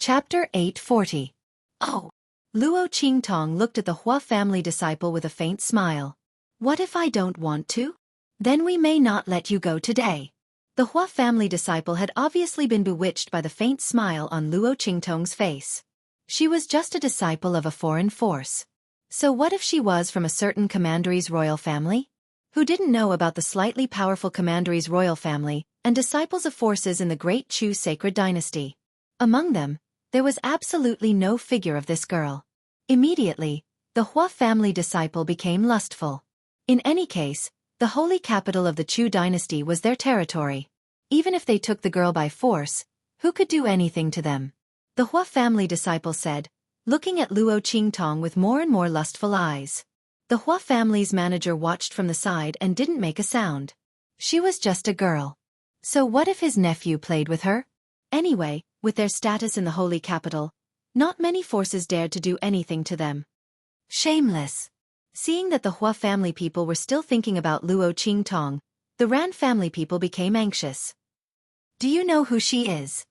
Chapter 840. Oh. Luo Qingtong looked at the Hua family disciple with a faint smile. What if I don't want to? Then we may not let you go today. The Hua family disciple had obviously been bewitched by the faint smile on Luo Qingtong's face. She was just a disciple of a foreign force. So what if she was from a certain commandery's royal family? Who didn't know about the slightly powerful commandery's royal family and disciples of forces in the Great Chu sacred dynasty? Among them, there was absolutely no figure of this girl. Immediately, the Hua family disciple became lustful. In any case, the holy capital of the Chu dynasty was their territory. Even if they took the girl by force, who could do anything to them? The Hua family disciple said, looking at Luo Qingtong with more and more lustful eyes. The Hua family's manager watched from the side and didn't make a sound. She was just a girl. So what if his nephew played with her? Anyway, with their status in the holy capital, not many forces dared to do anything to them. Shameless. Seeing that the Hua family people were still thinking about Luo Qingtong, the Ran family people became anxious. Do you know who she is?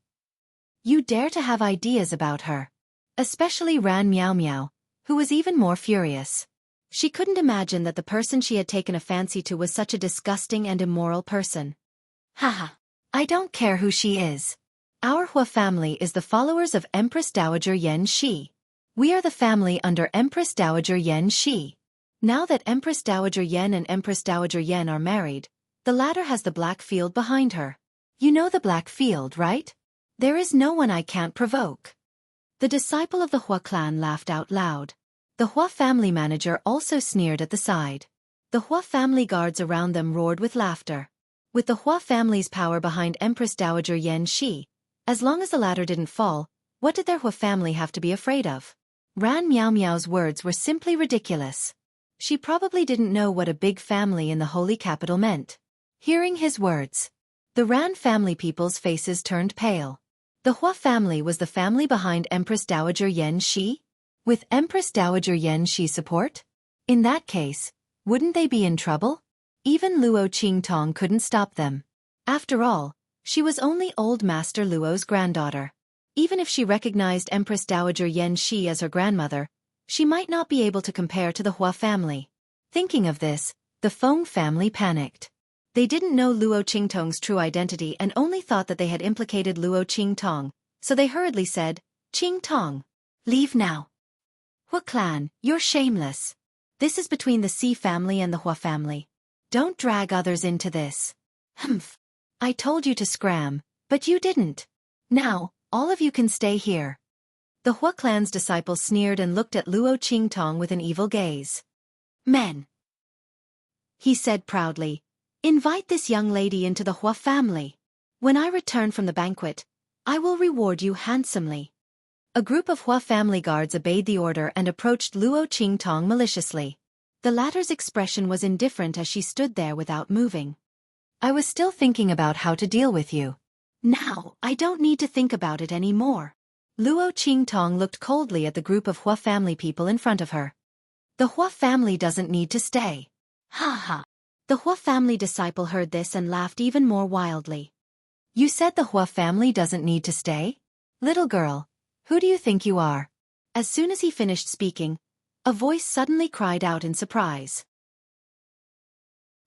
You dare to have ideas about her. Especially Ran Miao Miao, who was even more furious. She couldn't imagine that the person she had taken a fancy to was such a disgusting and immoral person. Haha. I don't care who she is. Our Hua family is the followers of Empress Dowager Yan Shi. We are the family under Empress Dowager Yan Shi. Now that Empress Dowager Yan and Empress Dowager Yan are married, the latter has the black field behind her. You know the black field, right? There is no one I can't provoke. The disciple of the Hua clan laughed out loud. The Hua family manager also sneered at the side. The Hua family guards around them roared with laughter. With the Hua family's power behind Empress Dowager Yan Shi, as long as the latter didn't fall, what did their Hua family have to be afraid of? Ran Miao Miao's words were simply ridiculous. She probably didn't know what a big family in the holy capital meant. Hearing his words, the Ran family people's faces turned pale. The Hua family was the family behind Empress Dowager Yan Shi? With Empress Dowager Yan Shi's support? In that case, wouldn't they be in trouble? Even Luo Qingtong couldn't stop them. After all, she was only old Master Luo's granddaughter. Even if she recognized Empress Dowager Yan Shi as her grandmother, she might not be able to compare to the Hua family. Thinking of this, the Feng family panicked. They didn't know Luo Qingtong's true identity and only thought that they had implicated Luo Qingtong, so they hurriedly said, Qingtong, leave now. Hua clan, you're shameless. This is between the Si family and the Hua family. Don't drag others into this. Humph. I told you to scram, but you didn't. Now, all of you can stay here. The Hua clan's disciple sneered and looked at Luo Qingtong with an evil gaze. Men, he said proudly, invite this young lady into the Hua family. When I return from the banquet, I will reward you handsomely. A group of Hua family guards obeyed the order and approached Luo Qingtong maliciously. The latter's expression was indifferent as she stood there without moving. I was still thinking about how to deal with you. Now, I don't need to think about it anymore. Luo Qingtong looked coldly at the group of Hua family people in front of her. The Hua family doesn't need to stay. Ha ha. The Hua family disciple heard this and laughed even more wildly. You said the Hua family doesn't need to stay? Little girl, who do you think you are? As soon as he finished speaking, a voice suddenly cried out in surprise.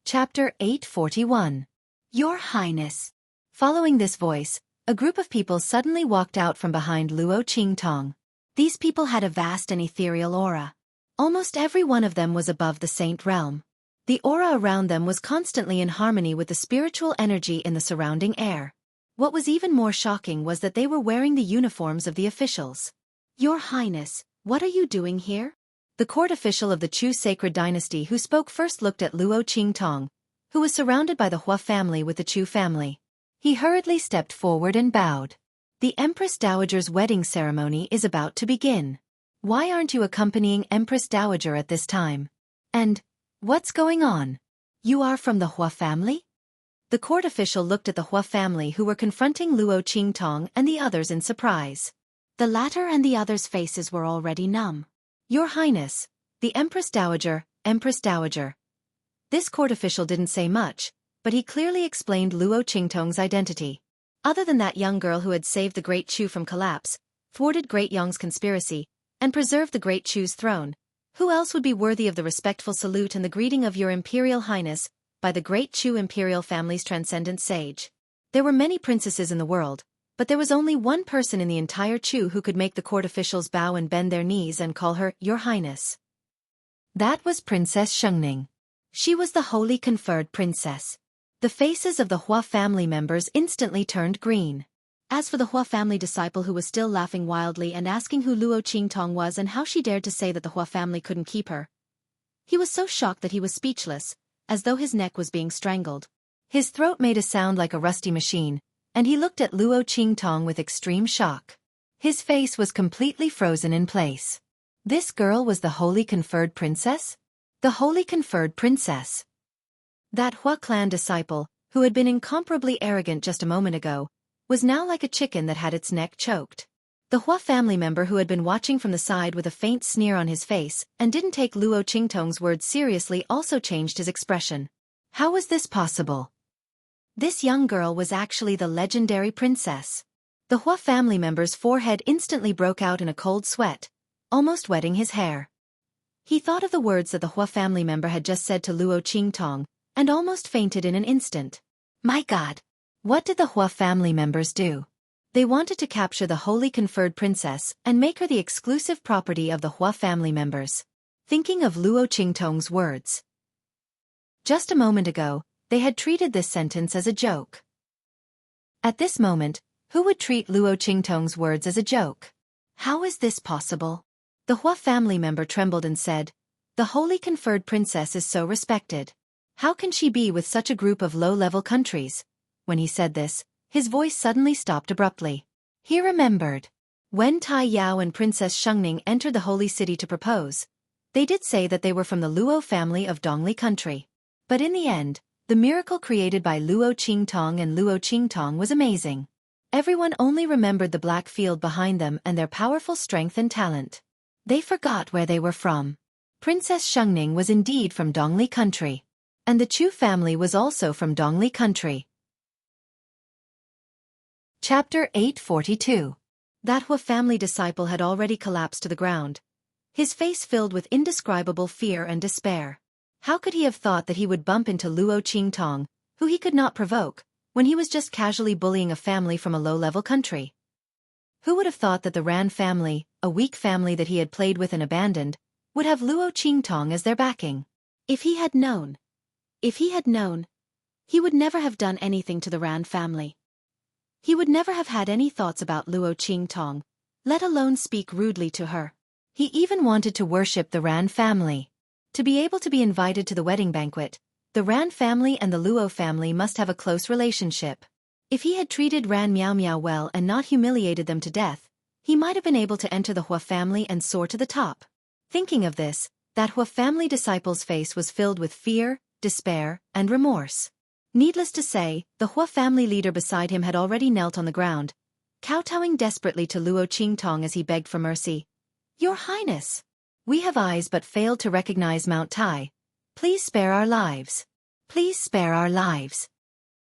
Chapter 841. Your Highness. Following this voice, a group of people suddenly walked out from behind Luo Qingtong. These people had a vast and ethereal aura. Almost every one of them was above the saint realm. The aura around them was constantly in harmony with the spiritual energy in the surrounding air. What was even more shocking was that they were wearing the uniforms of the officials. Your Highness, what are you doing here? The court official of the Chu sacred dynasty who spoke first looked at Luo Qingtong, who was surrounded by the Hua family with the Chu family. He hurriedly stepped forward and bowed. The Empress Dowager's wedding ceremony is about to begin. Why aren't you accompanying Empress Dowager at this time? And, what's going on? You are from the Hua family? The court official looked at the Hua family who were confronting Luo Qingtong and the others in surprise. The latter and the others' faces were already numb. Your Highness, the Empress Dowager, Empress Dowager. This court official didn't say much, but he clearly explained Luo Qingtong's identity. Other than that young girl who had saved the Great Chu from collapse, thwarted Great Yong's conspiracy, and preserved the Great Chu's throne, who else would be worthy of the respectful salute and the greeting of Your Imperial Highness by the Great Chu imperial family's transcendent sage? There were many princesses in the world, but there was only one person in the entire Chu who could make the court officials bow and bend their knees and call her Your Highness. That was Princess Xueqi. She was the holy conferred princess. The faces of the Hua family members instantly turned green. As for the Hua family disciple who was still laughing wildly and asking who Luo Qingtong was and how she dared to say that the Hua family couldn't keep her, he was so shocked that he was speechless, as though his neck was being strangled. His throat made a sound like a rusty machine, and he looked at Luo Qingtong with extreme shock. His face was completely frozen in place. This girl was the holy conferred princess? The holy conferred princess. That Hua clan disciple, who had been incomparably arrogant just a moment ago, was now like a chicken that had its neck choked. The Hua family member who had been watching from the side with a faint sneer on his face and didn't take Luo Qingtong's words seriously also changed his expression. How was this possible? This young girl was actually the legendary princess. The Hua family member's forehead instantly broke out in a cold sweat, almost wetting his hair. He thought of the words that the Hua family member had just said to Luo Qingtong, and almost fainted in an instant. My God! What did the Hua family members do? They wanted to capture the holy conferred princess and make her the exclusive property of the Hua family members. Thinking of Luo Qingtong's words. Just a moment ago, they had treated this sentence as a joke. At this moment, who would treat Luo Qingtong's words as a joke? How is this possible? The Hua family member trembled and said, "The holy conferred princess is so respected. How can she be with such a group of low-level countries?" When he said this, his voice suddenly stopped abruptly. He remembered. When Tai Yao and Princess Xueqi entered the holy city to propose, they did say that they were from the Luo family of Dongli country. But in the end, the miracle created by Luo Qingtong and Luo Qingtong was amazing. Everyone only remembered the black field behind them and their powerful strength and talent. They forgot where they were from. Princess Xueqi was indeed from Dongli country. And the Chu family was also from Dongli country. Chapter 842. That Hua family disciple had already collapsed to the ground, his face filled with indescribable fear and despair. How could he have thought that he would bump into Luo Qingtong, who he could not provoke, when he was just casually bullying a family from a low-level country? Who would have thought that the Ran family, a weak family that he had played with and abandoned, would have Luo Qingtong as their backing? If he had known, he would never have done anything to the Ran family. He would never have had any thoughts about Luo Qingtong, let alone speak rudely to her. He even wanted to worship the Ran family. To be able to be invited to the wedding banquet, the Ran family and the Luo family must have a close relationship. If he had treated Ran Miao Miao well and not humiliated them to death, he might have been able to enter the Hua family and soar to the top. Thinking of this, that Hua family disciple's face was filled with fear, despair, and remorse. Needless to say, the Hua family leader beside him had already knelt on the ground, kowtowing desperately to Luo Qingtong as he begged for mercy. "Your Highness! We have eyes but failed to recognize Mount Tai. Please spare our lives. Please spare our lives."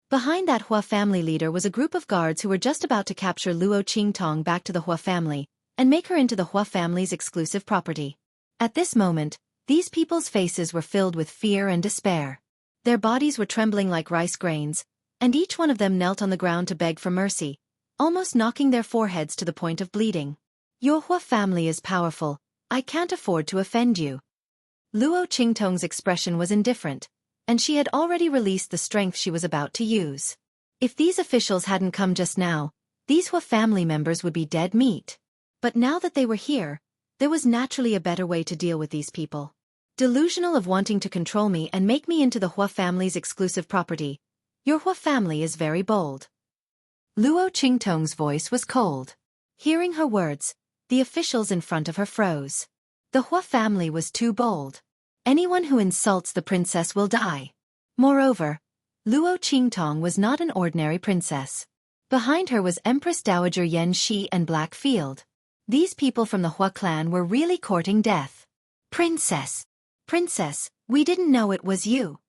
Behind that Hua family leader was a group of guards who were just about to capture Luo Qingtong back to the Hua family and make her into the Hua family's exclusive property. At this moment, these people's faces were filled with fear and despair. Their bodies were trembling like rice grains, and each one of them knelt on the ground to beg for mercy, almost knocking their foreheads to the point of bleeding. "Your Hua family is powerful. I can't afford to offend you." Luo Qingtong's expression was indifferent, and she had already released the strength she was about to use. If these officials hadn't come just now, these Hua family members would be dead meat. But now that they were here, there was naturally a better way to deal with these people. Delusional of wanting to control me and make me into the Hua family's exclusive property, your Hua family is very bold. Luo Qingtong's voice was cold. Hearing her words, the officials in front of her froze. The Hua family was too bold. Anyone who insults the princess will die. Moreover, Luo Qingtong was not an ordinary princess. Behind her was Empress Dowager Yan Shi and Black Field. These people from the Hua clan were really courting death. "Princess! Princess, we didn't know it was you."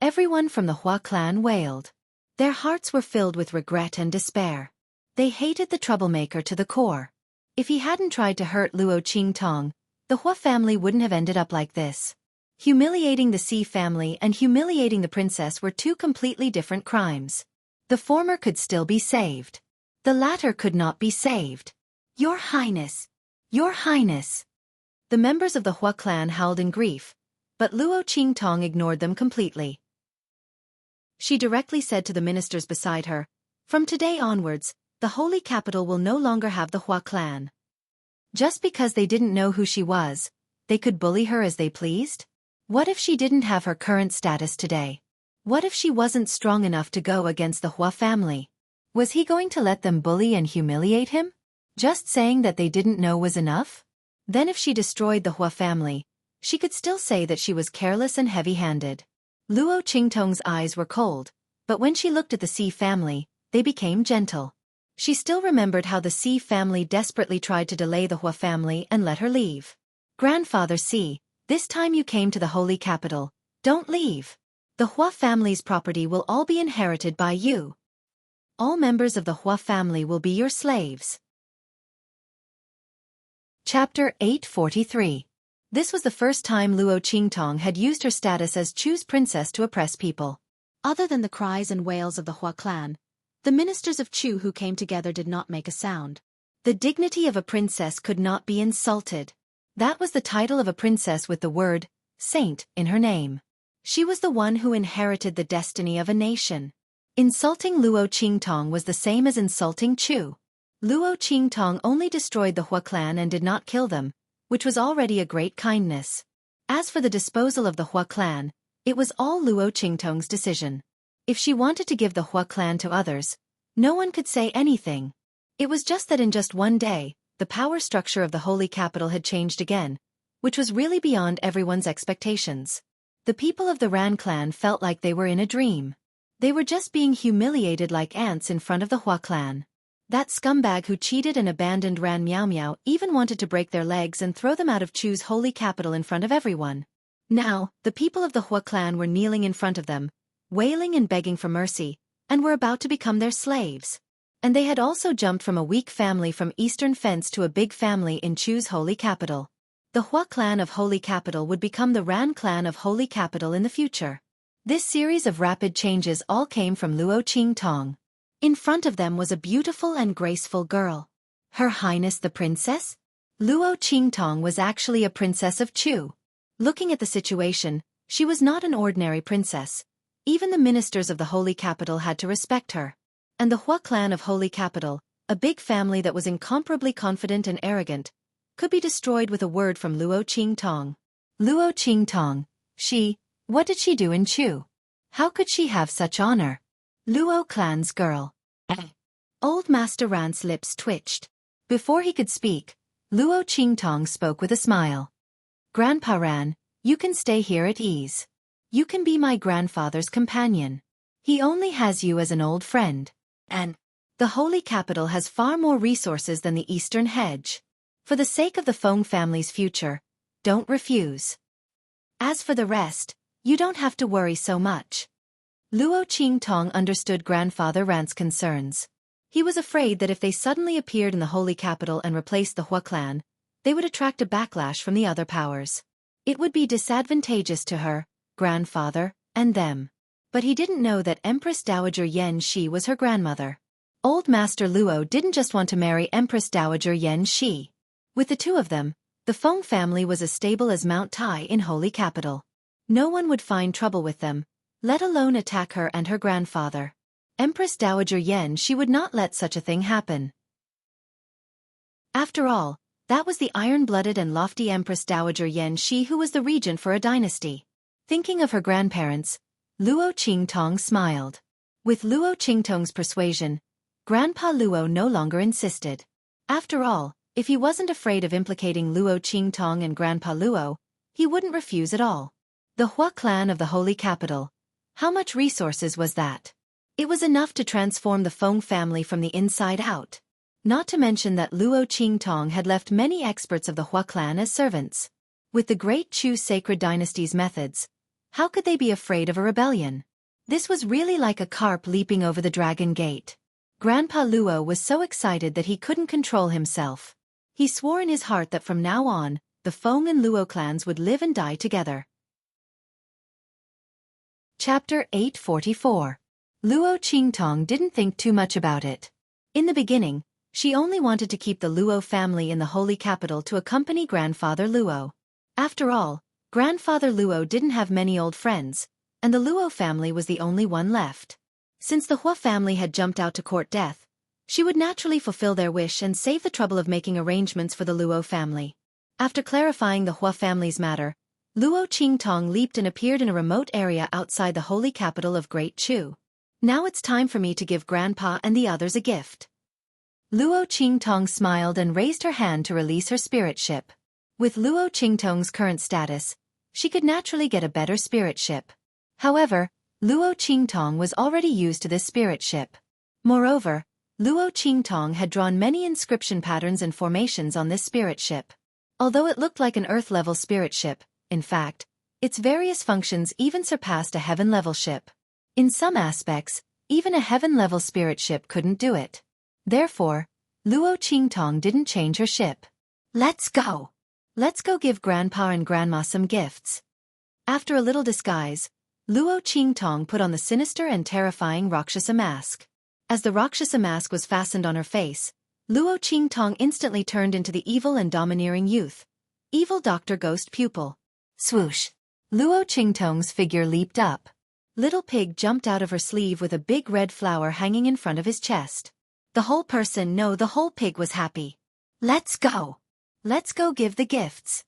Everyone from the Hua clan wailed. Their hearts were filled with regret and despair. They hated the troublemaker to the core. If he hadn't tried to hurt Luo Qingtong, the Hua family wouldn't have ended up like this. Humiliating the Xi family and humiliating the princess were two completely different crimes. The former could still be saved. The latter could not be saved. Your Highness! Your Highness! The members of the Hua clan howled in grief, but Luo Qingtong ignored them completely. She directly said to the ministers beside her, "From today onwards, the holy capital will no longer have the Hua clan." Just because they didn't know who she was, they could bully her as they pleased? What if she didn't have her current status today? What if she wasn't strong enough to go against the Hua family? Was he going to let them bully and humiliate him? Just saying that they didn't know was enough? Then if she destroyed the Hua family, she could still say that she was careless and heavy-handed. Luo Qingtong's eyes were cold, but when she looked at the Xi family, they became gentle. She still remembered how the Xi family desperately tried to delay the Hua family and let her leave. "Grandfather Xi, this time you came to the holy capital, don't leave. The Hua family's property will all be inherited by you. All members of the Hua family will be your slaves." Chapter 843. This was the first time Luo Qingtong had used her status as Chu's princess to oppress people. Other than the cries and wails of the Hua clan, the ministers of Chu who came together did not make a sound. The dignity of a princess could not be insulted. That was the title of a princess with the word, saint, in her name. She was the one who inherited the destiny of a nation. Insulting Luo Qingtong was the same as insulting Chu. Luo Qingtong only destroyed the Hua clan and did not kill them, which was already a great kindness. As for the disposal of the Hua clan, it was all Luo Qingtong's decision. If she wanted to give the Hua clan to others, no one could say anything. It was just that in just one day, the power structure of the holy capital had changed again, which was really beyond everyone's expectations. The people of the Ran clan felt like they were in a dream. They were just being humiliated like ants in front of the Hua clan. That scumbag who cheated and abandoned Ran Miao Miao even wanted to break their legs and throw them out of Chu's holy capital in front of everyone. Now, the people of the Hua clan were kneeling in front of them, wailing and begging for mercy, and were about to become their slaves. And they had also jumped from a weak family from Eastern Fence to a big family in Chu's holy capital. The Hua clan of holy capital would become the Ran clan of holy capital in the future. This series of rapid changes all came from Luo Qingtong. In front of them was a beautiful and graceful girl. Her Highness the Princess? Luo Qingtong was actually a princess of Chu. Looking at the situation, she was not an ordinary princess. Even the ministers of the holy capital had to respect her. And the Hua clan of holy capital, a big family that was incomparably confident and arrogant, could be destroyed with a word from Luo Qingtong. Luo Qingtong, what did she do in Chu? How could she have such honor? Luo clan's girl. Old Master Ran's lips twitched. Before he could speak, Luo Qingtong spoke with a smile. "Grandpa Ran, you can stay here at ease. You can be my grandfather's companion. He only has you as an old friend. And the holy capital has far more resources than the Eastern Hedge. For the sake of the Feng family's future, don't refuse. As for the rest, you don't have to worry so much." Luo Qingtong understood Grandfather Ran's concerns. He was afraid that if they suddenly appeared in the holy capital and replaced the Hua clan, they would attract a backlash from the other powers. It would be disadvantageous to her, grandfather, and them. But he didn't know that Empress Dowager Yan Shi was her grandmother. Old Master Luo didn't just want to marry Empress Dowager Yan Shi. With the two of them, the Feng family was as stable as Mount Tai in holy capital. No one would find trouble with them, let alone attack her and her grandfather. Empress Dowager Yan Shi would not let such a thing happen. After all, that was the iron-blooded and lofty Empress Dowager Yan Shi who was the regent for a dynasty. Thinking of her grandparents, Luo Qingtong smiled. With Luo Qingtong's persuasion, Grandpa Luo no longer insisted. After all, if he wasn't afraid of implicating Luo Qingtong and Grandpa Luo, he wouldn't refuse at all. The Hua clan of the holy capital. How much resources was that? It was enough to transform the Feng family from the inside out. Not to mention that Luo Qingtong had left many experts of the Hua clan as servants. With the great Chu sacred dynasty's methods, how could they be afraid of a rebellion? This was really like a carp leaping over the dragon gate. Grandpa Luo was so excited that he couldn't control himself. He swore in his heart that from now on, the Feng and Luo clans would live and die together. Chapter 844. Luo Qingtong didn't think too much about it. In the beginning, she only wanted to keep the Luo family in the holy capital to accompany Grandfather Luo. After all, Grandfather Luo didn't have many old friends, and the Luo family was the only one left. Since the Hua family had jumped out to court death, she would naturally fulfill their wish and save the trouble of making arrangements for the Luo family. After clarifying the Hua family's matter, Luo Qingtong leaped and appeared in a remote area outside the holy capital of Great Chu. Now it's time for me to give Grandpa and the others a gift. Luo Qingtong smiled and raised her hand to release her spirit ship. With Luo Qingtong's current status, she could naturally get a better spirit ship. However, Luo Qingtong was already used to this spirit ship. Moreover, Luo Qingtong had drawn many inscription patterns and formations on this spirit ship. Although it looked like an Earth-level spirit ship, in fact, its various functions even surpassed a heaven-level ship. In some aspects, even a heaven-level spirit ship couldn't do it. Therefore, Luo Qingtong didn't change her ship. Let's go! Let's go give Grandpa and Grandma some gifts. After a little disguise, Luo Qingtong put on the sinister and terrifying Rakshasa mask. As the Rakshasa mask was fastened on her face, Luo Qingtong instantly turned into the evil and domineering youth. Evil Dr. Ghost Pupil. Swoosh! Luo Qingtong's figure leaped up. Little Pig jumped out of her sleeve with a big red flower hanging in front of his chest. The whole pig was happy. Let's go! Let's go give the gifts.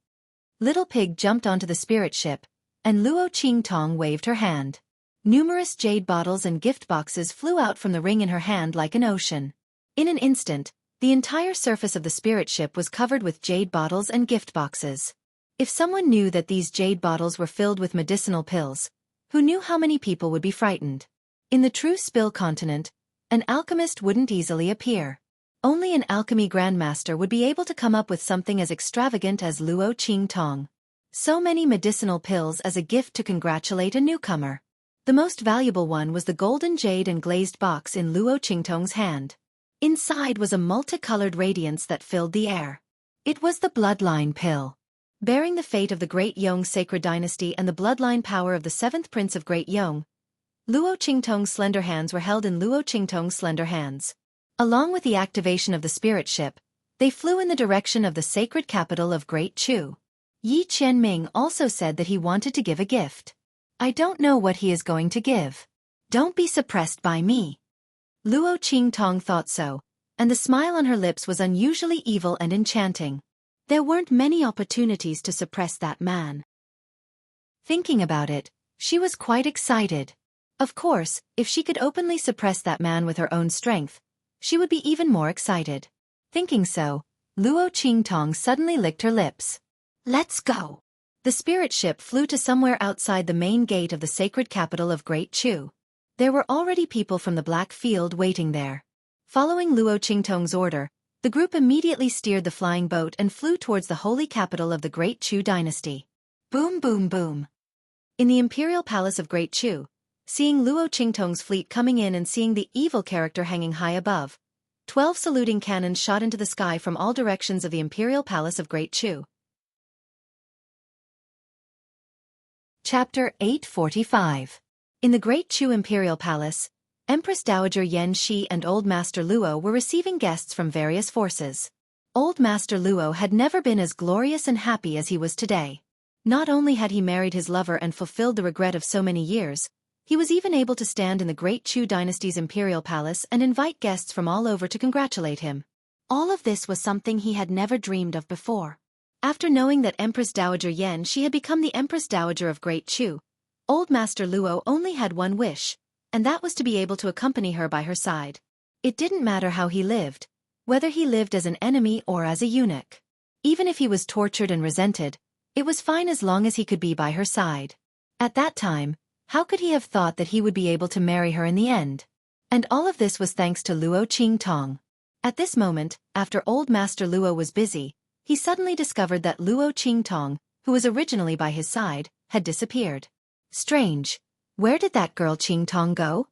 Little Pig jumped onto the spirit ship, and Luo Qingtong waved her hand. Numerous jade bottles and gift boxes flew out from the ring in her hand like an ocean. In an instant, the entire surface of the spirit ship was covered with jade bottles and gift boxes. If someone knew that these jade bottles were filled with medicinal pills, who knew how many people would be frightened? In the true Spill continent, an alchemist wouldn't easily appear. Only an alchemy grandmaster would be able to come up with something as extravagant as Luo Qingtong. So many medicinal pills as a gift to congratulate a newcomer. The most valuable one was the golden jade and glazed box in Luo Qingtong's hand. Inside was a multicolored radiance that filled the air. It was the bloodline pill. Bearing the fate of the Great Yong sacred dynasty and the bloodline power of the 7th prince of Great Yong, Luo Qingtong's slender hands were held in Luo Qingtong's slender hands. Along with the activation of the spirit ship, they flew in the direction of the sacred capital of Great Chu. Yi Qianming also said that he wanted to give a gift. I don't know what he is going to give. Don't be suppressed by me. Luo Qingtong thought so, and the smile on her lips was unusually evil and enchanting. There weren't many opportunities to suppress that man. Thinking about it, she was quite excited. Of course, if she could openly suppress that man with her own strength, she would be even more excited. Thinking so, Luo Qingtong suddenly licked her lips. Let's go! The spirit ship flew to somewhere outside the main gate of the sacred capital of Great Chu. There were already people from the Black Field waiting there. Following Luo Qingtong's order, the group immediately steered the flying boat and flew towards the holy capital of the Great Chu dynasty. Boom boom boom. In the imperial palace of Great Chu, seeing Luo Qingtong's fleet coming in and seeing the evil character hanging high above, 12 saluting cannons shot into the sky from all directions of the imperial palace of Great Chu. Chapter 845. In the Great Chu Imperial Palace, Empress Dowager Yan Shi and Old Master Luo were receiving guests from various forces. Old Master Luo had never been as glorious and happy as he was today. Not only had he married his lover and fulfilled the regret of so many years, he was even able to stand in the Great Chu dynasty's imperial palace and invite guests from all over to congratulate him. All of this was something he had never dreamed of before. After knowing that Empress Dowager Yan Shi had become the Empress Dowager of Great Chu, Old Master Luo only had one wish, and that was to be able to accompany her by her side. It didn't matter how he lived, whether he lived as an enemy or as a eunuch. Even if he was tortured and resented, it was fine as long as he could be by her side. At that time, how could he have thought that he would be able to marry her in the end? And all of this was thanks to Luo Qingtong. At this moment, after Old Master Luo was busy, he suddenly discovered that Luo Qingtong, who was originally by his side, had disappeared. Strange. Where did that girl Qingtong go?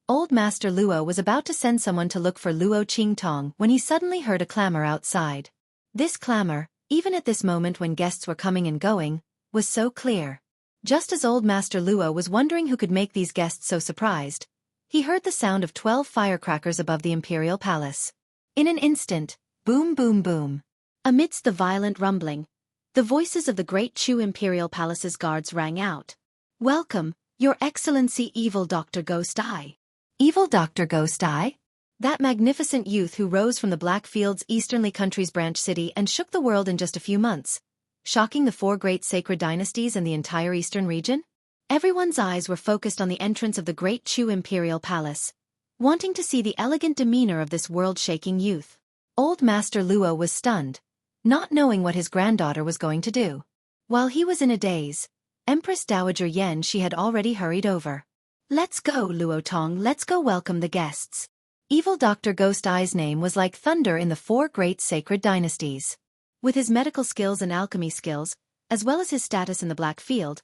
Old Master Luo was about to send someone to look for Luo Qingtong when he suddenly heard a clamor outside. This clamor, even at this moment when guests were coming and going, was so clear. Just as old Master Luo was wondering who could make these guests so surprised, he heard the sound of 12 firecrackers above the imperial palace. In an instant, boom boom boom. Amidst the violent rumbling, the voices of the great Chu imperial palace's guards rang out. "Welcome, Your Excellency Evil Dr. Ghost Eye." Evil Dr. Ghost Eye? That magnificent youth who rose from the Blackfield's easternly country's branch city and shook the world in just a few months, shocking the 4 great sacred dynasties and the entire eastern region? Everyone's eyes were focused on the entrance of the great Chu imperial palace, wanting to see the elegant demeanor of this world-shaking youth. Old Master Luo was stunned, not knowing what his granddaughter was going to do. While he was in a daze, Empress Dowager Yen Shi had already hurried over. "Let's go, Luo Tong, let's go welcome the guests." Evil Dr. Ghost Eye's name was like thunder in the 4 great sacred dynasties. With his medical skills and alchemy skills, as well as his status in the Black Field,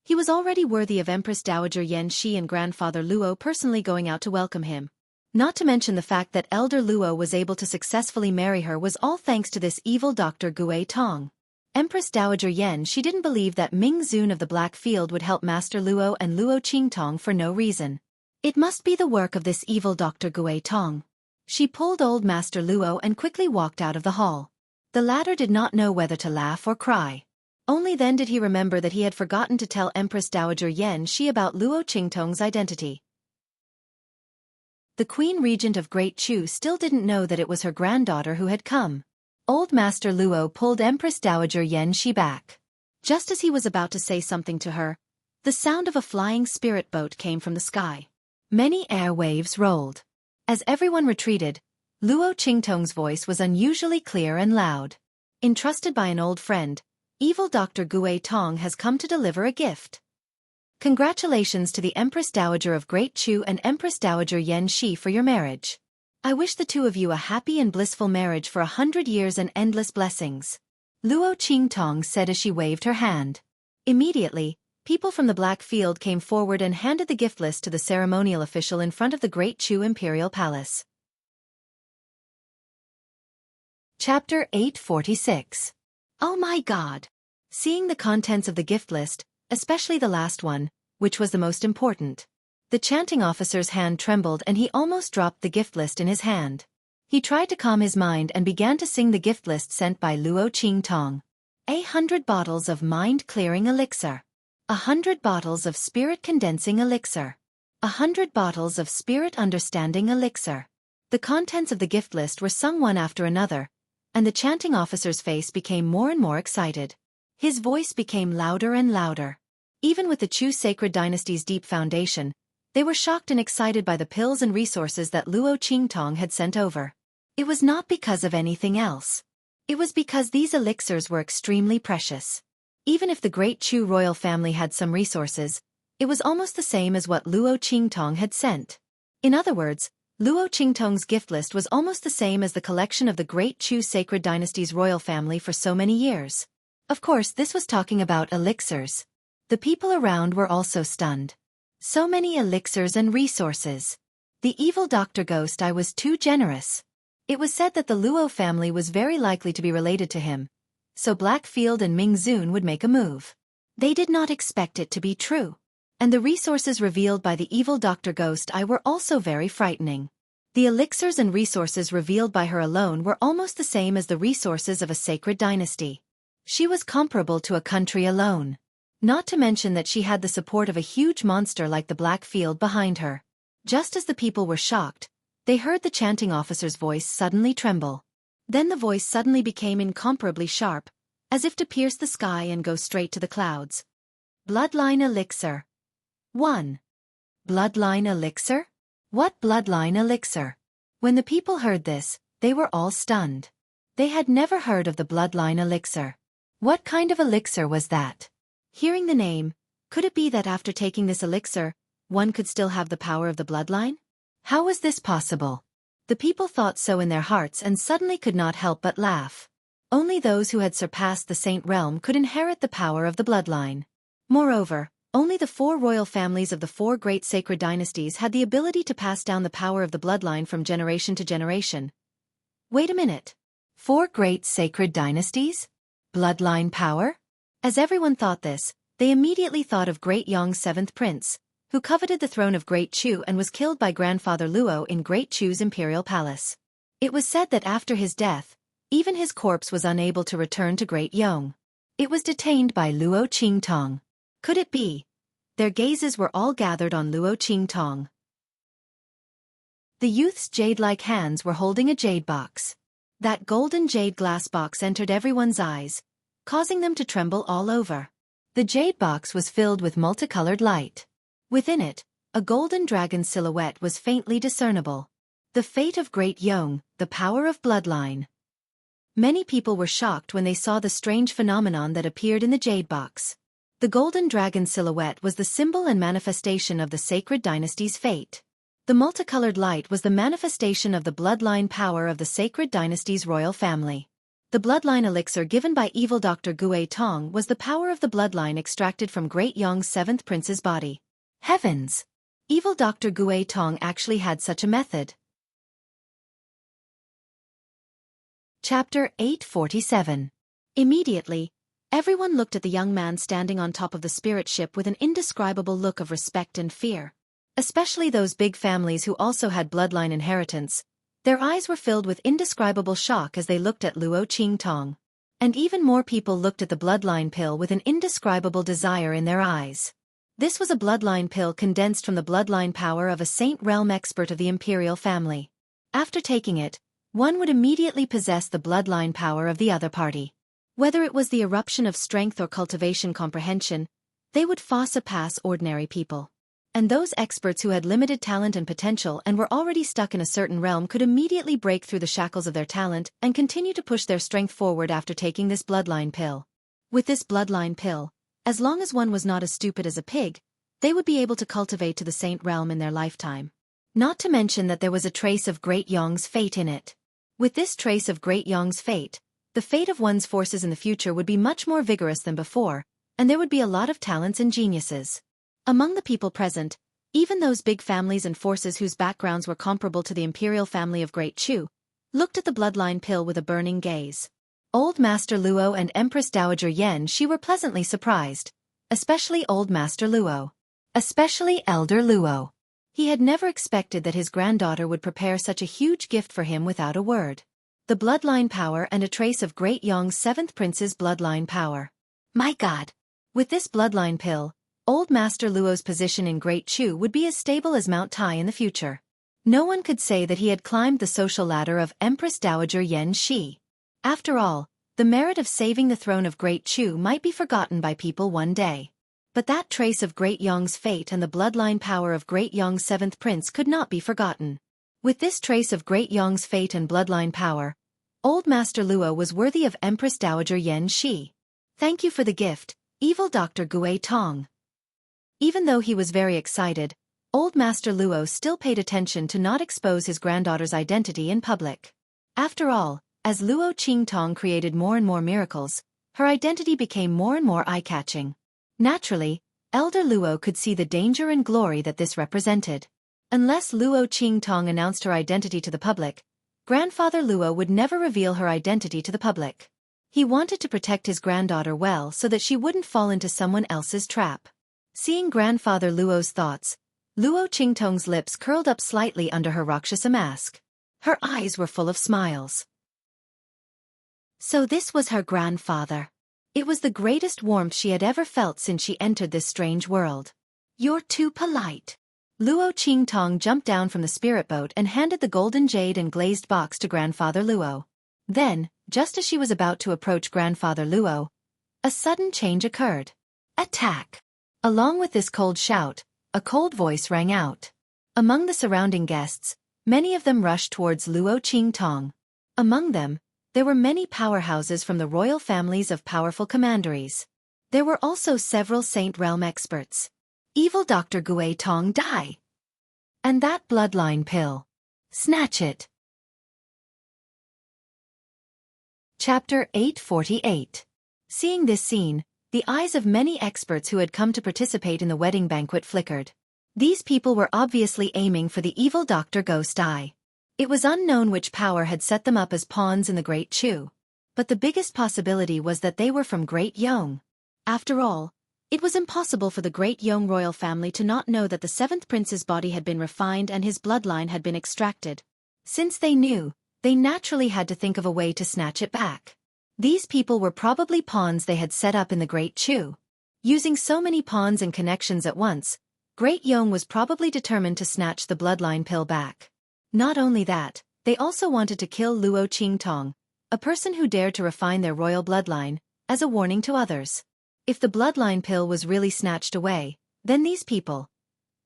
he was already worthy of Empress Dowager Yen Shi and grandfather Luo personally going out to welcome him. Not to mention the fact that elder Luo was able to successfully marry her was all thanks to this evil Dr. Gue Tong. Empress Dowager Yen Shi didn't believe that Ming Zun of the Black Field would help Master Luo and Luo Qingtong for no reason. It must be the work of this evil Dr. Gue Tong. She pulled old Master Luo and quickly walked out of the hall. The latter did not know whether to laugh or cry. Only then did he remember that he had forgotten to tell Empress Dowager Yen Shi about Luo Qingtong's identity. The Queen Regent of Great Chu still didn't know that it was her granddaughter who had come. Old Master Luo pulled Empress Dowager Yen Shi back. Just as he was about to say something to her, the sound of a flying spirit boat came from the sky. Many air waves rolled. As everyone retreated, Luo Qingtong's voice was unusually clear and loud. "Entrusted by an old friend, evil Dr. Gue Tong has come to deliver a gift. Congratulations to the Empress Dowager of Great Chu and Empress Dowager Yen Shi for your marriage. I wish the two of you a happy and blissful marriage for 100 years and endless blessings," Luo Qingtong said as she waved her hand. Immediately, people from the Black Field came forward and handed the gift list to the ceremonial official in front of the Great Chu Imperial Palace. Chapter 846. Oh my God! Seeing the contents of the gift list, especially the last one, which was the most important, the chanting officer's hand trembled and he almost dropped the gift list in his hand. He tried to calm his mind and began to sing the gift list sent by Luo Qingtong. 100 bottles of mind-clearing elixir. 100 bottles of spirit-condensing elixir. 100 bottles of spirit-understanding elixir. The contents of the gift list were sung one after another, and the chanting officer's face became more and more excited. His voice became louder and louder. Even with the Chu sacred dynasty's deep foundation, they were shocked and excited by the pills and resources that Luo Qingtong had sent over. It was not because of anything else. It was because these elixirs were extremely precious. Even if the great Chu royal family had some resources, it was almost the same as what Luo Qingtong had sent. In other words, Luo Qingtong's gift list was almost the same as the collection of the great Chu sacred dynasty's royal family for so many years. Of course, this was talking about elixirs. The people around were also stunned. So many elixirs and resources. The evil Dr. Ghost Eye was too generous. It was said that the Luo family was very likely to be related to him, so Blackfield and Ming Zun would make a move. They did not expect it to be true. And the resources revealed by the evil Dr. Ghost Eye were also very frightening. The elixirs and resources revealed by her alone were almost the same as the resources of a sacred dynasty. She was comparable to a country alone. Not to mention that she had the support of a huge monster like the Blackfield behind her. Just as the people were shocked, they heard the chanting officer's voice suddenly tremble. Then the voice suddenly became incomparably sharp, as if to pierce the sky and go straight to the clouds. Bloodline elixir. 1. Bloodline elixir? What bloodline elixir? When the people heard this, they were all stunned. They had never heard of the bloodline elixir. What kind of elixir was that? Hearing the name, could it be that after taking this elixir, one could still have the power of the bloodline? How was this possible? The people thought so in their hearts and suddenly could not help but laugh. Only those who had surpassed the saint realm could inherit the power of the bloodline. Moreover, only the 4 royal families of the 4 great sacred dynasties had the ability to pass down the power of the bloodline from generation to generation. Wait a minute. 4 great sacred dynasties? Bloodline power? As everyone thought this, they immediately thought of Great Yong's 7th prince, who coveted the throne of Great Chu and was killed by grandfather Luo in Great Chu's imperial palace. It was said that after his death, even his corpse was unable to return to Great Yong. It was detained by Luo Qingtong. Could it be? Their gazes were all gathered on Luo Qingtong. The youth's jade-like hands were holding a jade box. That golden jade glass box entered everyone's eyes, causing them to tremble all over. The jade box was filled with multicolored light. Within it, a golden dragon silhouette was faintly discernible. The fate of Great Yong, the power of bloodline. Many people were shocked when they saw the strange phenomenon that appeared in the jade box. The golden dragon silhouette was the symbol and manifestation of the sacred dynasty's fate. The multicolored light was the manifestation of the bloodline power of the sacred dynasty's royal family. The bloodline elixir given by evil Dr. Gui Tong was the power of the bloodline extracted from Great Yong's 7th prince's body. Heavens! Evil Dr. Gui Tong actually had such a method. Chapter 847. Immediately, everyone looked at the young man standing on top of the spirit ship with an indescribable look of respect and fear. Especially those big families who also had bloodline inheritance. Their eyes were filled with indescribable shock as they looked at Luo Qingtong. And even more people looked at the bloodline pill with an indescribable desire in their eyes. This was a bloodline pill condensed from the bloodline power of a Saint Realm expert of the imperial family. After taking it, one would immediately possess the bloodline power of the other party. Whether it was the eruption of strength or cultivation comprehension, they would far surpass ordinary people. And those experts who had limited talent and potential and were already stuck in a certain realm could immediately break through the shackles of their talent and continue to push their strength forward after taking this bloodline pill. With this bloodline pill, as long as one was not as stupid as a pig, they would be able to cultivate to the Saint Realm in their lifetime. Not to mention that there was a trace of Great Yong's fate in it. With this trace of Great Yong's fate, the fate of one's forces in the future would be much more vigorous than before, and there would be a lot of talents and geniuses. Among the people present, even those big families and forces whose backgrounds were comparable to the imperial family of Great Chu, looked at the bloodline pill with a burning gaze. Old Master Luo and Empress Dowager Yan Shi were pleasantly surprised, especially Old Master Luo. Especially Elder Luo. He had never expected that his granddaughter would prepare such a huge gift for him without a word. The bloodline power and a trace of Great Yong's 7th prince's bloodline power. My God! With this bloodline pill, Old Master Luo's position in Great Chu would be as stable as Mount Tai in the future. No one could say that he had climbed the social ladder of Empress Dowager Yan Shi. After all, the merit of saving the throne of Great Chu might be forgotten by people one day. But that trace of Great Yong's fate and the bloodline power of Great Yong's 7th prince could not be forgotten. With this trace of Great Yong's fate and bloodline power, Old Master Luo was worthy of Empress Dowager Yan Shi. Thank you for the gift, evil Dr. Gui Tong. Even though he was very excited, Old Master Luo still paid attention to not expose his granddaughter's identity in public. After all, as Luo Qingtong created more and more miracles, her identity became more and more eye-catching. Naturally, Elder Luo could see the danger and glory that this represented. Unless Luo Qingtong announced her identity to the public, Grandfather Luo would never reveal her identity to the public. He wanted to protect his granddaughter well so that she wouldn't fall into someone else's trap. Seeing Grandfather Luo's thoughts, Luo Qingtong's lips curled up slightly under her Rakshasa mask. Her eyes were full of smiles. So this was her grandfather. It was the greatest warmth she had ever felt since she entered this strange world. You're too polite. Luo Qingtong jumped down from the spirit boat and handed the golden jade and glazed box to Grandfather Luo. Then, just as she was about to approach Grandfather Luo, a sudden change occurred. Attack! Along with this cold shout, a cold voice rang out. Among the surrounding guests, many of them rushed towards Luo Qingtong. Among them, there were many powerhouses from the royal families of powerful commanderies. There were also several Saint Realm experts. Evil Dr. Gui Tong die! And that bloodline pill. Snatch it! Chapter 848. Seeing this scene, the eyes of many experts who had come to participate in the wedding banquet flickered. These people were obviously aiming for the evil Dr. Ghost Eye. It was unknown which power had set them up as pawns in the Great Chu. But the biggest possibility was that they were from Great Yong. After all, it was impossible for the Great Yong royal family to not know that the seventh prince's body had been refined and his bloodline had been extracted. Since they knew, they naturally had to think of a way to snatch it back. These people were probably pawns they had set up in the Great Chu. Using so many pawns and connections at once, Great Yong was probably determined to snatch the bloodline pill back. Not only that, they also wanted to kill Luo Qingtong, a person who dared to refine their royal bloodline, as a warning to others. If the bloodline pill was really snatched away, then these people,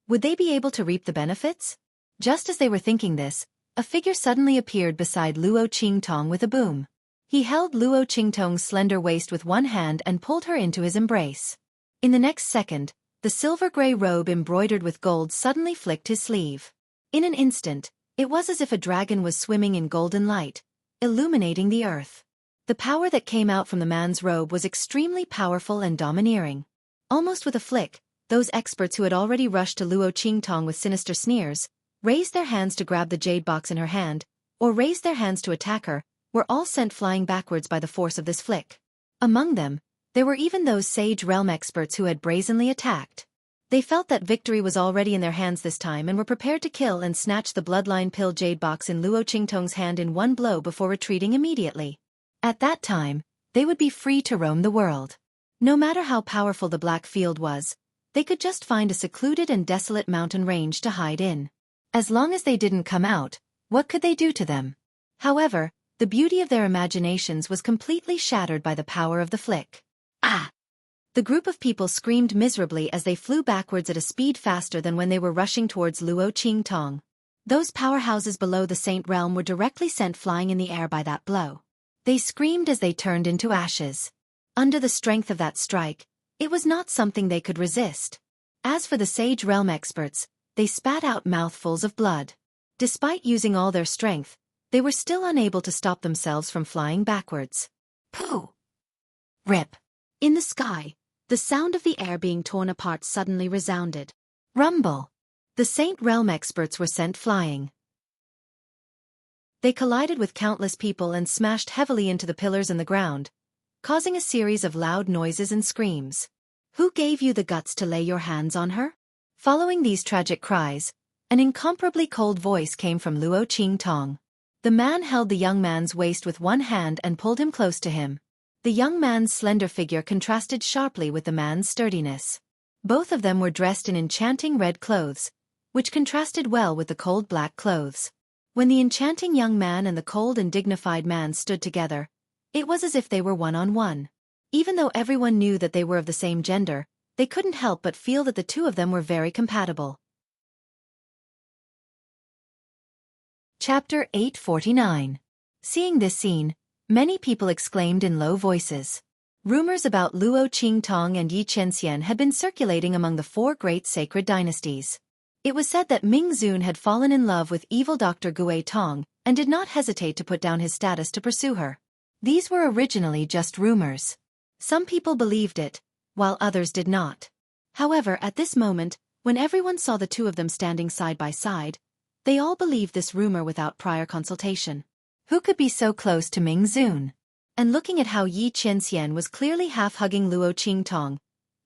would they be able to reap the benefits? Just as they were thinking this, a figure suddenly appeared beside Luo Qingtong with a boom. He held Luo Qingtong's slender waist with one hand and pulled her into his embrace. In the next second, the silver-gray robe embroidered with gold suddenly flicked his sleeve. In an instant, it was as if a dragon was swimming in golden light, illuminating the earth. The power that came out from the man's robe was extremely powerful and domineering. Almost with a flick, those experts who had already rushed to Luo Qingtong with sinister sneers, raised their hands to grab the jade box in her hand, or raised their hands to attack her, were all sent flying backwards by the force of this flick. Among them, there were even those Sage Realm experts who had brazenly attacked. They felt that victory was already in their hands this time and were prepared to kill and snatch the bloodline pill jade box in Luo Qingtong's hand in one blow before retreating immediately. At that time, they would be free to roam the world. No matter how powerful the Black Field was, they could just find a secluded and desolate mountain range to hide in. As long as they didn't come out, what could they do to them? However, the beauty of their imaginations was completely shattered by the power of the flick. Ah! The group of people screamed miserably as they flew backwards at a speed faster than when they were rushing towards Luo Qingtong. Those powerhouses below the Saint Realm were directly sent flying in the air by that blow. They screamed as they turned into ashes. Under the strength of that strike, it was not something they could resist. As for the Sage Realm experts, they spat out mouthfuls of blood. Despite using all their strength, they were still unable to stop themselves from flying backwards. Pooh! Rip! In the sky, the sound of the air being torn apart suddenly resounded. Rumble! The Saint Realm experts were sent flying. They collided with countless people and smashed heavily into the pillars and the ground, causing a series of loud noises and screams. Who gave you the guts to lay your hands on her? Following these tragic cries, an incomparably cold voice came from Luo Qingtong. The man held the young man's waist with one hand and pulled him close to him. The young man's slender figure contrasted sharply with the man's sturdiness. Both of them were dressed in enchanting red clothes, which contrasted well with the cold black clothes. When the enchanting young man and the cold and dignified man stood together, it was as if they were one-on-one. Even though everyone knew that they were of the same gender, they couldn't help but feel that the two of them were very compatible. Chapter 849. Seeing this scene, many people exclaimed in low voices. Rumors about Luo Qingtong and Yi Qianxian had been circulating among the four great sacred dynasties. It was said that Ming Zun had fallen in love with evil Dr. Gui Tong and did not hesitate to put down his status to pursue her. These were originally just rumors. Some people believed it, while others did not. However, at this moment, when everyone saw the two of them standing side by side, they all believed this rumor without prior consultation. Who could be so close to Ming Zun? And looking at how Yi Qianxian was clearly half-hugging Luo Qingtong,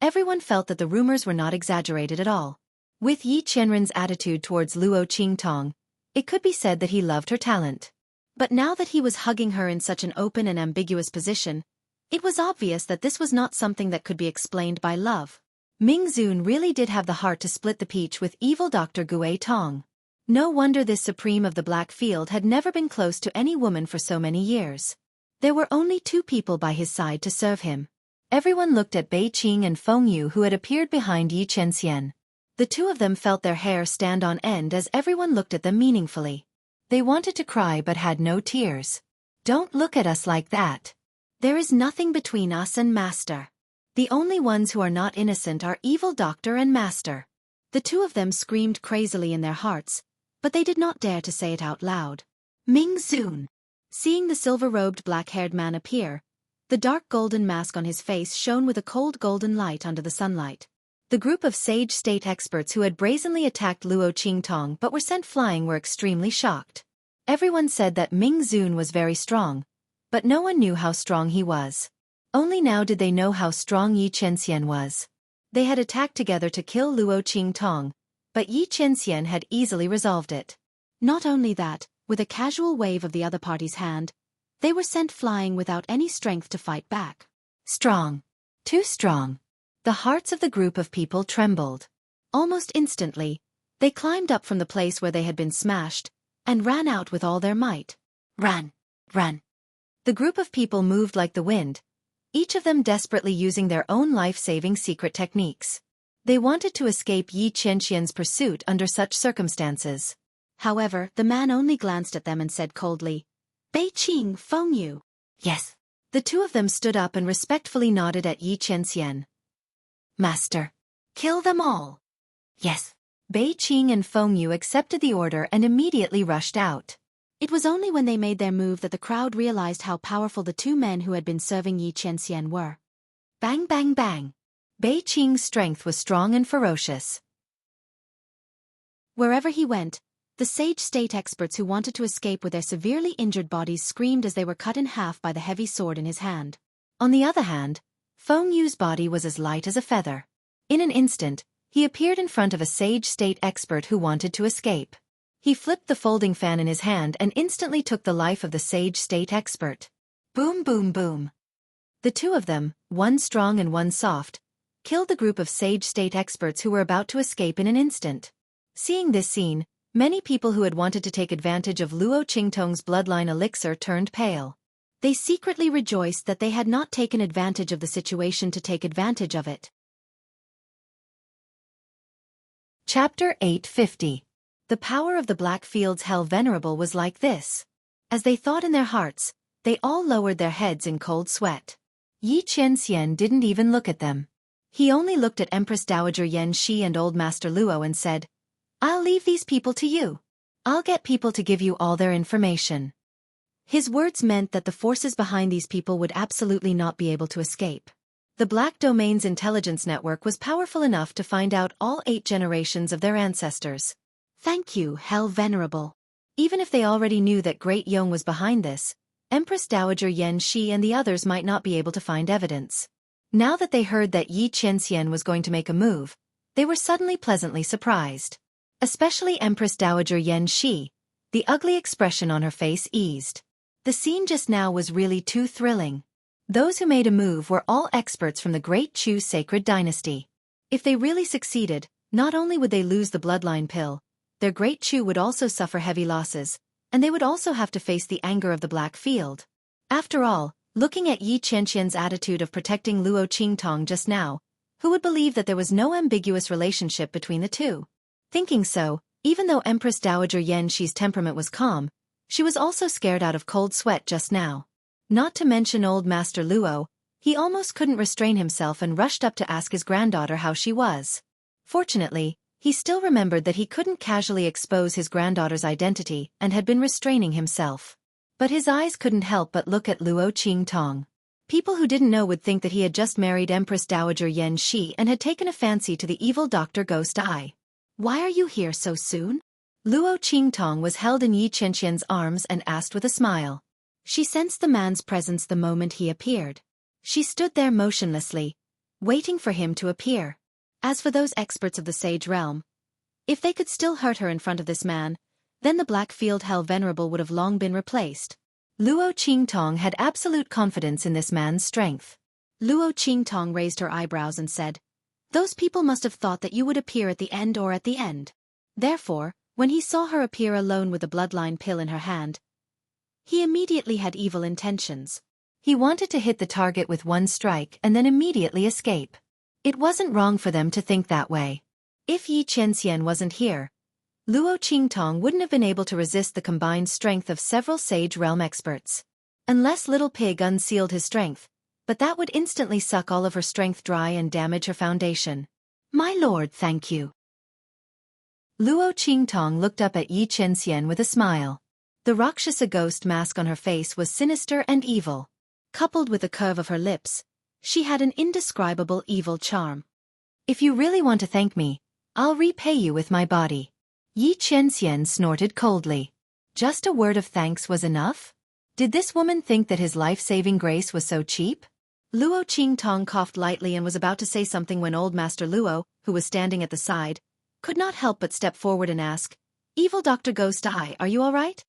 everyone felt that the rumors were not exaggerated at all. With Yi Qianren's attitude towards Luo Qingtong, it could be said that he loved her talent. But now that he was hugging her in such an open and ambiguous position, it was obvious that this was not something that could be explained by love. Ming Zun really did have the heart to split the peach with evil Dr. Gui Tong. No wonder this supreme of the Black Field had never been close to any woman for so many years. There were only two people by his side to serve him. Everyone looked at Bei Qing and Feng Yu who had appeared behind Yi Qianxian. The two of them felt their hair stand on end as everyone looked at them meaningfully. They wanted to cry but had no tears. Don't look at us like that. There is nothing between us and Master. The only ones who are not innocent are evil Doctor and Master. The two of them screamed crazily in their hearts, but they did not dare to say it out loud. Ming Zun! Seeing the silver-robed black-haired man appear, the dark golden mask on his face shone with a cold golden light under the sunlight. The group of sage state experts who had brazenly attacked Luo Qingtong but were sent flying were extremely shocked. Everyone said that Ming Zun was very strong, but no one knew how strong he was. Only now did they know how strong Yi Qianxian was. They had attacked together to kill Luo Qingtong, but Yi Qianxian had easily resolved it. Not only that, with a casual wave of the other party's hand, they were sent flying without any strength to fight back. Strong. Too strong. The hearts of the group of people trembled. Almost instantly, they climbed up from the place where they had been smashed, and ran out with all their might. Run! Run! The group of people moved like the wind, each of them desperately using their own life-saving secret techniques. They wanted to escape Yi Qianxian's pursuit under such circumstances. However, the man only glanced at them and said coldly, "Bei Qing, Feng Yu." Yes. The two of them stood up and respectfully nodded at Yi Qianxian. Master. Kill them all. Yes. Bei Qing and Feng Yu accepted the order and immediately rushed out. It was only when they made their move that the crowd realized how powerful the two men who had been serving Yi Qianxian were. Bang bang bang. Bei Qing's strength was strong and ferocious. Wherever he went, the sage state experts who wanted to escape with their severely injured bodies screamed as they were cut in half by the heavy sword in his hand. On the other hand, Feng Yu's body was as light as a feather. In an instant, he appeared in front of a sage state expert who wanted to escape. He flipped the folding fan in his hand and instantly took the life of the sage state expert. Boom boom boom. The two of them, one strong and one soft, killed the group of sage state experts who were about to escape in an instant. Seeing this scene, many people who had wanted to take advantage of Luo Qingtong's bloodline elixir turned pale. They secretly rejoiced that they had not taken advantage of the situation to take advantage of it. Chapter 850. The power of the Blackfield's Hell Venerable was like this. As they thought in their hearts, they all lowered their heads in cold sweat. Yi Qianxian didn't even look at them. He only looked at Empress Dowager Yan Shi and Old Master Luo and said, "I'll leave these people to you. I'll get people to give you all their information." His words meant that the forces behind these people would absolutely not be able to escape. The Black Domain's intelligence network was powerful enough to find out all 8 generations of their ancestors. Thank you, Hell Venerable. Even if they already knew that Great Yong was behind this, Empress Dowager Yan Shi and the others might not be able to find evidence. Now that they heard that Yi Qianxian was going to make a move, they were suddenly pleasantly surprised. Especially Empress Dowager Yan Shi. The ugly expression on her face eased. The scene just now was really too thrilling. Those who made a move were all experts from the Great Chu sacred dynasty. If they really succeeded, not only would they lose the bloodline pill, their Great Chu would also suffer heavy losses, and they would also have to face the anger of the Black Field. After all, looking at Yi Qianxian's attitude of protecting Luo Qingtong just now, who would believe that there was no ambiguous relationship between the two? Thinking so, even though Empress Dowager Yan Shi's temperament was calm, she was also scared out of cold sweat just now. Not to mention Old Master Luo, he almost couldn't restrain himself and rushed up to ask his granddaughter how she was. Fortunately, he still remembered that he couldn't casually expose his granddaughter's identity and had been restraining himself. But his eyes couldn't help but look at Luo Qingtong. People who didn't know would think that he had just married Empress Dowager Yan Shi and had taken a fancy to the evil Dr. Ghost Eye. "Why are you here so soon?" Luo Qingtong was held in Yi Qianxian's arms and asked with a smile. She sensed the man's presence the moment he appeared. She stood there motionlessly, waiting for him to appear. As for those experts of the Sage Realm, if they could still hurt her in front of this man, then the Blackfield Hell Venerable would have long been replaced. Luo Qingtong had absolute confidence in this man's strength. Luo Qingtong raised her eyebrows and said, "Those people must have thought that you would appear at the end or at the end." Therefore, when he saw her appear alone with the bloodline pill in her hand, he immediately had evil intentions. He wanted to hit the target with one strike and then immediately escape. It wasn't wrong for them to think that way. If Yi Qianxian wasn't here, Luo Qingtong wouldn't have been able to resist the combined strength of several Sage Realm experts. Unless Little Pig unsealed his strength, but that would instantly suck all of her strength dry and damage her foundation. "My lord, thank you." Luo Qingtong looked up at Yi Qianxian with a smile. The Rakshasa ghost mask on her face was sinister and evil. Coupled with the curve of her lips, she had an indescribable evil charm. "If you really want to thank me, I'll repay you with my body." Yi Qianxian snorted coldly. Just a word of thanks was enough? Did this woman think that his life-saving grace was so cheap? Luo Qingtong coughed lightly and was about to say something when old Master Luo, who was standing at the side, could not help but step forward and ask, "Evil Dr. Ghost Eye, are you all right?"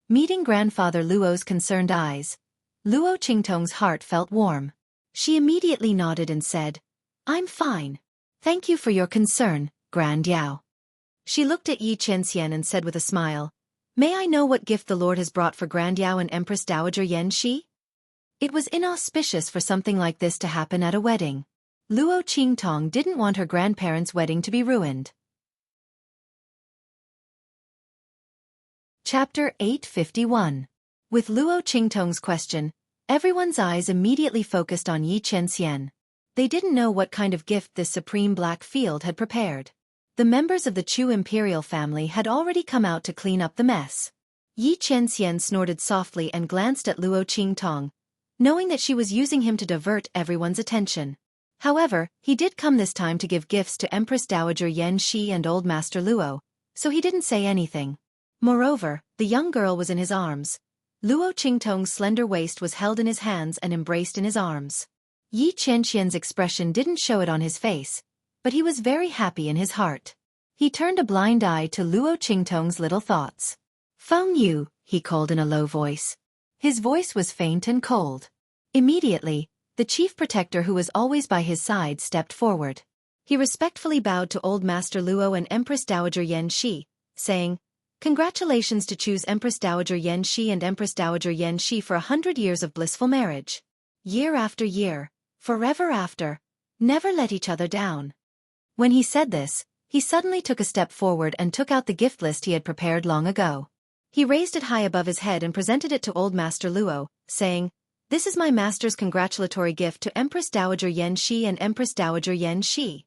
Meeting Grandfather Luo's concerned eyes, Luo Qingtong's heart felt warm. She immediately nodded and said, "I'm fine. Thank you for your concern, Grand Yao." She looked at Yi Qianxian and said with a smile, "May I know what gift the Lord has brought for Grand Yao and Empress Dowager Yan Shi?" It was inauspicious for something like this to happen at a wedding. Luo Qingtong didn't want her grandparents' wedding to be ruined. Chapter 851. With Luo Qingtong's question, everyone's eyes immediately focused on Yi Qianxian. They didn't know what kind of gift this supreme black field had prepared. The members of the Chu imperial family had already come out to clean up the mess. Yi Qianxian snorted softly and glanced at Luo Qingtong, knowing that she was using him to divert everyone's attention. However, he did come this time to give gifts to Empress Dowager Yan Shi and Old Master Luo, so he didn't say anything. Moreover, the young girl was in his arms. Luo Qingtong's slender waist was held in his hands and embraced in his arms. Yi Qianxian's expression didn't show it on his face, but he was very happy in his heart. He turned a blind eye to Luo Qingtong's little thoughts. "Feng Yu," he called in a low voice. His voice was faint and cold. Immediately, the chief protector who was always by his side stepped forward. He respectfully bowed to Old Master Luo and Empress Dowager Yan Shi, saying, "Congratulations to choose Empress Dowager Yan Shi and Empress Dowager Yan Shi for 100 years of blissful marriage. Year after year, forever after, never let each other down." When he said this, he suddenly took a step forward and took out the gift list he had prepared long ago. He raised it high above his head and presented it to Old Master Luo, saying, "This is my master's congratulatory gift to Empress Dowager Yan Shi and Empress Dowager Yan Shi."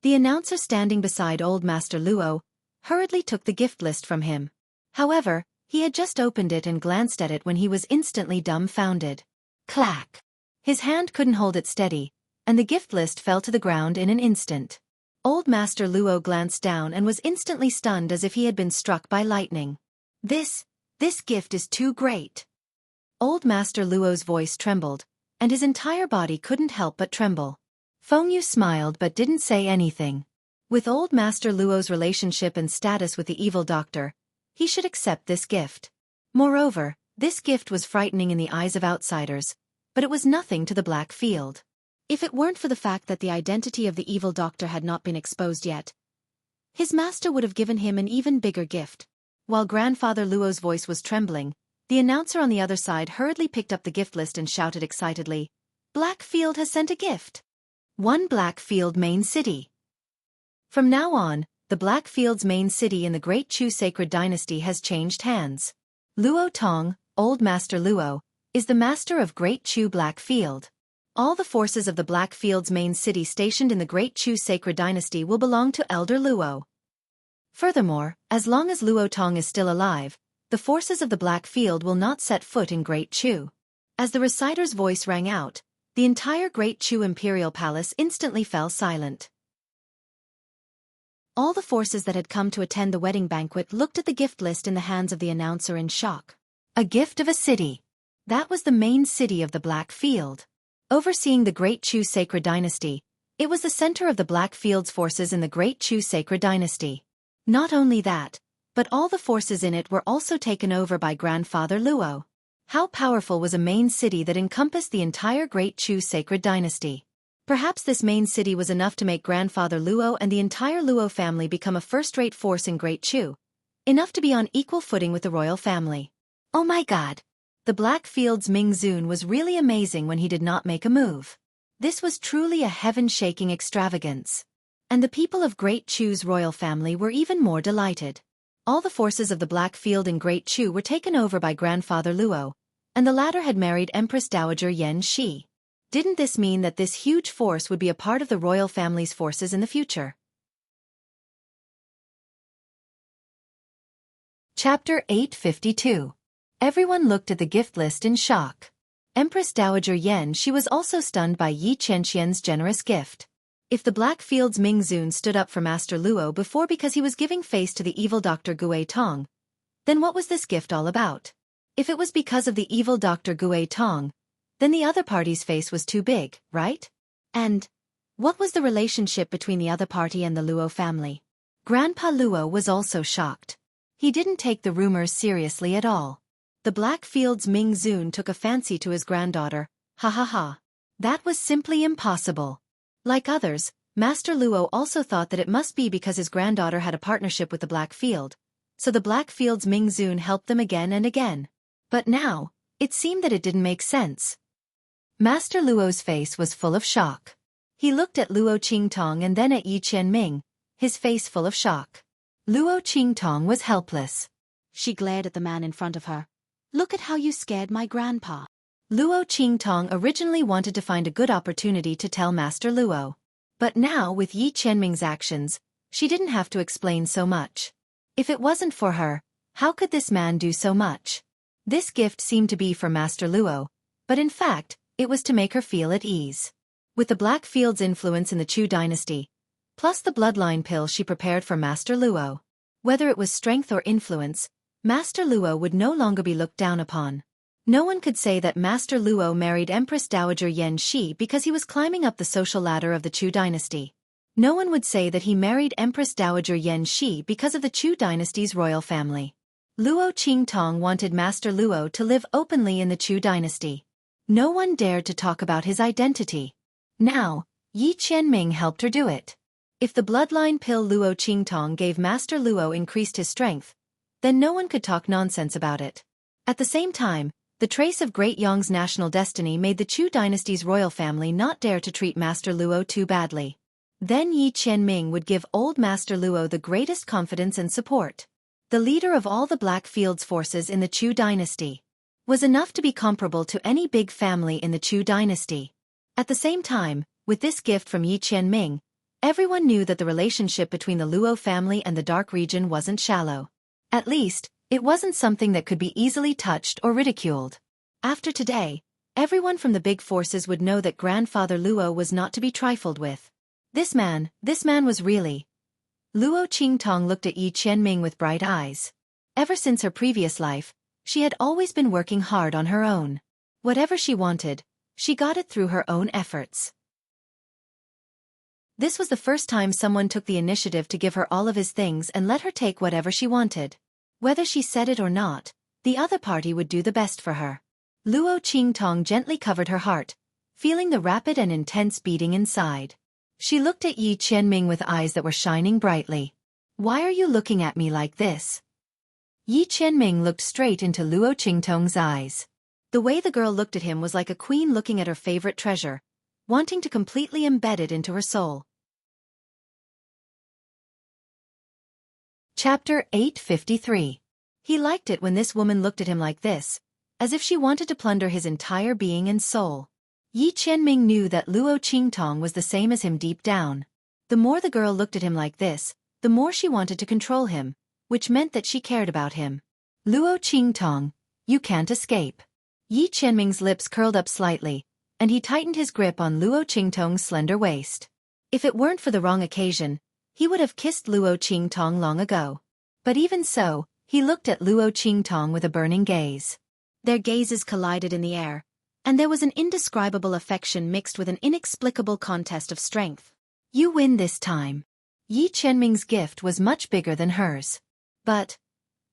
The announcer standing beside Old Master Luo hurriedly took the gift list from him. However, he had just opened it and glanced at it when he was instantly dumbfounded. Clack! His hand couldn't hold it steady, and the gift list fell to the ground in an instant. Old Master Luo glanced down and was instantly stunned as if he had been struck by lightning. This gift is too great." Old Master Luo's voice trembled, and his entire body couldn't help but tremble. Feng Yu smiled but didn't say anything. With Old Master Luo's relationship and status with the evil doctor, he should accept this gift. Moreover, this gift was frightening in the eyes of outsiders, but it was nothing to the Black Field. If it weren't for the fact that the identity of the evil doctor had not been exposed yet, his master would have given him an even bigger gift. While Grandfather Luo's voice was trembling, the announcer on the other side hurriedly picked up the gift list and shouted excitedly, "Blackfield has sent a gift! One Blackfield main city!" From now on, the Blackfield's main city in the Great Chu Sacred Dynasty has changed hands. Luo Tong, Old Master Luo, is the master of Great Chu Blackfield. All the forces of the Blackfield's main city stationed in the Great Chu Sacred Dynasty will belong to Elder Luo. Furthermore, as long as Luo Tong is still alive, the forces of the Black Field will not set foot in Great Chu. As the reciter's voice rang out, the entire Great Chu Imperial Palace instantly fell silent. All the forces that had come to attend the wedding banquet looked at the gift list in the hands of the announcer in shock. A gift of a city. That was the main city of the Black Field. Overseeing the Great Chu Sacred Dynasty, it was the center of the Black Field's forces in the Great Chu Sacred Dynasty. Not only that, but all the forces in it were also taken over by Grandfather Luo. How powerful was a main city that encompassed the entire Great Chu Sacred Dynasty? Perhaps this main city was enough to make Grandfather Luo and the entire Luo family become a first-rate force in Great Chu, enough to be on equal footing with the royal family. Oh my God! The Blackfield's Ming Zun was really amazing when he did not make a move. This was truly a heaven-shaking extravagance. And the people of Great Chu's royal family were even more delighted. All the forces of the Black Field in Great Chu were taken over by Grandfather Luo, and the latter had married Empress Dowager Yan Shi. Didn't this mean that this huge force would be a part of the royal family's forces in the future? Chapter 852. Everyone looked at the gift list in shock. Empress Dowager Yan Shi was also stunned by Yi Qianxian's generous gift. If the Blackfield's Ming Zun stood up for Master Luo before because he was giving face to the evil Dr. Gui Tong, Then what was this gift all about? If it was because of the evil Dr. Gui Tong, then the other party's face was too big, right? And what was the relationship between the other party and the Luo family? Grandpa Luo was also shocked. He didn't take the rumors seriously at all. The Blackfield's Ming Zun took a fancy to his granddaughter, ha ha ha. That was simply impossible. Like others, Master Luo also thought that it must be because his granddaughter had a partnership with the Blackfield, so the Blackfield's Ming Zun helped them again and again. But now, it seemed that it didn't make sense. Master Luo's face was full of shock. He looked at Luo Qingtong and then at Yi Qianming, his face full of shock. Luo Qingtong was helpless. She glared at the man in front of her. Look at how you scared my grandpa. Luo Qingtong originally wanted to find a good opportunity to tell Master Luo. But now with Yi Qianming's actions, she didn't have to explain so much. If it wasn't for her, how could this man do so much? This gift seemed to be for Master Luo, but in fact, it was to make her feel at ease. With the Blackfield's influence in the Chu dynasty, plus the bloodline pill she prepared for Master Luo. Whether it was strength or influence, Master Luo would no longer be looked down upon. No one could say that Master Luo married Empress Dowager Yan Shi because he was climbing up the social ladder of the Chu dynasty. No one would say that he married Empress Dowager Yan Shi because of the Chu dynasty's royal family. Luo Qingtong wanted Master Luo to live openly in the Chu dynasty. No one dared to talk about his identity. Now, Yi Qianming helped her do it. If the bloodline pill Luo Qingtong gave Master Luo increased his strength, then no one could talk nonsense about it. At the same time, the trace of Great Yong's national destiny made the Chu dynasty's royal family not dare to treat Master Luo too badly. Then Yi Qianming would give old Master Luo the greatest confidence and support. The leader of all the Blackfield's forces in the Chu dynasty was enough to be comparable to any big family in the Chu dynasty. At the same time, with this gift from Yi Qianming, everyone knew that the relationship between the Luo family and the Dark Region wasn't shallow. At least, it wasn't something that could be easily touched or ridiculed. After today, everyone from the big forces would know that Grandfather Luo was not to be trifled with. This man was really... Luo Qingtong looked at Yi Qianming with bright eyes. Ever since her previous life, she had always been working hard on her own. Whatever she wanted, she got it through her own efforts. This was the first time someone took the initiative to give her all of his things and let her take whatever she wanted. Whether she said it or not, the other party would do the best for her. Luo Qingtong gently covered her heart, feeling the rapid and intense beating inside. She looked at Yi Qianming with eyes that were shining brightly. Why are you looking at me like this? Yi Qianming looked straight into Luo Qingtong's eyes. The way the girl looked at him was like a queen looking at her favorite treasure, wanting to completely embed it into her soul. Chapter 853. He liked it when this woman looked at him like this, as if she wanted to plunder his entire being and soul. Yi Qianming knew that Luo Qingtong was the same as him deep down. The more the girl looked at him like this, the more she wanted to control him, which meant that she cared about him. Luo Qingtong, you can't escape. Yi Qianming's lips curled up slightly, and he tightened his grip on Luo Qingtong's slender waist. If it weren't for the wrong occasion, he would have kissed Luo Qingtong long ago. But even so, he looked at Luo Qingtong with a burning gaze. Their gazes collided in the air, and there was an indescribable affection mixed with an inexplicable contest of strength. You win this time. Yi Qianming's gift was much bigger than hers. But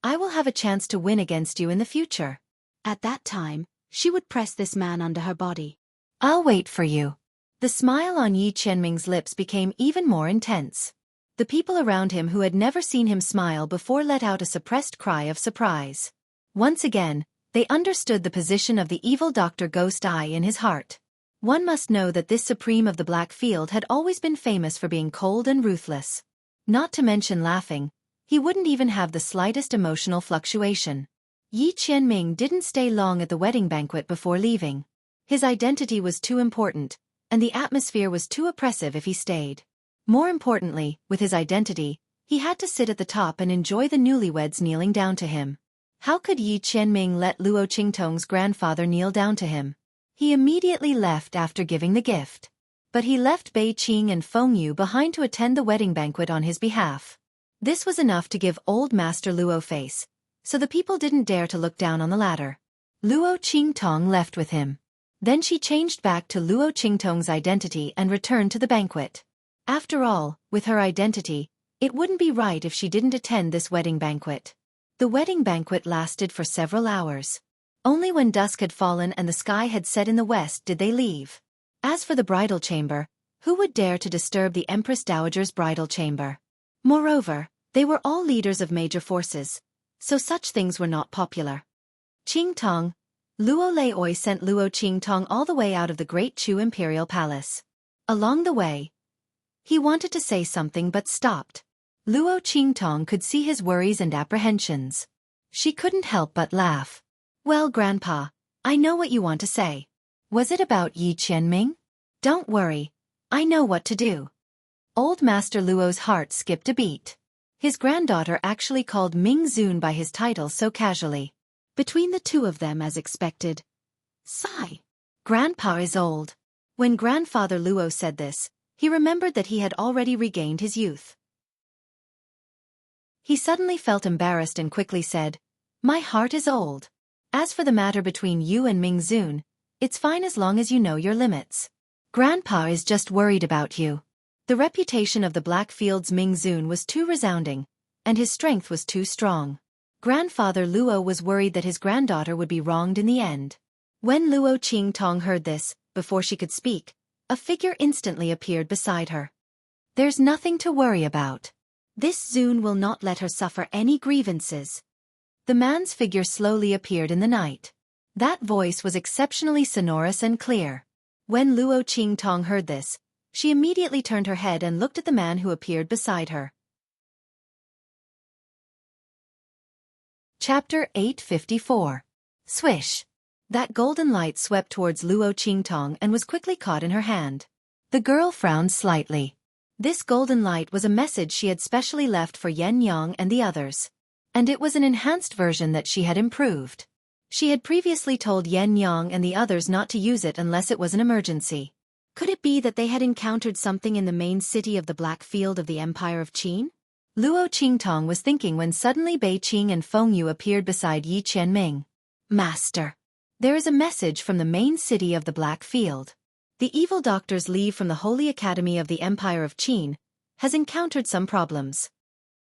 I will have a chance to win against you in the future. At that time, she would press this man under her body. I'll wait for you. The smile on Yi Qianming's lips became even more intense. The people around him who had never seen him smile before let out a suppressed cry of surprise. Once again, they understood the position of the evil Dr. Ghost Eye in his heart. One must know that this supreme of the Black Field had always been famous for being cold and ruthless. Not to mention laughing, he wouldn't even have the slightest emotional fluctuation. Yi Qianming didn't stay long at the wedding banquet before leaving. His identity was too important, and the atmosphere was too oppressive if he stayed. More importantly, with his identity, he had to sit at the top and enjoy the newlyweds kneeling down to him. How could Yi Qianming let Luo Qingtong's grandfather kneel down to him? He immediately left after giving the gift. But he left Bei Qing and Feng Yu behind to attend the wedding banquet on his behalf. This was enough to give old Master Luo face, so the people didn't dare to look down on the ladder. Luo Qingtong left with him. Then she changed back to Luo Qingtong's identity and returned to the banquet. After all, with her identity, it wouldn't be right if she didn't attend this wedding banquet. The wedding banquet lasted for several hours. Only when dusk had fallen and the sky had set in the west did they leave. As for the bridal chamber, who would dare to disturb the Empress Dowager's bridal chamber? Moreover, they were all leaders of major forces, so such things were not popular. Qingtong, Luo Leioi sent Luo Qingtong all the way out of the Great Chu Imperial Palace. Along the way, he wanted to say something but stopped. Luo Qingtong could see his worries and apprehensions. She couldn't help but laugh. Well, Grandpa, I know what you want to say. Was it about Yi Qianming? Don't worry, I know what to do. Old Master Luo's heart skipped a beat. His granddaughter actually called Ming Zun by his title so casually. Between the two of them as expected. Sigh. Grandpa is old. When Grandfather Luo said this, he remembered that he had already regained his youth. He suddenly felt embarrassed and quickly said, My heart is old. As for the matter between you and Ming Zun, it's fine as long as you know your limits. Grandpa is just worried about you. The reputation of the Blackfield's Ming Zun was too resounding, and his strength was too strong. Grandfather Luo was worried that his granddaughter would be wronged in the end. When Luo Qingtong heard this, before she could speak, a figure instantly appeared beside her. There's nothing to worry about. This Zun will not let her suffer any grievances. The man's figure slowly appeared in the night. That voice was exceptionally sonorous and clear. When Luo Qingtong heard this, she immediately turned her head and looked at the man who appeared beside her. Chapter 854. Swish. That golden light swept towards Luo Qingtong and was quickly caught in her hand. The girl frowned slightly. This golden light was a message she had specially left for Yen Yang and the others. And it was an enhanced version that she had improved. She had previously told Yen Yang and the others not to use it unless it was an emergency. Could it be that they had encountered something in the main city of the Black Field of the Empire of Qin? Luo Qingtong was thinking when suddenly Bei Qing and Feng Yu appeared beside Yi Qianming. Master. There is a message from the main city of the Black Field. The evil doctor's leave from the Holy Academy of the Empire of Qin has encountered some problems.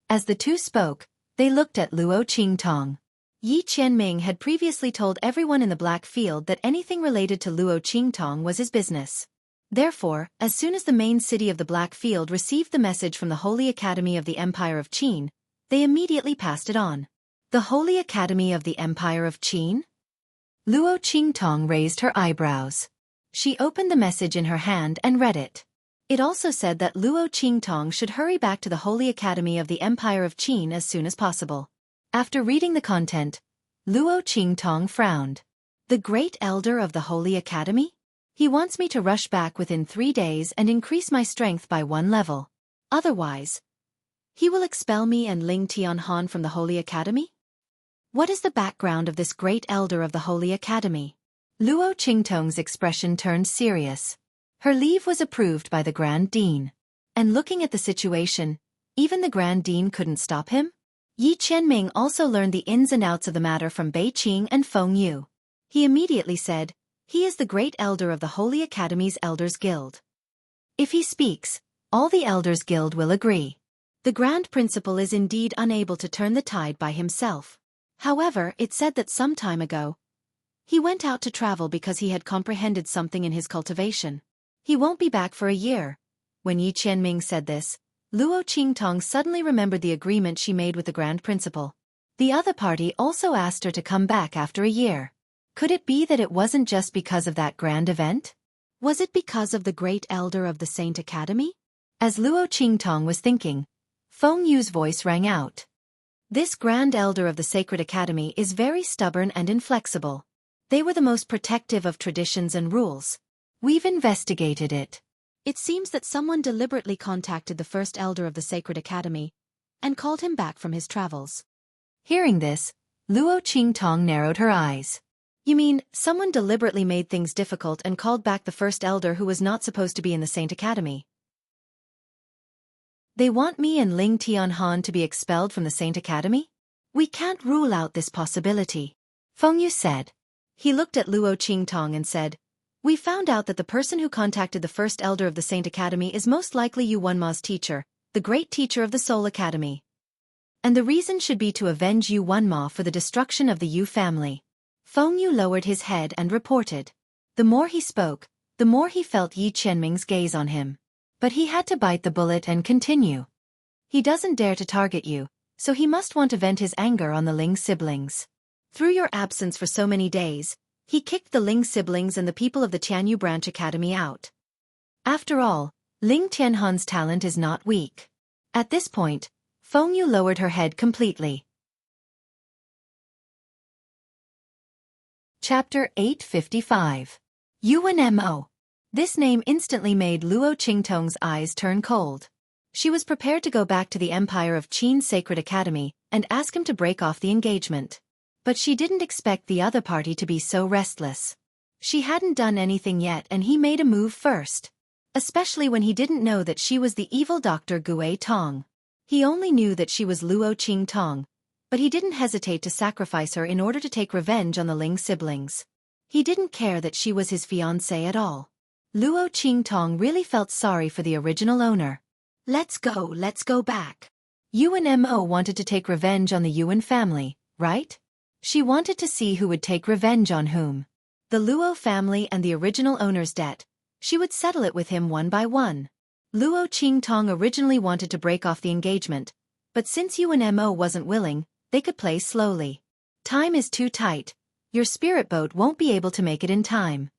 As the two spoke, they looked at Luo Qingtong. Yi Qianming had previously told everyone in the Black Field that anything related to Luo Qingtong was his business. Therefore, as soon as the main city of the Black Field received the message from the Holy Academy of the Empire of Qin, they immediately passed it on. The Holy Academy of the Empire of Qin? Luo Qingtong raised her eyebrows. She opened the message in her hand and read it. It also said that Luo Qingtong should hurry back to the Holy Academy of the Empire of Qin as soon as possible. After reading the content, Luo Qingtong frowned. The Great Elder of the Holy Academy? He wants me to rush back within 3 days and increase my strength by 1 level. Otherwise, he will expel me and Ling Tianhan from the Holy Academy? What is the background of this Great Elder of the Holy Academy? Luo Qingtong's expression turned serious. Her leave was approved by the Grand Dean. And looking at the situation, even the Grand Dean couldn't stop him? Yi Qianming also learned the ins and outs of the matter from Bei Qing and Feng Yu. He immediately said, He is the Great Elder of the Holy Academy's Elders Guild. If he speaks, all the Elders Guild will agree. The Grand Principal is indeed unable to turn the tide by himself. However, it said that some time ago, he went out to travel because he had comprehended something in his cultivation. He won't be back for a year. When Yi Qianming said this, Luo Qingtong suddenly remembered the agreement she made with the Grand Principal. The other party also asked her to come back after a year. Could it be that it wasn't just because of that grand event? Was it because of the Great Elder of the Saint Academy? As Luo Qingtong was thinking, Feng Yu's voice rang out. This Grand Elder of the Sacred Academy is very stubborn and inflexible. They were the most protective of traditions and rules. We've investigated it. It seems that someone deliberately contacted the first Elder of the Sacred Academy and called him back from his travels. Hearing this, Luo Qingtong narrowed her eyes. You mean, someone deliberately made things difficult and called back the first elder who was not supposed to be in the Saint Academy? They want me and Ling Tianhan to be expelled from the Saint Academy? We can't rule out this possibility, Feng Yu said. He looked at Luo Qingtong and said, we found out that the person who contacted the first elder of the Saint Academy is most likely Yu Wenma's teacher, the great teacher of the Soul Academy. And the reason should be to avenge Yu Wenma for the destruction of the Yu family. Feng Yu lowered his head and reported. The more he spoke, the more he felt Yi Qianming's gaze on him. But he had to bite the bullet and continue. He doesn't dare to target you, so he must want to vent his anger on the Ling siblings. Through your absence for so many days, he kicked the Ling siblings and the people of the Tianyu Branch Academy out. After all, Ling Tianhan's talent is not weak. At this point, Feng Yu lowered her head completely. Chapter 855. UNMO. This name instantly made Luo Qingtong's eyes turn cold. She was prepared to go back to the Empire of Qin's Sacred Academy and ask him to break off the engagement. But she didn't expect the other party to be so restless. She hadn't done anything yet and he made a move first. Especially when he didn't know that she was the evil Dr. Gui Tong. He only knew that she was Luo Qingtong, but he didn't hesitate to sacrifice her in order to take revenge on the Ling siblings. He didn't care that she was his fiancée at all. Luo Qingtong really felt sorry for the original owner. Let's go back. Yuan Mo wanted to take revenge on the Yuan family, right? She wanted to see who would take revenge on whom. The Luo family and the original owner's debt. She would settle it with him one by one. Luo Qingtong originally wanted to break off the engagement, but since Yuan Mo wasn't willing, they could play slowly. Time is too tight. Your spirit boat won't be able to make it in time.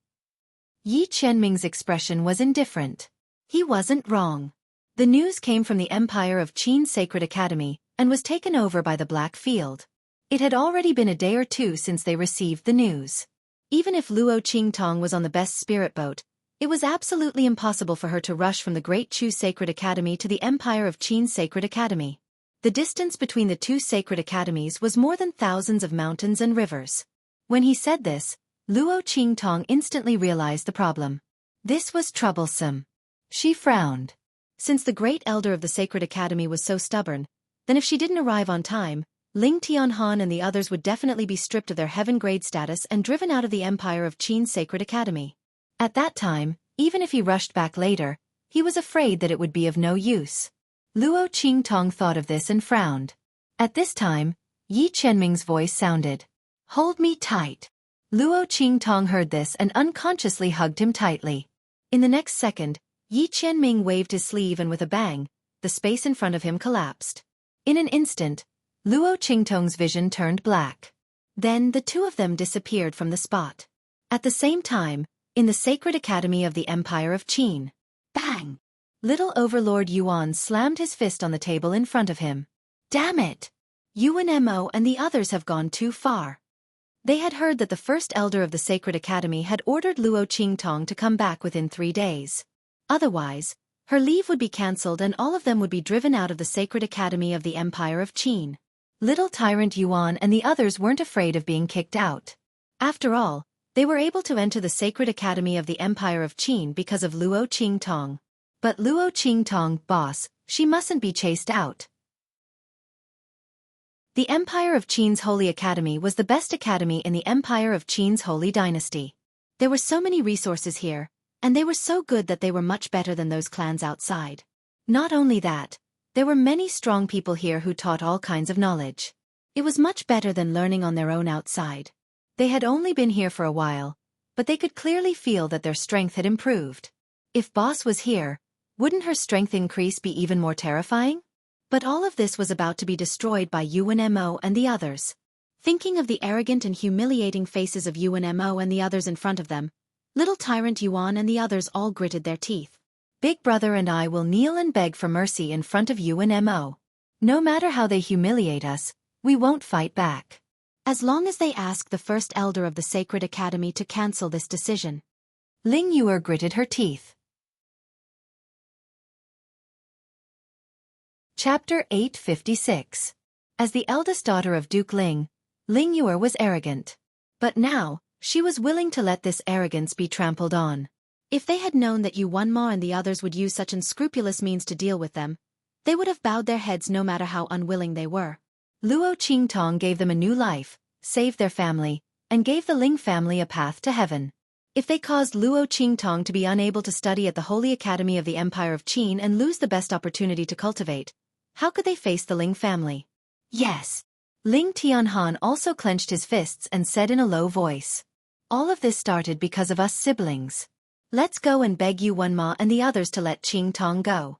Yi Qianming's expression was indifferent. He wasn't wrong. The news came from the Empire of Qin's Sacred Academy and was taken over by the Black Field. It had already been a day or two since they received the news. Even if Luo Qingtong was on the best spirit boat, it was absolutely impossible for her to rush from the Great Chu Sacred Academy to the Empire of Qin's Sacred Academy. The distance between the two sacred academies was more than thousands of mountains and rivers. When he said this, Luo Qingtong instantly realized the problem. This was troublesome. She frowned. Since the great elder of the Sacred Academy was so stubborn, then if she didn't arrive on time, Ling Tianhan and the others would definitely be stripped of their heaven grade status and driven out of the Empire of Qin's Sacred Academy. At that time, even if he rushed back later, he was afraid that it would be of no use. Luo Qingtong thought of this and frowned. At this time, Yi Qianming's voice sounded. Hold me tight. Luo Qingtong heard this and unconsciously hugged him tightly. In the next second, Yi Qianming waved his sleeve and with a bang, the space in front of him collapsed. In an instant, Luo Qingtong's vision turned black. Then the two of them disappeared from the spot. At the same time, in the Sacred Academy of the Empire of Qin. Bang! Little Overlord Yuan slammed his fist on the table in front of him. Damn it! Yuan Mo and the others have gone too far. They had heard that the first elder of the Sacred Academy had ordered Luo Qingtong to come back within 3 days. Otherwise, her leave would be cancelled and all of them would be driven out of the Sacred Academy of the Empire of Qin. Little Tyrant Yuan and the others weren't afraid of being kicked out. After all, they were able to enter the Sacred Academy of the Empire of Qin because of Luo Qingtong. But Luo Qingtong, boss, she mustn't be chased out. The Empire of Qin's Holy Academy was the best academy in the Empire of Qin's Holy Dynasty. There were so many resources here, and they were so good that they were much better than those clans outside. Not only that, there were many strong people here who taught all kinds of knowledge. It was much better than learning on their own outside. They had only been here for a while, but they could clearly feel that their strength had improved. If Boss was here, wouldn't her strength increase be even more terrifying? But all of this was about to be destroyed by Yuan Mo and the others. Thinking of the arrogant and humiliating faces of Yuan Mo and the others in front of them, Little Tyrant Yuan and the others all gritted their teeth. Big Brother and I will kneel and beg for mercy in front of Yuan Mo. No matter how they humiliate us, we won't fight back. As long as they ask the first elder of the Sacred Academy to cancel this decision. Ling Yuer gritted her teeth. Chapter 856. As the eldest daughter of Duke Ling, Ling Yuer was arrogant. But now, she was willing to let this arrogance be trampled on. If they had known that Yuan Ma and the others would use such unscrupulous means to deal with them, they would have bowed their heads no matter how unwilling they were. Luo Qingtong gave them a new life, saved their family, and gave the Ling family a path to heaven. If they caused Luo Qingtong to be unable to study at the Holy Academy of the Empire of Qin and lose the best opportunity to cultivate, how could they face the Ling family? Yes. Ling Tianhan also clenched his fists and said in a low voice. All of this started because of us siblings. Let's go and beg Yuan Ma and the others to let Qingtong go.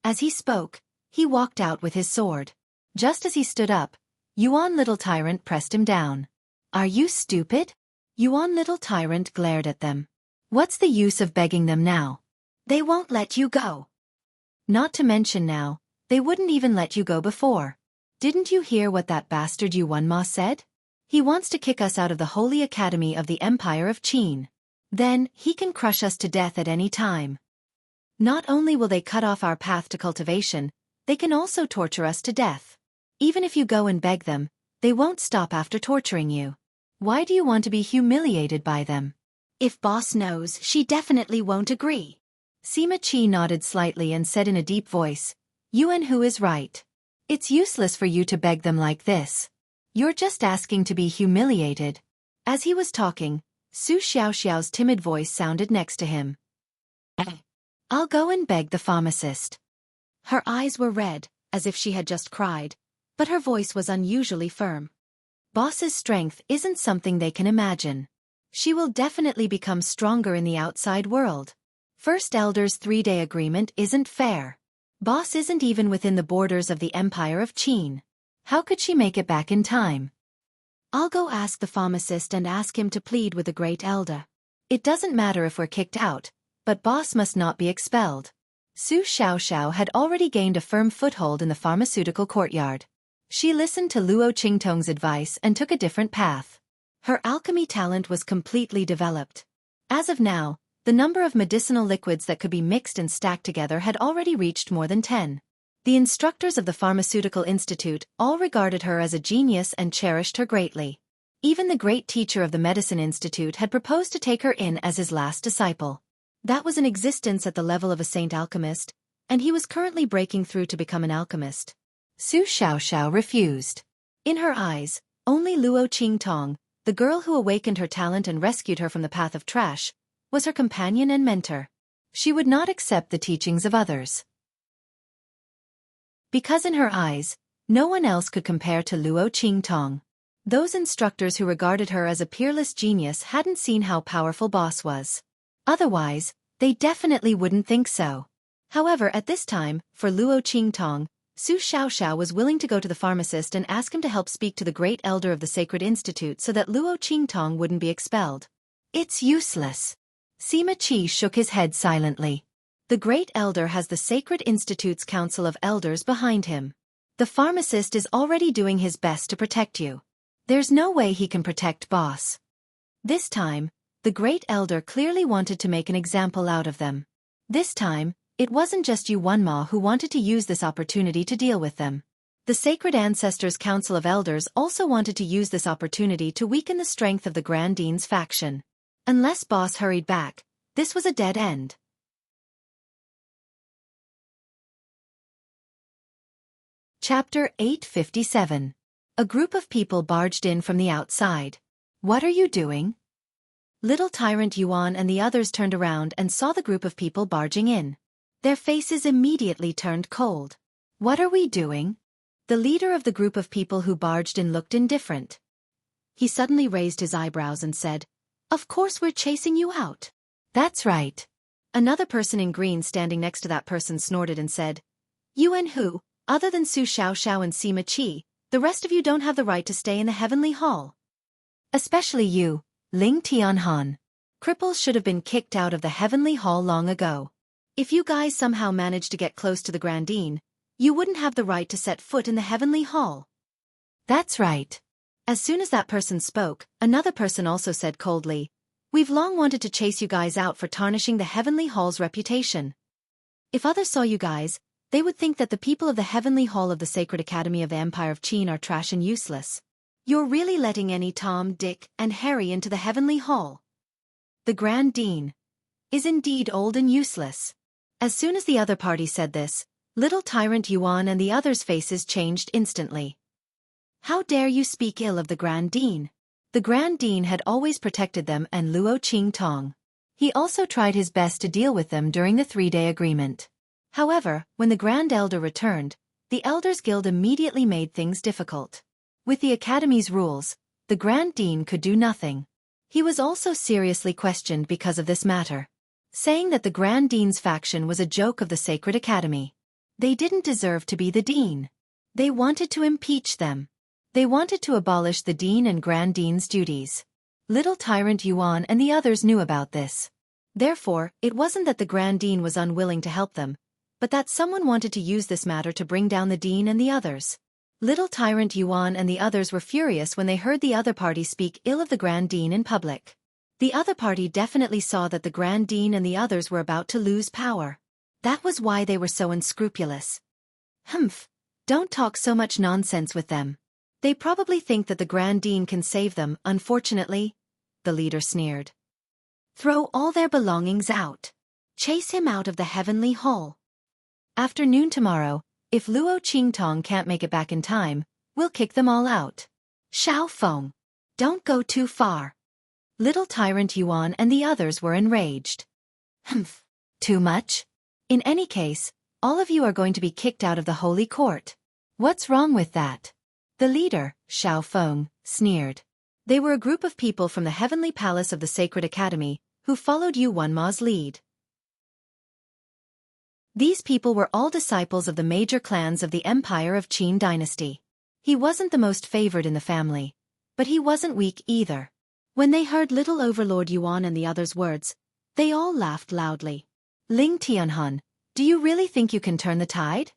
As he spoke, he walked out with his sword. Just as he stood up, Yuan Little Tyrant pressed him down. Are you stupid? Yuan Little Tyrant glared at them. What's the use of begging them now? They won't let you go. Not to mention now, they wouldn't even let you go before. Didn't you hear what that bastard Yuan Ma said? He wants to kick us out of the Holy Academy of the Empire of Qin. Then, he can crush us to death at any time. Not only will they cut off our path to cultivation, they can also torture us to death. Even if you go and beg them, they won't stop after torturing you. Why do you want to be humiliated by them? If boss knows, she definitely won't agree. Sima Qi nodded slightly and said in a deep voice, Yuan Hu is right. It's useless for you to beg them like this. You're just asking to be humiliated. As he was talking, Su Xiaoxiao's timid voice sounded next to him. I'll go and beg the pharmacist. Her eyes were red, as if she had just cried, but her voice was unusually firm. Boss's strength isn't something they can imagine. She will definitely become stronger in the outside world. First Elder's 3-day agreement isn't fair. Boss isn't even within the borders of the Empire of Qin. How could she make it back in time? I'll go ask the pharmacist and ask him to plead with the Great Elder. It doesn't matter if we're kicked out, but boss must not be expelled. Su Xiaoxiao had already gained a firm foothold in the pharmaceutical courtyard. She listened to Luo Qingtong's advice and took a different path. Her alchemy talent was completely developed. As of now, the number of medicinal liquids that could be mixed and stacked together had already reached more than 10. The instructors of the Pharmaceutical Institute all regarded her as a genius and cherished her greatly. Even the great teacher of the Medicine Institute had proposed to take her in as his last disciple. That was in existence at the level of a saint alchemist, and he was currently breaking through to become an alchemist. Su Xiaoxiao refused. In her eyes, only Luo Qingtong, the girl who awakened her talent and rescued her from the path of trash, was her companion and mentor. She would not accept the teachings of others. Because in her eyes, no one else could compare to Luo Qingtong. Those instructors who regarded her as a peerless genius hadn't seen how powerful boss was. Otherwise, they definitely wouldn't think so. However, at this time, for Luo Qingtong, Su Xiaoxiao was willing to go to the pharmacist and ask him to help speak to the great elder of the Sacred Institute so that Luo Qingtong wouldn't be expelled. It's useless. Sima Qi shook his head silently. The great elder has the Sacred Institute's Council of Elders behind him. The pharmacist is already doing his best to protect you. There's no way he can protect boss. This time, the great elder clearly wanted to make an example out of them. This time, it wasn't just Yuan Ma who wanted to use this opportunity to deal with them. The Sacred Ancestors' Council of Elders also wanted to use this opportunity to weaken the strength of the Grand Dean's faction. Unless boss hurried back, this was a dead end. Chapter 857. A group of people barged in from the outside. What are you doing? Little Tyrant Yuan and the others turned around and saw the group of people barging in. Their faces immediately turned cold. What are we doing? The leader of the group of people who barged in looked indifferent. He suddenly raised his eyebrows and said, Of course we're chasing you out. That's right. Another person in green standing next to that person snorted and said, Yuan Hu, other than Su Xiaoxiao and Sima Qi, the rest of you don't have the right to stay in the Heavenly Hall. Especially you, Ling Tianhan. Cripples should have been kicked out of the Heavenly Hall long ago. If you guys somehow managed to get close to the Grand Dean, you wouldn't have the right to set foot in the Heavenly Hall. That's right. As soon as that person spoke, another person also said coldly, We've long wanted to chase you guys out for tarnishing the Heavenly Hall's reputation. If others saw you guys, they would think that the people of the Heavenly Hall of the Sacred Academy of the Empire of Qin are trash and useless. You're really letting any Tom, Dick, and Harry into the Heavenly Hall. The Grand Dean is indeed old and useless. As soon as the other party said this, Little Tyrant Yuan and the others' faces changed instantly. How dare you speak ill of the Grand Dean? The Grand Dean had always protected them and Luo Qingtong. He also tried his best to deal with them during the 3-day agreement. However, when the Grand Elder returned, the Elders Guild immediately made things difficult. With the Academy's rules, the Grand Dean could do nothing. He was also seriously questioned because of this matter, saying that the Grand Dean's faction was a joke of the Sacred Academy. They didn't deserve to be the Dean. They wanted to impeach them. They wanted to abolish the Dean and Grand Dean's duties. Little Tyrant Yuan and the others knew about this. Therefore, it wasn't that the Grand Dean was unwilling to help them, but that someone wanted to use this matter to bring down the Dean and the others. Little Tyrant Yuan and the others were furious when they heard the other party speak ill of the Grand Dean in public. The other party definitely saw that the Grand Dean and the others were about to lose power. That was why they were so unscrupulous. Humph! Don't talk so much nonsense with them. They probably think that the Grand Dean can save them, unfortunately, the leader sneered. Throw all their belongings out. Chase him out of the heavenly hall. After noon tomorrow, if Luo Qingtong can't make it back in time, we'll kick them all out. Xiao Feng. Don't go too far. Little Tyrant Yuan and the others were enraged. Humph. Too much? In any case, all of you are going to be kicked out of the Holy Court. What's wrong with that? The leader, Xiao Feng, sneered. They were a group of people from the Heavenly Palace of the Sacred Academy, who followed Yu Wenma's lead. These people were all disciples of the major clans of the Empire of Qin dynasty. He wasn't the most favored in the family, but he wasn't weak either. When they heard little Overlord Yuan and the others' words, they all laughed loudly. Ling Tianhun, do you really think you can turn the tide?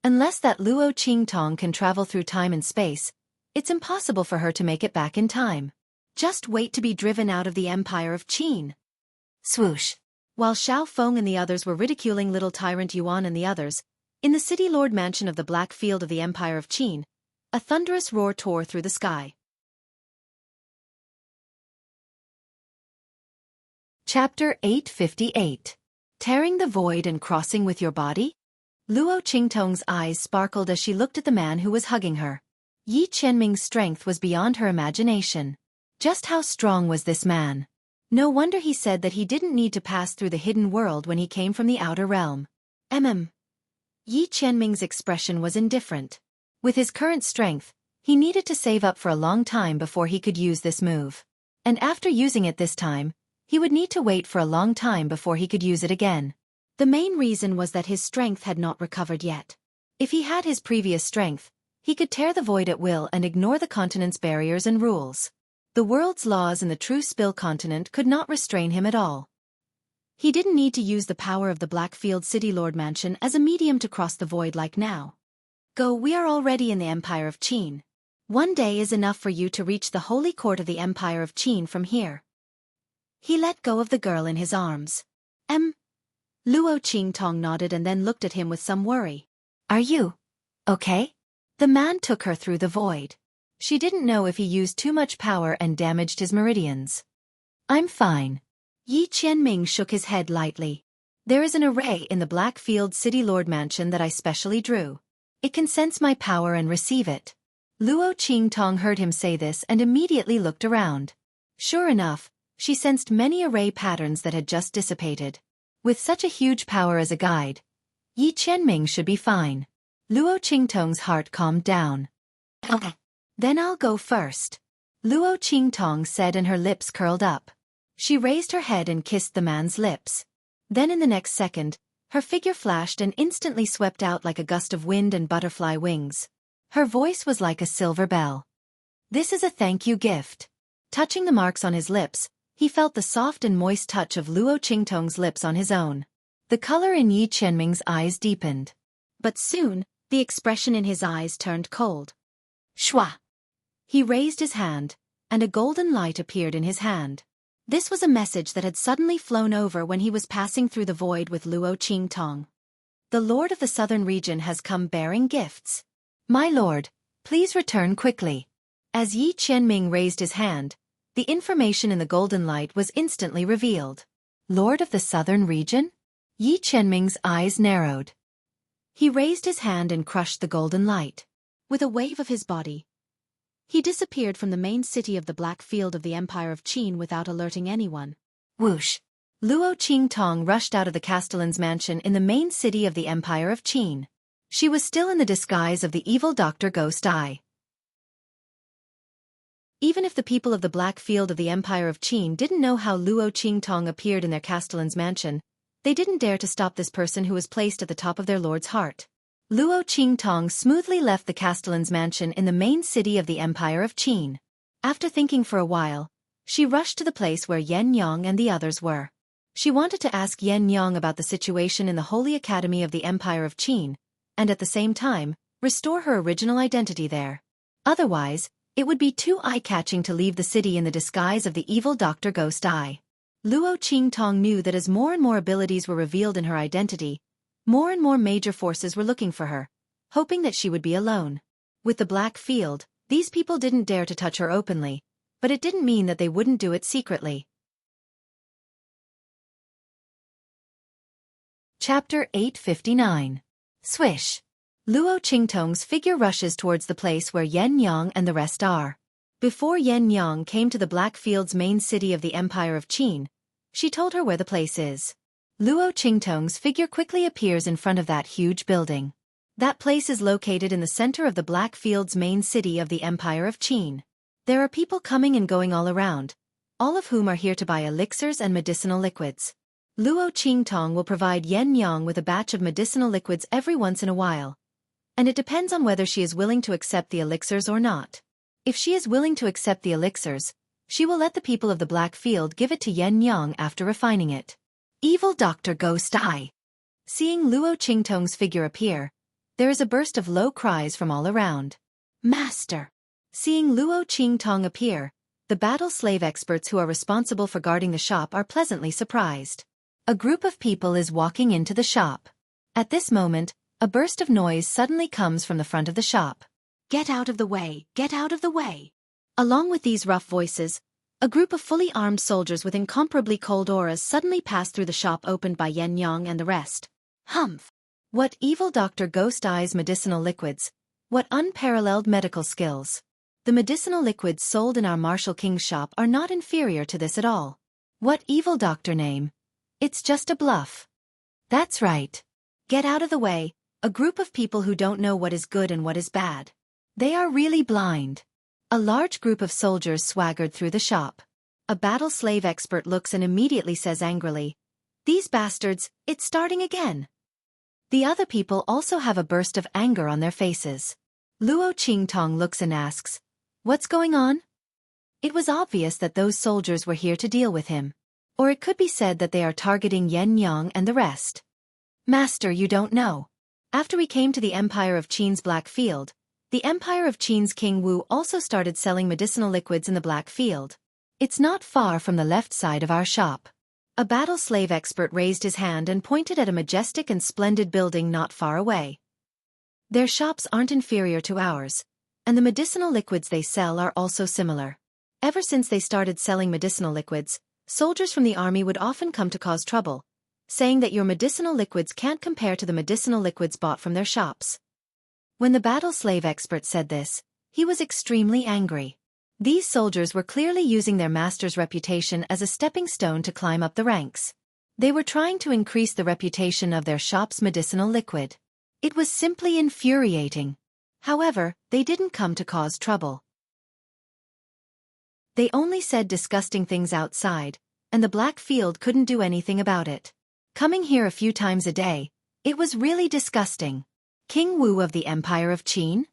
Unless that Luo Qingtong can travel through time and space, it's impossible for her to make it back in time. Just wait to be driven out of the Empire of Qin. Swoosh. While Xiao Feng and the others were ridiculing little Tyrant Yuan and the others, in the City Lord Mansion of the Black Field of the Empire of Qin, a thunderous roar tore through the sky. Chapter 858. Tearing the Void and Crossing with Your Body? Luo Qingtong's eyes sparkled as she looked at the man who was hugging her. Yi Qianming's strength was beyond her imagination. Just how strong was this man? No wonder he said that he didn't need to pass through the hidden world when he came from the outer realm. Yi Qianming's expression was indifferent. With his current strength, he needed to save up for a long time before he could use this move. And after using it this time, he would need to wait for a long time before he could use it again. The main reason was that his strength had not recovered yet. If he had his previous strength, he could tear the void at will and ignore the continent's barriers and rules. The world's laws and the true Spill continent could not restrain him at all. He didn't need to use the power of the Blackfield City Lord Mansion as a medium to cross the void like now. Go, we are already in the Empire of Qin. One day is enough for you to reach the Holy Court of the Empire of Qin from here. He let go of the girl in his arms. Luo Qingtong nodded and then looked at him with some worry. Are you okay? The man took her through the void. She didn't know if he used too much power and damaged his meridians. I'm fine. Yi Qianming shook his head lightly. There is an array in the Blackfield City Lord Mansion that I specially drew. It can sense my power and receive it. Luo Qingtong heard him say this and immediately looked around. Sure enough, she sensed many array patterns that had just dissipated. With such a huge power as a guide, Yi Qianming should be fine. Luo Qingtong's heart calmed down. Okay. Then I'll go first. Luo Qingtong said and her lips curled up. She raised her head and kissed the man's lips. Then in the next second, her figure flashed and instantly swept out like a gust of wind and butterfly wings. Her voice was like a silver bell. This is a thank you gift. Touching the marks on his lips, he felt the soft and moist touch of Luo Qingtong's lips on his own. The color in Yi Qianming's eyes deepened. But soon, the expression in his eyes turned cold. Shwa! He raised his hand, and a golden light appeared in his hand. This was a message that had suddenly flown over when he was passing through the void with Luo Qingtong. The Lord of the Southern Region has come bearing gifts. My lord, please return quickly. As Yi Qianming raised his hand, the information in the golden light was instantly revealed. Lord of the Southern Region? Yi Qianming's eyes narrowed. He raised his hand and crushed the golden light. With a wave of his body, He disappeared from the main city of the Black Field of the Empire of Qin without alerting anyone. Whoosh! Luo Qingtong rushed out of the Castellan's mansion in the main city of the Empire of Qin. She was still in the disguise of the evil Dr. Ghost Eye. Even if the people of the Black Field of the Empire of Qin didn't know how Luo Qingtong appeared in their Castellan's mansion, they didn't dare to stop this person who was placed at the top of their lord's heart. Luo Qingtong smoothly left the Castellan's mansion in the main city of the Empire of Qin. After thinking for a while, she rushed to the place where Yan Yang and the others were. She wanted to ask Yan Yang about the situation in the Holy Academy of the Empire of Qin, and at the same time, restore her original identity there. Otherwise, it would be too eye-catching to leave the city in the disguise of the evil Dr. Ghost Eye. Luo Qingtong knew that as more and more abilities were revealed in her identity, more and more major forces were looking for her, hoping that she would be alone. With the Black Field, these people didn't dare to touch her openly, but it didn't mean that they wouldn't do it secretly. Chapter 859. Swish! Luo Qingtong's figure rushes towards the place where Yan Yang and the rest are. Before Yan Yang came to the Black Field's main city of the Empire of Qin, she told her where the place is. Luo Qingtong's figure quickly appears in front of that huge building. That place is located in the center of the Black Field's main city of the Empire of Qin. There are people coming and going all around, all of whom are here to buy elixirs and medicinal liquids. Luo Qingtong will provide Yan Yang with a batch of medicinal liquids every once in a while, and it depends on whether she is willing to accept the elixirs or not. If she is willing to accept the elixirs, she will let the people of the Black Field give it to Yan Yang after refining it. Evil Dr. Ghost Eye! Seeing Luo Qingtong's figure appear, there is a burst of low cries from all around. Master! Seeing Luo Qingtong appear, the battle slave experts who are responsible for guarding the shop are pleasantly surprised. A group of people is walking into the shop. At this moment, a burst of noise suddenly comes from the front of the shop. Get out of the way! Get out of the way! Along with these rough voices, a group of fully armed soldiers with incomparably cold auras suddenly pass through the shop opened by Yan Yang and the rest. Humph! What evil Dr. Ghost Eye's medicinal liquids! What unparalleled medical skills! The medicinal liquids sold in our Martial King's shop are not inferior to this at all. What evil doctor name! It's just a bluff. That's right. Get out of the way, a group of people who don't know what is good and what is bad. They are really blind. A large group of soldiers swaggered through the shop. A battle slave expert looks and immediately says angrily, "These bastards, it's starting again." The other people also have a burst of anger on their faces. Luo Qingtong looks and asks, "What's going on?" It was obvious that those soldiers were here to deal with him. Or it could be said that they are targeting Yan Yang and the rest. Master, you don't know. After we came to the Empire of Qin's Black Field, the Empire of Qin's King Wu also started selling medicinal liquids in the Black Field. It's not far from the left side of our shop. A battle slave expert raised his hand and pointed at a majestic and splendid building not far away. Their shops aren't inferior to ours, and the medicinal liquids they sell are also similar. Ever since they started selling medicinal liquids, soldiers from the army would often come to cause trouble, saying that your medicinal liquids can't compare to the medicinal liquids bought from their shops. When the battle slave expert said this, he was extremely angry. These soldiers were clearly using their master's reputation as a stepping stone to climb up the ranks. They were trying to increase the reputation of their shop's medicinal liquid. It was simply infuriating. However, they didn't come to cause trouble. They only said disgusting things outside, and the Black Field couldn't do anything about it. Coming here a few times a day, it was really disgusting. King Wu of the Empire of Qin?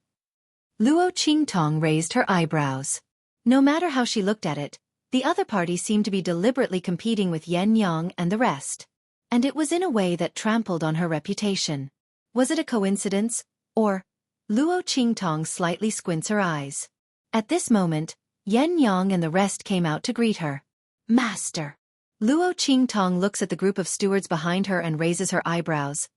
Luo Qingtong raised her eyebrows. No matter how she looked at it, the other party seemed to be deliberately competing with Yan Yang and the rest. And it was in a way that trampled on her reputation. Was it a coincidence, or? Luo Qingtong slightly squints her eyes. At this moment, Yan Yang and the rest came out to greet her. Master! Luo Qingtong looks at the group of stewards behind her and raises her eyebrows.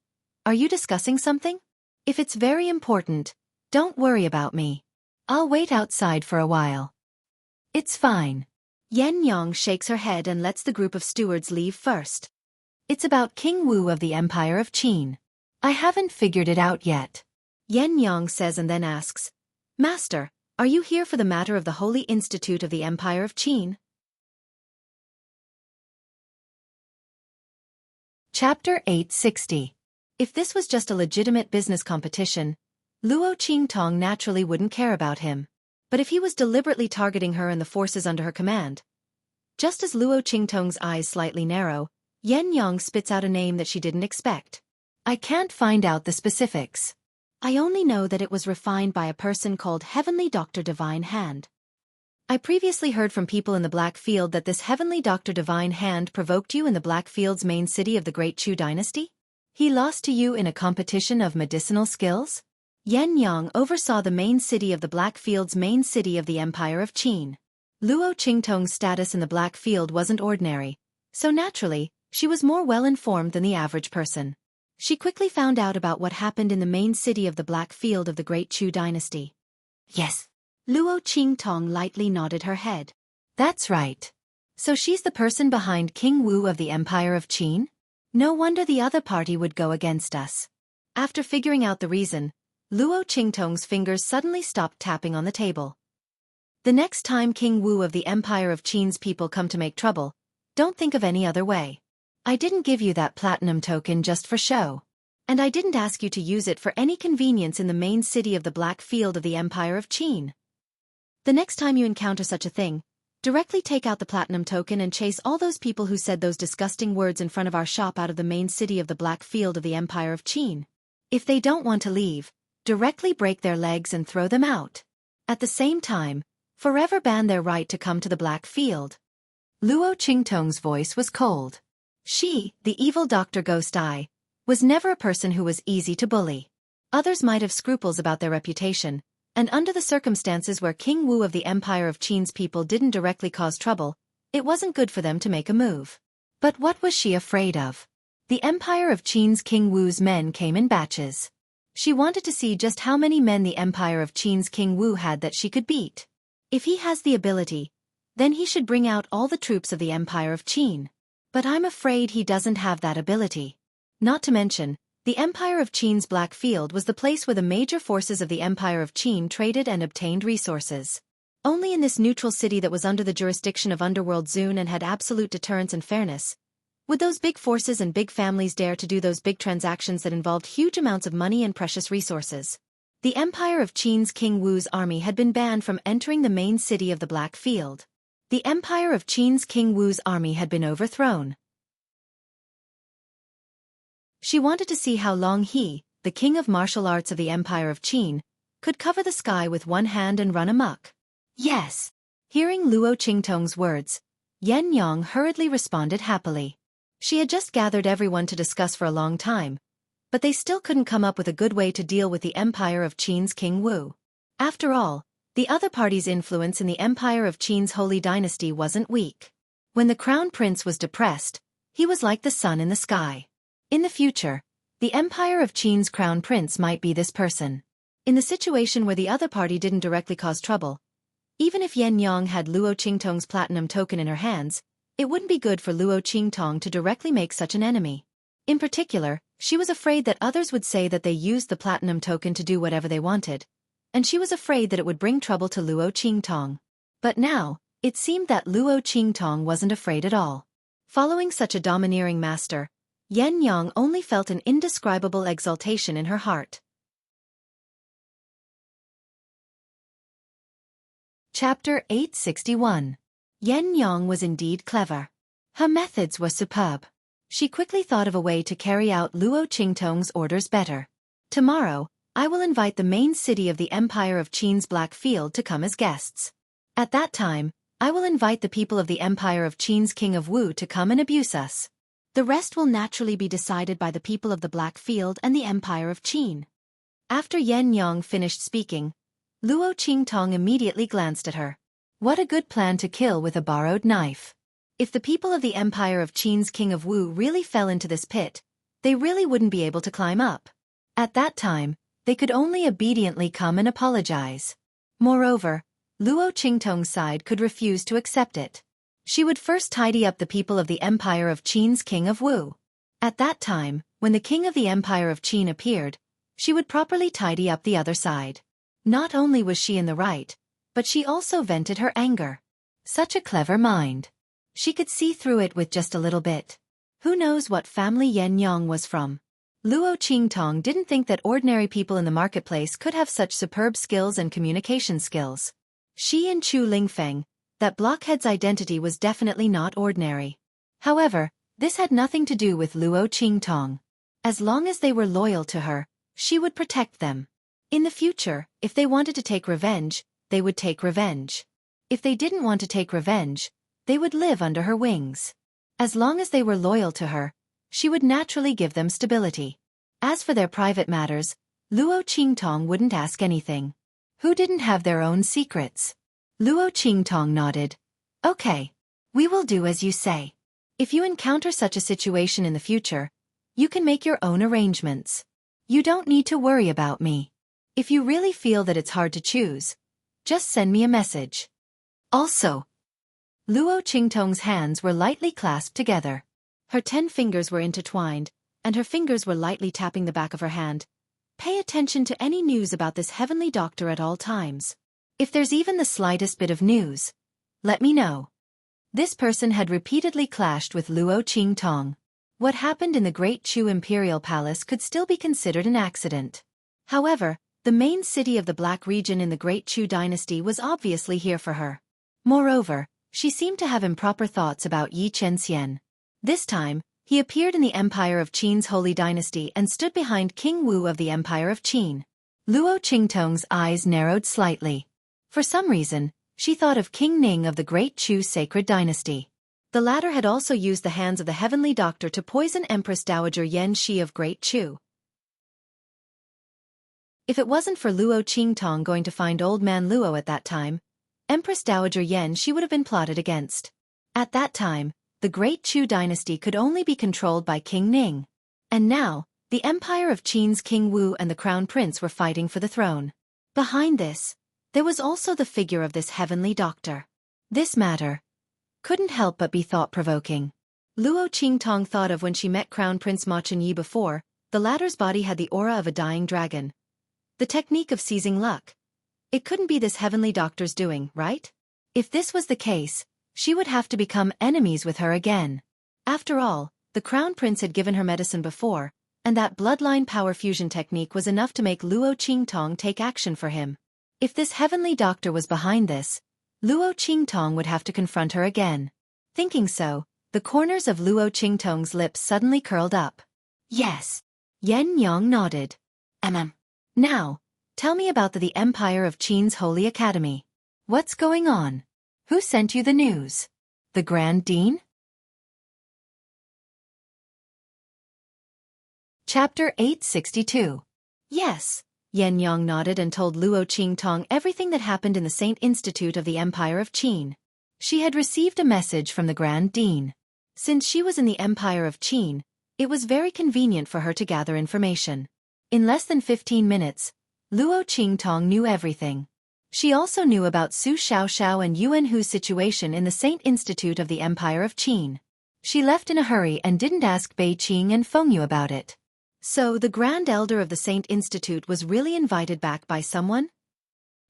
Are you discussing something? If it's very important, don't worry about me. I'll wait outside for a while. It's fine. Yan Yang shakes her head and lets the group of stewards leave first. It's about King Wu of the Empire of Qin. I haven't figured it out yet. Yan Yang says and then asks, Master, Are you here for the matter of the Holy Institute of the Empire of Qin? Chapter 860. If this was just a legitimate business competition, Luo Qingtong naturally wouldn't care about him. But if he was deliberately targeting her and the forces under her command. Just as Luo Qingtong's eyes slightly narrow, Yan Yang spits out a name that she didn't expect. I can't find out the specifics. I only know that it was refined by a person called Heavenly Doctor Divine Hand. I previously heard from people in the Black Field that this Heavenly Doctor Divine Hand provoked you in the Black Field's main city of the Great Chu dynasty? He lost to you in a competition of medicinal skills? Yan Yang oversaw the main city of the Black Field's main city of the Empire of Qin. Luo Qingtong's status in the Black Field wasn't ordinary, so naturally, she was more well-informed than the average person. She quickly found out about what happened in the main city of the Black Field of the Great Chu dynasty. Yes. Luo Qingtong lightly nodded her head. That's right. So she's the person behind King Wu of the Empire of Qin? No wonder the other party would go against us. After figuring out the reason, Luo Qingtong's fingers suddenly stopped tapping on the table. The next time King Wu of the Empire of Qin's people come to make trouble, don't think of any other way. I didn't give you that platinum token just for show. And I didn't ask you to use it for any convenience in the main city of the Black Field of the Empire of Qin. The next time you encounter such a thing, directly take out the platinum token and chase all those people who said those disgusting words in front of our shop out of the main city of the Black Field of the Empire of Qin. If they don't want to leave, directly break their legs and throw them out. At the same time, forever ban their right to come to the Black Field. Luo Qingtong's voice was cold. She, the evil Dr. Ghost Eye, was never a person who was easy to bully. Others might have scruples about their reputation, and under the circumstances where King Wu of the Empire of Qin's people didn't directly cause trouble, it wasn't good for them to make a move. But what was she afraid of? The Empire of Qin's King Wu's men came in batches. She wanted to see just how many men the Empire of Qin's King Wu had that she could beat. If he has the ability, then he should bring out all the troops of the Empire of Qin. But I'm afraid he doesn't have that ability. Not to mention, the Empire of Qin's Black Field was the place where the major forces of the Empire of Qin traded and obtained resources. Only in this neutral city that was under the jurisdiction of Underworld Zune and had absolute deterrence and fairness, would those big forces and big families dare to do those big transactions that involved huge amounts of money and precious resources. The Empire of Qin's King Wu's army had been banned from entering the main city of the Black Field. The Empire of Qin's King Wu's army had been overthrown. She wanted to see how long he, the king of martial arts of the Empire of Qin, could cover the sky with one hand and run amok. Yes. Hearing Luo Qingtong's words, Yan Yang hurriedly responded happily. She had just gathered everyone to discuss for a long time, but they still couldn't come up with a good way to deal with the Empire of Qin's King Wu. After all, the other party's influence in the Empire of Qin's holy dynasty wasn't weak. When the crown prince was depressed, he was like the sun in the sky. In the future, the Empire of Qin's crown prince might be this person. In the situation where the other party didn't directly cause trouble, even if Yan Yang had Luo Qingtong's platinum token in her hands, it wouldn't be good for Luo Qingtong to directly make such an enemy. In particular, she was afraid that others would say that they used the platinum token to do whatever they wanted, and she was afraid that it would bring trouble to Luo Qingtong. But now, it seemed that Luo Qingtong wasn't afraid at all. Following such a domineering master, Yan Yang only felt an indescribable exultation in her heart. Chapter 861. Yan Yang was indeed clever. Her methods were superb. She quickly thought of a way to carry out Luo Qingtong's orders better. Tomorrow, I will invite the main city of the Empire of Qin's Black Field to come as guests. At that time, I will invite the people of the Empire of Qin's King of Wu to come and abuse us. The rest will naturally be decided by the people of the Black Field and the Empire of Qin. After Yan Yang finished speaking, Luo Qingtong immediately glanced at her. What a good plan to kill with a borrowed knife. If the people of the Empire of Qin's King of Wu really fell into this pit, they really wouldn't be able to climb up. At that time, they could only obediently come and apologize. Moreover, Luo Qingtong's side could refuse to accept it. She would first tidy up the people of the Empire of Qin's King of Wu. At that time, when the King of the Empire of Qin appeared, she would properly tidy up the other side. Not only was she in the right, but she also vented her anger. Such a clever mind. She could see through it with just a little bit. Who knows what family Yen Yang was from? Luo Qingtong didn't think that ordinary people in the marketplace could have such superb skills and communication skills. She and Chu Lingfeng, that blockhead's identity was definitely not ordinary. However, this had nothing to do with Luo Qingtong. As long as they were loyal to her, she would protect them. In the future, if they wanted to take revenge, they would take revenge. If they didn't want to take revenge, they would live under her wings. As long as they were loyal to her, she would naturally give them stability. As for their private matters, Luo Qingtong wouldn't ask anything. Who didn't have their own secrets? Luo Qingtong nodded. Okay. We will do as you say. If you encounter such a situation in the future, you can make your own arrangements. You don't need to worry about me. If you really feel that it's hard to choose, just send me a message. Also, Luo Qingtong's hands were lightly clasped together. Her 10 fingers were intertwined, and her fingers were lightly tapping the back of her hand. Pay attention to any news about this heavenly doctor at all times. If there's even the slightest bit of news, let me know. This person had repeatedly clashed with Luo Qingtong. What happened in the Great Chu Imperial Palace could still be considered an accident. However, the main city of the Black region in the Great Chu dynasty was obviously here for her. Moreover, she seemed to have improper thoughts about Yi Chenxian. This time, he appeared in the Empire of Qin's holy dynasty and stood behind King Wu of the Empire of Qin. Luo Qingtong's eyes narrowed slightly. For some reason, she thought of King Ning of the Great Chu sacred dynasty. The latter had also used the hands of the heavenly doctor to poison Empress Dowager Yan Shi of Great Chu. If it wasn't for Luo Qingtong going to find old man Luo at that time, Empress Dowager Yan Shi would have been plotted against. At that time, the Great Chu dynasty could only be controlled by King Ning. And now, the Empire of Qin's King Wu and the Crown Prince were fighting for the throne. Behind this, there was also the figure of this heavenly doctor. This matter couldn't help but be thought-provoking. Luo Qingtong thought of when she met Crown Prince Ma Chunyi before. The latter's body had the aura of a dying dragon. The technique of seizing luck. It couldn't be this heavenly doctor's doing, right? If this was the case, she would have to become enemies with her again. After all, the Crown Prince had given her medicine before, and that bloodline power fusion technique was enough to make Luo Qingtong take action for him. If this heavenly doctor was behind this, Luo Qingtong would have to confront her again. Thinking so, the corners of Luo Qingtong's lips suddenly curled up. Yes. Yen Yang nodded. Now, tell me about the Empire of Qin's Holy Academy. What's going on? Who sent you the news? The Grand Dean? Chapter 862. Yes. Yen Yang nodded and told Luo Qingtong everything that happened in the Saint Institute of the Empire of Qin. She had received a message from the Grand Dean. Since she was in the Empire of Qin, it was very convenient for her to gather information. In less than 15 minutes, Luo Qingtong knew everything. She also knew about Su Xiaoxiao and Yuan Hu's situation in the Saint Institute of the Empire of Qin. She left in a hurry and didn't ask Bei Qing and Feng Yu about it. So the Grand Elder of the Saint Institute was really invited back by someone?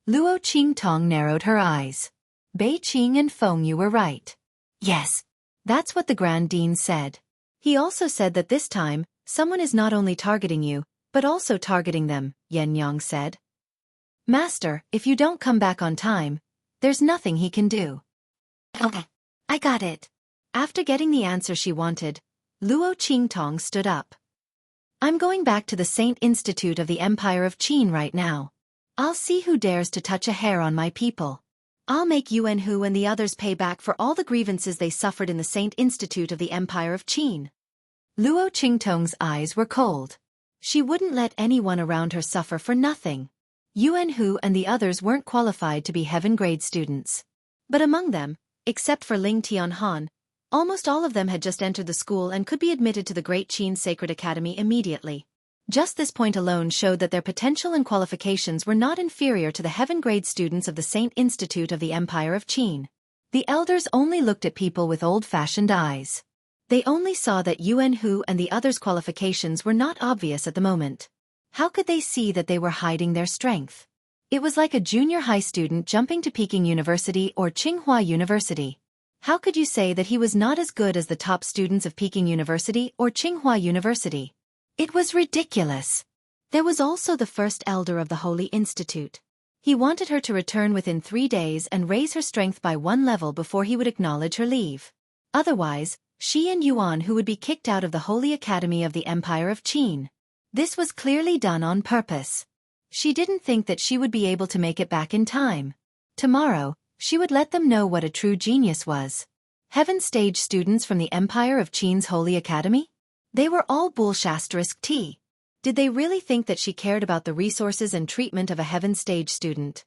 Luo Qingtong narrowed her eyes. Bei Qing and Feng Yu were right. Yes. That's what the Grand Dean said. He also said that this time, someone is not only targeting you, but also targeting them, Yen Yang said. Master, if you don't come back on time, there's nothing he can do. Okay. I got it. After getting the answer she wanted, Luo Qingtong stood up. I'm going back to the Saint Institute of the Empire of Qin right now. I'll see who dares to touch a hair on my people. I'll make Yuan Hu and the others pay back for all the grievances they suffered in the Saint Institute of the Empire of Qin. Luo Qingtong's eyes were cold. She wouldn't let anyone around her suffer for nothing. Yuan Hu and the others weren't qualified to be heaven-grade students. But among them, except for Ling Tianhan, almost all of them had just entered the school and could be admitted to the Great Qin Sacred Academy immediately. Just this point alone showed that their potential and qualifications were not inferior to the heaven-grade students of the Saint Institute of the Empire of Qin. The elders only looked at people with old-fashioned eyes. They only saw that Yuan Hu and the others' qualifications were not obvious at the moment. How could they see that they were hiding their strength? It was like a junior high student jumping to Peking University or Tsinghua University. How could you say that he was not as good as the top students of Peking University or Tsinghua University? It was ridiculous. There was also the first elder of the Holy Institute. He wanted her to return within 3 days and raise her strength by 1 level before he would acknowledge her leave. Otherwise, she and Yuan who would be kicked out of the Holy Academy of the Empire of Qin. This was clearly done on purpose. She didn't think that she would be able to make it back in time. Tomorrow, she would let them know what a true genius was. Heaven stage students from the Empire of Qin's Holy Academy? They were all **T. Did they really think that she cared about the resources and treatment of a heaven stage student?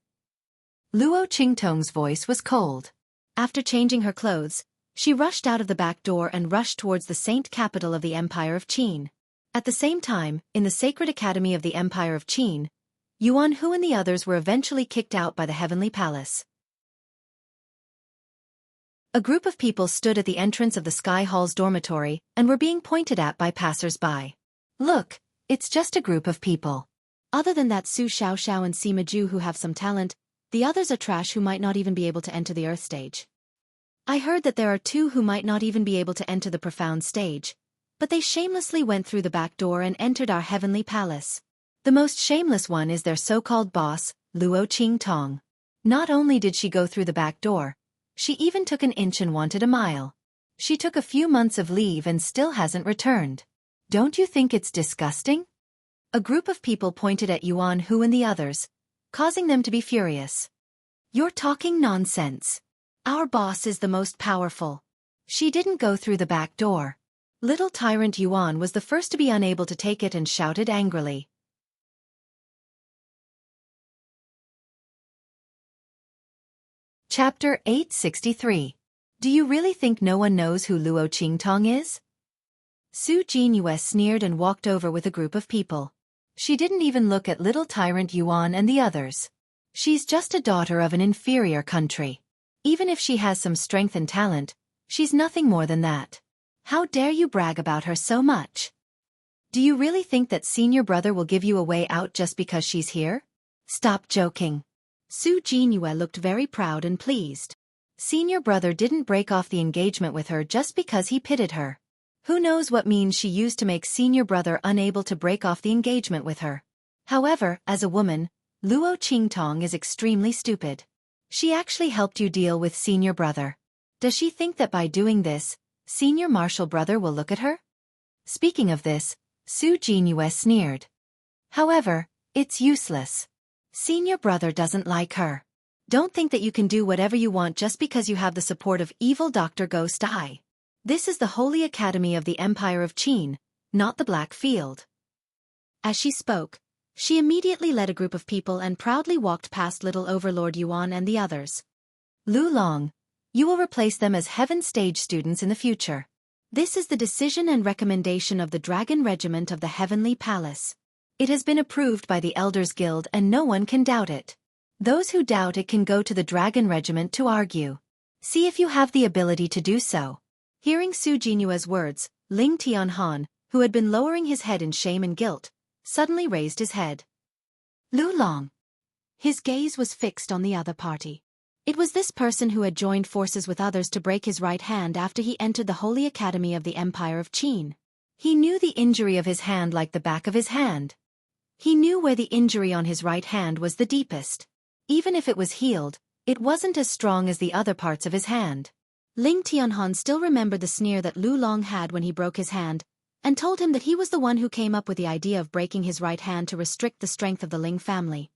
Luo Qingtong's voice was cold. After changing her clothes, she rushed out of the back door and rushed towards the saint capital of the Empire of Qin. At the same time, in the Sacred Academy of the Empire of Qin, Yuan Hu and the others were eventually kicked out by the Heavenly Palace. A group of people stood at the entrance of the Sky Hall's dormitory and were being pointed at by passers-by. Look, it's just a group of people. Other than that Su Xiaoxiao and Sima Ju who have some talent, the others are trash who might not even be able to enter the Earth stage. I heard that there are 2 who might not even be able to enter the profound stage, but they shamelessly went through the back door and entered our heavenly palace. The most shameless one is their so-called boss, Luo Qingtong. Not only did she go through the back door, she even took an inch and wanted a mile. She took a few months of leave and still hasn't returned. Don't you think it's disgusting? A group of people pointed at Yuan Hu and the others, causing them to be furious. You're talking nonsense. Our boss is the most powerful. She didn't go through the back door. Little tyrant Yuan was the first to be unable to take it and shouted angrily. Chapter 863. Do you really think no one knows who Luo Qingtong is? Su Jinyue sneered and walked over with a group of people. She didn't even look at little tyrant Yuan and the others. She's just a daughter of an inferior country. Even if she has some strength and talent, she's nothing more than that. How dare you brag about her so much? Do you really think that senior brother will give you a way out just because she's here? Stop joking. Su Jinyue looked very proud and pleased. Senior brother didn't break off the engagement with her just because he pitied her. Who knows what means she used to make senior brother unable to break off the engagement with her. However, as a woman, Luo Qingtong is extremely stupid. She actually helped you deal with senior brother. Does she think that by doing this, senior marshal brother will look at her? Speaking of this, Su Jinyue sneered. However, it's useless. Senior brother doesn't like her. Don't think that you can do whatever you want just because you have the support of evil Dr. Ghost Eye. This is the Holy Academy of the Empire of Qin, not the Black Field. As she spoke, she immediately led a group of people and proudly walked past little Overlord Yuan and the others. Lu Long, you will replace them as Heaven Stage students in the future. This is the decision and recommendation of the Dragon Regiment of the Heavenly Palace. It has been approved by the Elders Guild and no one can doubt it. Those who doubt it can go to the Dragon Regiment to argue. See if you have the ability to do so. Hearing Su Jinyue's words, Ling Tianhan, who had been lowering his head in shame and guilt, suddenly raised his head. Lu Long. His gaze was fixed on the other party. It was this person who had joined forces with others to break his right hand after he entered the Holy Academy of the Empire of Qin. He knew the injury of his hand like the back of his hand. He knew where the injury on his right hand was the deepest. Even if it was healed, it wasn't as strong as the other parts of his hand. Ling Tianhan still remembered the sneer that Lu Long had when he broke his hand, and told him that he was the one who came up with the idea of breaking his right hand to restrict the strength of the Ling family.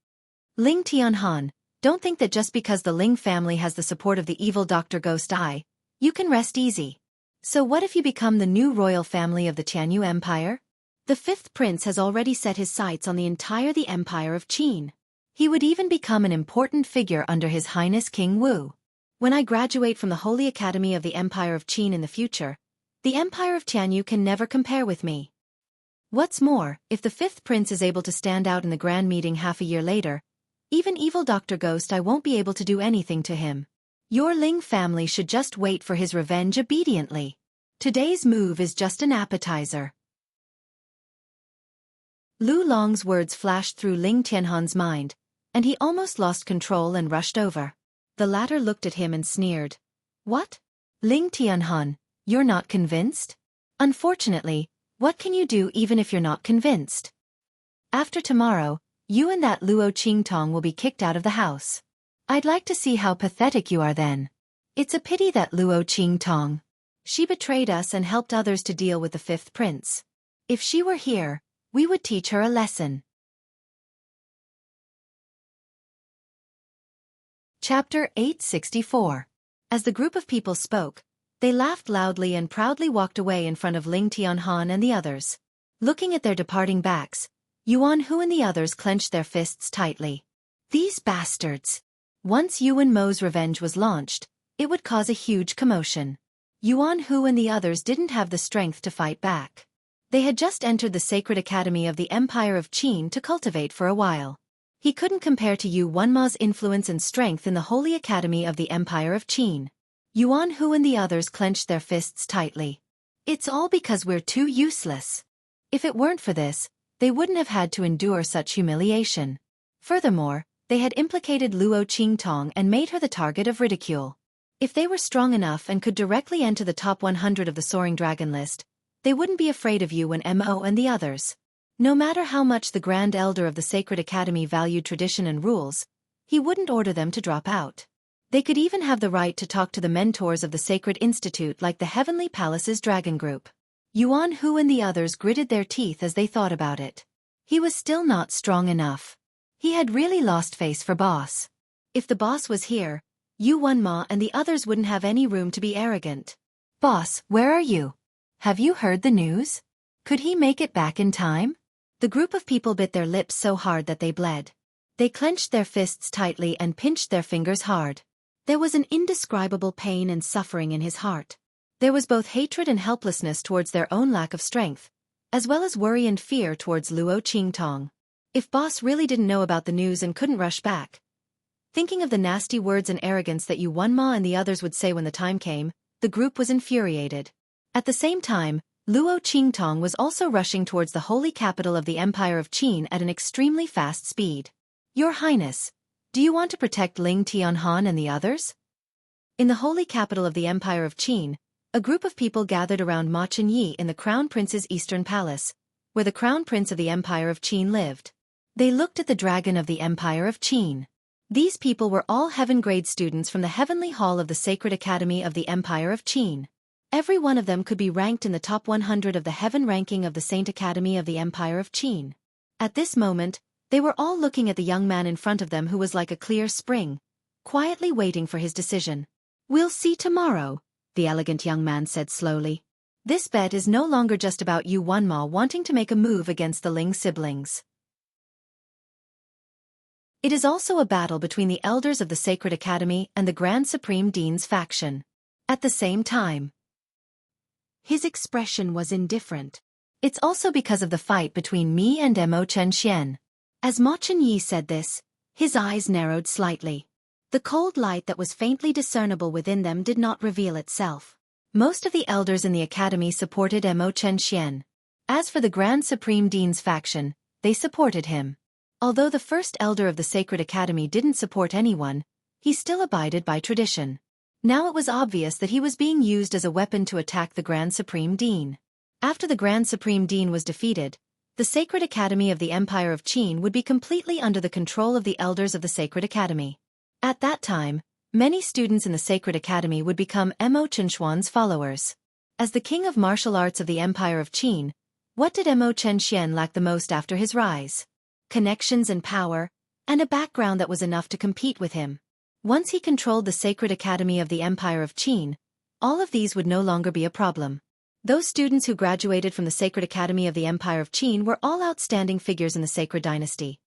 Ling Tianhan, don't think that just because the Ling family has the support of the evil Dr. Ghost Eye, you can rest easy. So what if you become the new royal family of the Tianyu Empire? The 5th prince has already set his sights on the entire the Empire of Qin. He would even become an important figure under His Highness King Wu. When I graduate from the Holy Academy of the Empire of Qin in the future, the Empire of Tianyu can never compare with me. What's more, if the 5th prince is able to stand out in the grand meeting half a year later, even evil Dr. Ghost I won't be able to do anything to him. Your Ling family should just wait for his revenge obediently. Today's move is just an appetizer. Lu Long's words flashed through Ling Tianhan's mind, and he almost lost control and rushed over. The latter looked at him and sneered. What? Ling Tianhan, you're not convinced? Unfortunately, what can you do even if you're not convinced? After tomorrow, you and that Luo Qingtong will be kicked out of the house. I'd like to see how pathetic you are then. It's a pity that Luo Qingtong. She betrayed us and helped others to deal with the fifth prince. If she were here, we would teach her a lesson. Chapter 864. As the group of people spoke, they laughed loudly and proudly walked away in front of Ling Tianhan and the others. Looking at their departing backs, Yuan Hu and the others clenched their fists tightly. These bastards! Once Yuan Mo's revenge was launched, it would cause a huge commotion. Yuan Hu and the others didn't have the strength to fight back. They had just entered the sacred academy of the Empire of Qin to cultivate for a while. He couldn't compare to Yuan Ma's influence and strength in the holy academy of the Empire of Qin. Yuan Hu and the others clenched their fists tightly. It's all because we're too useless. If it weren't for this, they wouldn't have had to endure such humiliation. Furthermore, they had implicated Luo Qingtong and made her the target of ridicule. If they were strong enough and could directly enter the top 100 of the Soaring Dragon list, they wouldn't be afraid of Yuan Mo and the others. No matter how much the Grand Elder of the Sacred Academy valued tradition and rules, he wouldn't order them to drop out. They could even have the right to talk to the mentors of the Sacred Institute like the Heavenly Palace's Dragon Group. Yuan Hu and the others gritted their teeth as they thought about it. He was still not strong enough. He had really lost face for boss. If the boss was here, Yuan Ma and the others wouldn't have any room to be arrogant. Boss, where are you? Have you heard the news? Could he make it back in time? The group of people bit their lips so hard that they bled. They clenched their fists tightly and pinched their fingers hard. There was an indescribable pain and suffering in his heart. There was both hatred and helplessness towards their own lack of strength, as well as worry and fear towards Luo Qingtong. If boss really didn't know about the news and couldn't rush back, thinking of the nasty words and arrogance that Yuan Ma and the others would say when the time came, the group was infuriated. At the same time, Luo Qingtong was also rushing towards the holy capital of the Empire of Qin at an extremely fast speed. Your Highness, do you want to protect Ling Tianhan and the others? In the holy capital of the Empire of Qin, a group of people gathered around Ma Chenyi in the Crown Prince's Eastern Palace, where the Crown Prince of the Empire of Qin lived. They looked at the dragon of the Empire of Qin. These people were all heaven-grade students from the Heavenly Hall of the Sacred Academy of the Empire of Qin. Every one of them could be ranked in the top 100 of the Heaven ranking of the Saint Academy of the Empire of Qin. At this moment, they were all looking at the young man in front of them who was like a clear spring, quietly waiting for his decision. We'll see tomorrow, the elegant young man said slowly. This bet is no longer just about Yuan Ma wanting to make a move against the Ling siblings. It is also a battle between the elders of the Sacred Academy and the Grand Supreme Dean's faction. At the same time, his expression was indifferent. It's also because of the fight between me and Mo Chenxian. As Ma Chenyi said this, his eyes narrowed slightly. The cold light that was faintly discernible within them did not reveal itself. Most of the elders in the academy supported Mo Chenxian. As for the Grand Supreme Dean's faction, they supported him. Although the first elder of the Sacred Academy didn't support anyone, he still abided by tradition. Now it was obvious that he was being used as a weapon to attack the Grand Supreme Dean. After the Grand Supreme Dean was defeated, the Sacred Academy of the Empire of Qin would be completely under the control of the elders of the Sacred Academy. At that time, many students in the Sacred Academy would become Mo Chenxuan's followers. As the king of martial arts of the Empire of Qin, what did Mo Chenxian lack the most after his rise? Connections and power, and a background that was enough to compete with him. Once he controlled the Sacred Academy of the Empire of Qin, all of these would no longer be a problem. Those students who graduated from the Sacred Academy of the Empire of Qin were all outstanding figures in the Sacred Dynasty.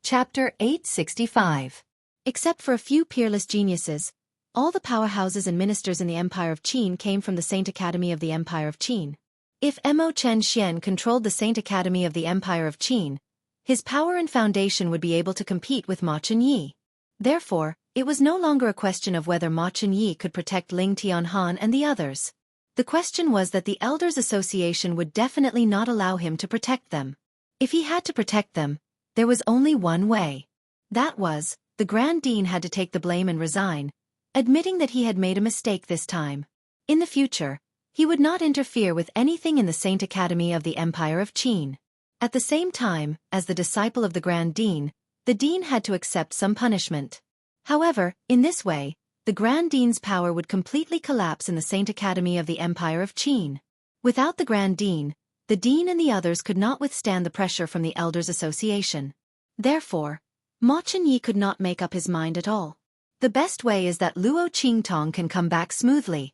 Chapter 865. Except for a few peerless geniuses, all the powerhouses and ministers in the Empire of Qin came from the Saint Academy of the Empire of Qin. If Mo Chenxian controlled the Saint Academy of the Empire of Qin, his power and foundation would be able to compete with Ma Chenyi. Therefore, it was no longer a question of whether Ma Chenyi could protect Ling Tianhan and the others. The question was that the Elders Association would definitely not allow him to protect them. If he had to protect them, there was only one way. That was, the Grand Dean had to take the blame and resign, admitting that he had made a mistake this time. In the future, he would not interfere with anything in the Saint Academy of the Empire of Qin. At the same time, as the disciple of the Grand Dean, the Dean had to accept some punishment. However, in this way, the Grand Dean's power would completely collapse in the Saint Academy of the Empire of Qin. Without the Grand Dean, the Dean and the others could not withstand the pressure from the Elders Association. Therefore, Ma Chunyi could not make up his mind at all. The best way is that Luo Qingtong can come back smoothly.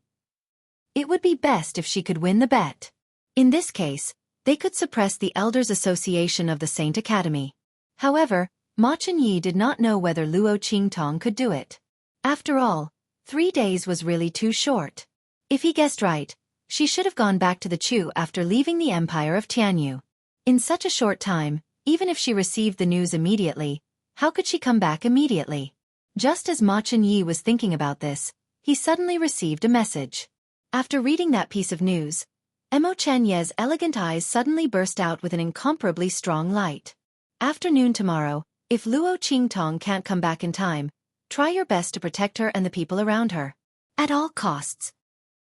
It would be best if she could win the bet. In this case, they could suppress the Elders Association of the Saint Academy. However, Ma Chunyi did not know whether Luo Qingtong could do it. After all, 3 days was really too short. If he guessed right, she should have gone back to the Chu after leaving the Empire of Tianyu. In such a short time, even if she received the news immediately, how could she come back immediately? Just as Ma Chunyi was thinking about this, he suddenly received a message. After reading that piece of news, Mo Chanye's elegant eyes suddenly burst out with an incomparably strong light. Afternoon tomorrow, if Luo Qingtong can't come back in time, try your best to protect her and the people around her. At all costs.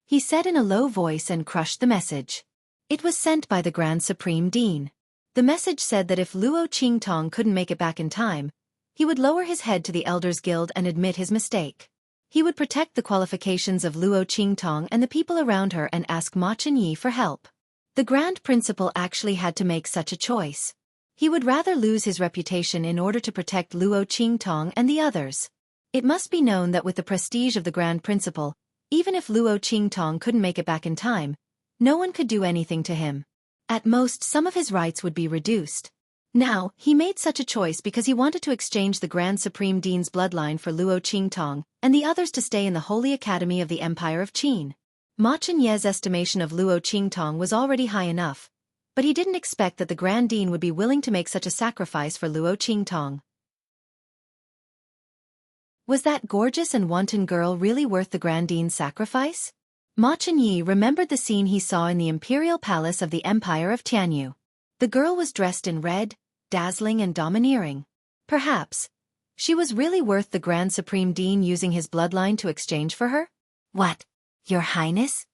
He said in a low voice and crushed the message. It was sent by the Grand Supreme Dean. The message said that if Luo Qingtong couldn't make it back in time, he would lower his head to the Elders Guild and admit his mistake. He would protect the qualifications of Luo Qingtong and the people around her and ask Ma Chunyi for help. The Grand Principal actually had to make such a choice. He would rather lose his reputation in order to protect Luo Qingtong and the others. It must be known that with the prestige of the Grand Principal, even if Luo Qingtong couldn't make it back in time, no one could do anything to him. At most, some of his rights would be reduced. Now, he made such a choice because he wanted to exchange the Grand Supreme Dean's bloodline for Luo Qingtong and the others to stay in the Holy Academy of the Empire of Qin. Ma Chunye's estimation of Luo Qingtong was already high enough, but he didn't expect that the Grand Dean would be willing to make such a sacrifice for Luo Qingtong. Was that gorgeous and wanton girl really worth the Grand Dean's sacrifice? Ma Chunyi remembered the scene he saw in the Imperial Palace of the Empire of Tianyu. The girl was dressed in red, dazzling and domineering. Perhaps she was really worth the Grand Supreme Dean using his bloodline to exchange for her? What, Your Highness?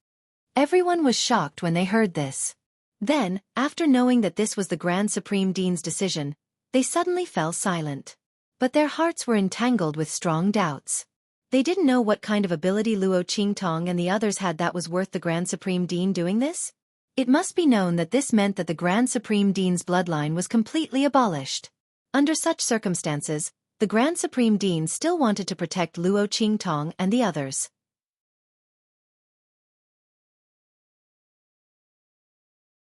Everyone was shocked when they heard this. Then, after knowing that this was the Grand Supreme Dean's decision, they suddenly fell silent. But their hearts were entangled with strong doubts. They didn't know what kind of ability Luo Qingtong and the others had that was worth the Grand Supreme Dean doing this. It must be known that this meant that the Grand Supreme Dean's bloodline was completely abolished. Under such circumstances, the Grand Supreme Dean still wanted to protect Luo Qingtong and the others.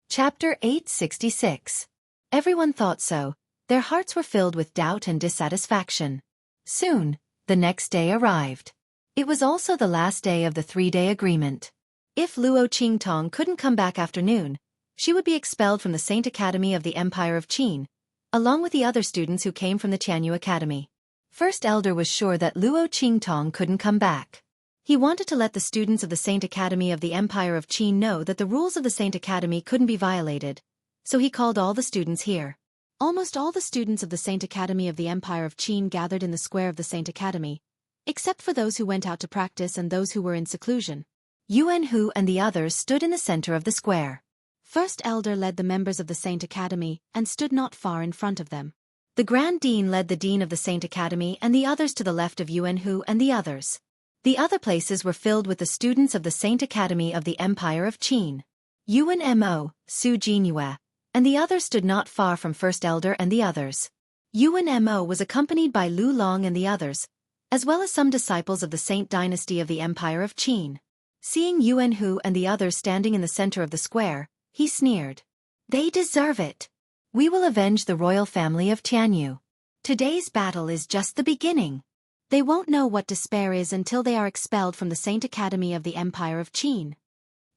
Chapter 866. Everyone thought so. Their hearts were filled with doubt and dissatisfaction. Soon, the next day arrived. It was also the last day of the 3-day agreement. If Luo Qingtong couldn't come back after noon, she would be expelled from the Saint Academy of the Empire of Qin, along with the other students who came from the Tianyu Academy. First Elder was sure that Luo Qingtong couldn't come back. He wanted to let the students of the Saint Academy of the Empire of Qin know that the rules of the Saint Academy couldn't be violated, so he called all the students here. Almost all the students of the Saint Academy of the Empire of Qin gathered in the square of the Saint Academy, except for those who went out to practice and those who were in seclusion. Yuan Hu and the others stood in the center of the square. First Elder led the members of the Saint Academy and stood not far in front of them. The Grand Dean led the Dean of the Saint Academy and the others to the left of Yuan Hu and the others. The other places were filled with the students of the Saint Academy of the Empire of Qin. Yuan Mo, Su Jinyue, and the others stood not far from First Elder and the others. Yuan Mo was accompanied by Lu Long and the others, as well as some disciples of the Saint Dynasty of the Empire of Qin. Seeing Yuan Hu and the others standing in the center of the square, he sneered. They deserve it. We will avenge the royal family of Tianyu. Today's battle is just the beginning. They won't know what despair is until they are expelled from the Saint Academy of the Empire of Qin.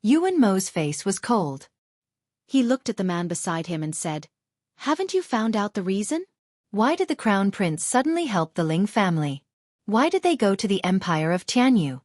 Yuan Mo's face was cold. He looked at the man beside him and said, Haven't you found out the reason? Why did the Crown Prince suddenly help the Ling family? Why did they go to the Empire of Tianyu?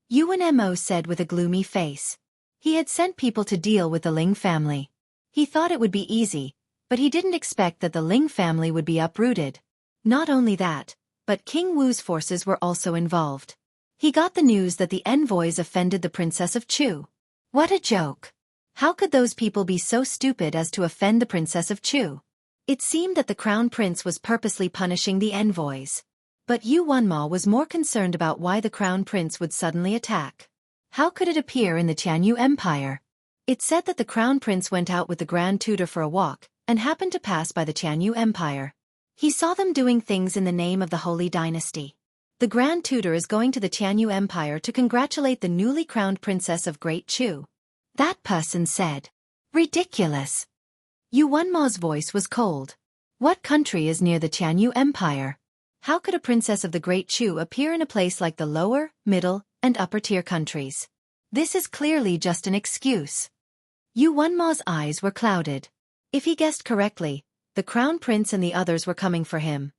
Yuan Mo said with a gloomy face. He had sent people to deal with the Ling family. He thought it would be easy, but he didn't expect that the Ling family would be uprooted. Not only that, but King Wu's forces were also involved. He got the news that the envoys offended the Princess of Chu. What a joke! How could those people be so stupid as to offend the Princess of Chu? It seemed that the Crown Prince was purposely punishing the envoys. But Yu Wenma was more concerned about why the Crown Prince would suddenly attack. How could it appear in the Tianyu Empire? It said that the Crown Prince went out with the Grand Tutor for a walk, and happened to pass by the Tianyu Empire. He saw them doing things in the name of the Holy Dynasty. The Grand Tutor is going to the Tianyu Empire to congratulate the newly crowned Princess of Great Chu. That person said. Ridiculous. Yu Wenma's voice was cold. What country is near the Tianyu Empire? How could a princess of the Great Chu appear in a place like the lower, middle, and upper-tier countries? This is clearly just an excuse. Yu Wenma's eyes were clouded. If he guessed correctly, the Crown Prince and the others were coming for him.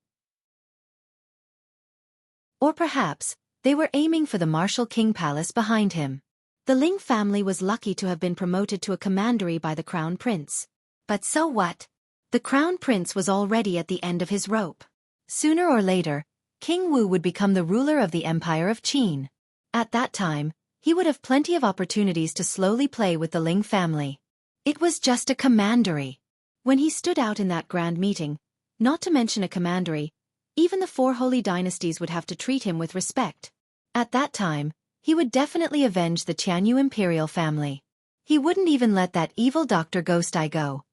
Or perhaps, they were aiming for the Martial King Palace behind him. The Ling family was lucky to have been promoted to a commandery by the Crown Prince. But so what? The Crown Prince was already at the end of his rope. Sooner or later, King Wu would become the ruler of the Empire of Qin. At that time, he would have plenty of opportunities to slowly play with the Ling family. It was just a commandery. When he stood out in that grand meeting, not to mention a commandery, even the four holy dynasties would have to treat him with respect. At that time, he would definitely avenge the Tianyu imperial family. He wouldn't even let that evil Dr. Ghost Eye go.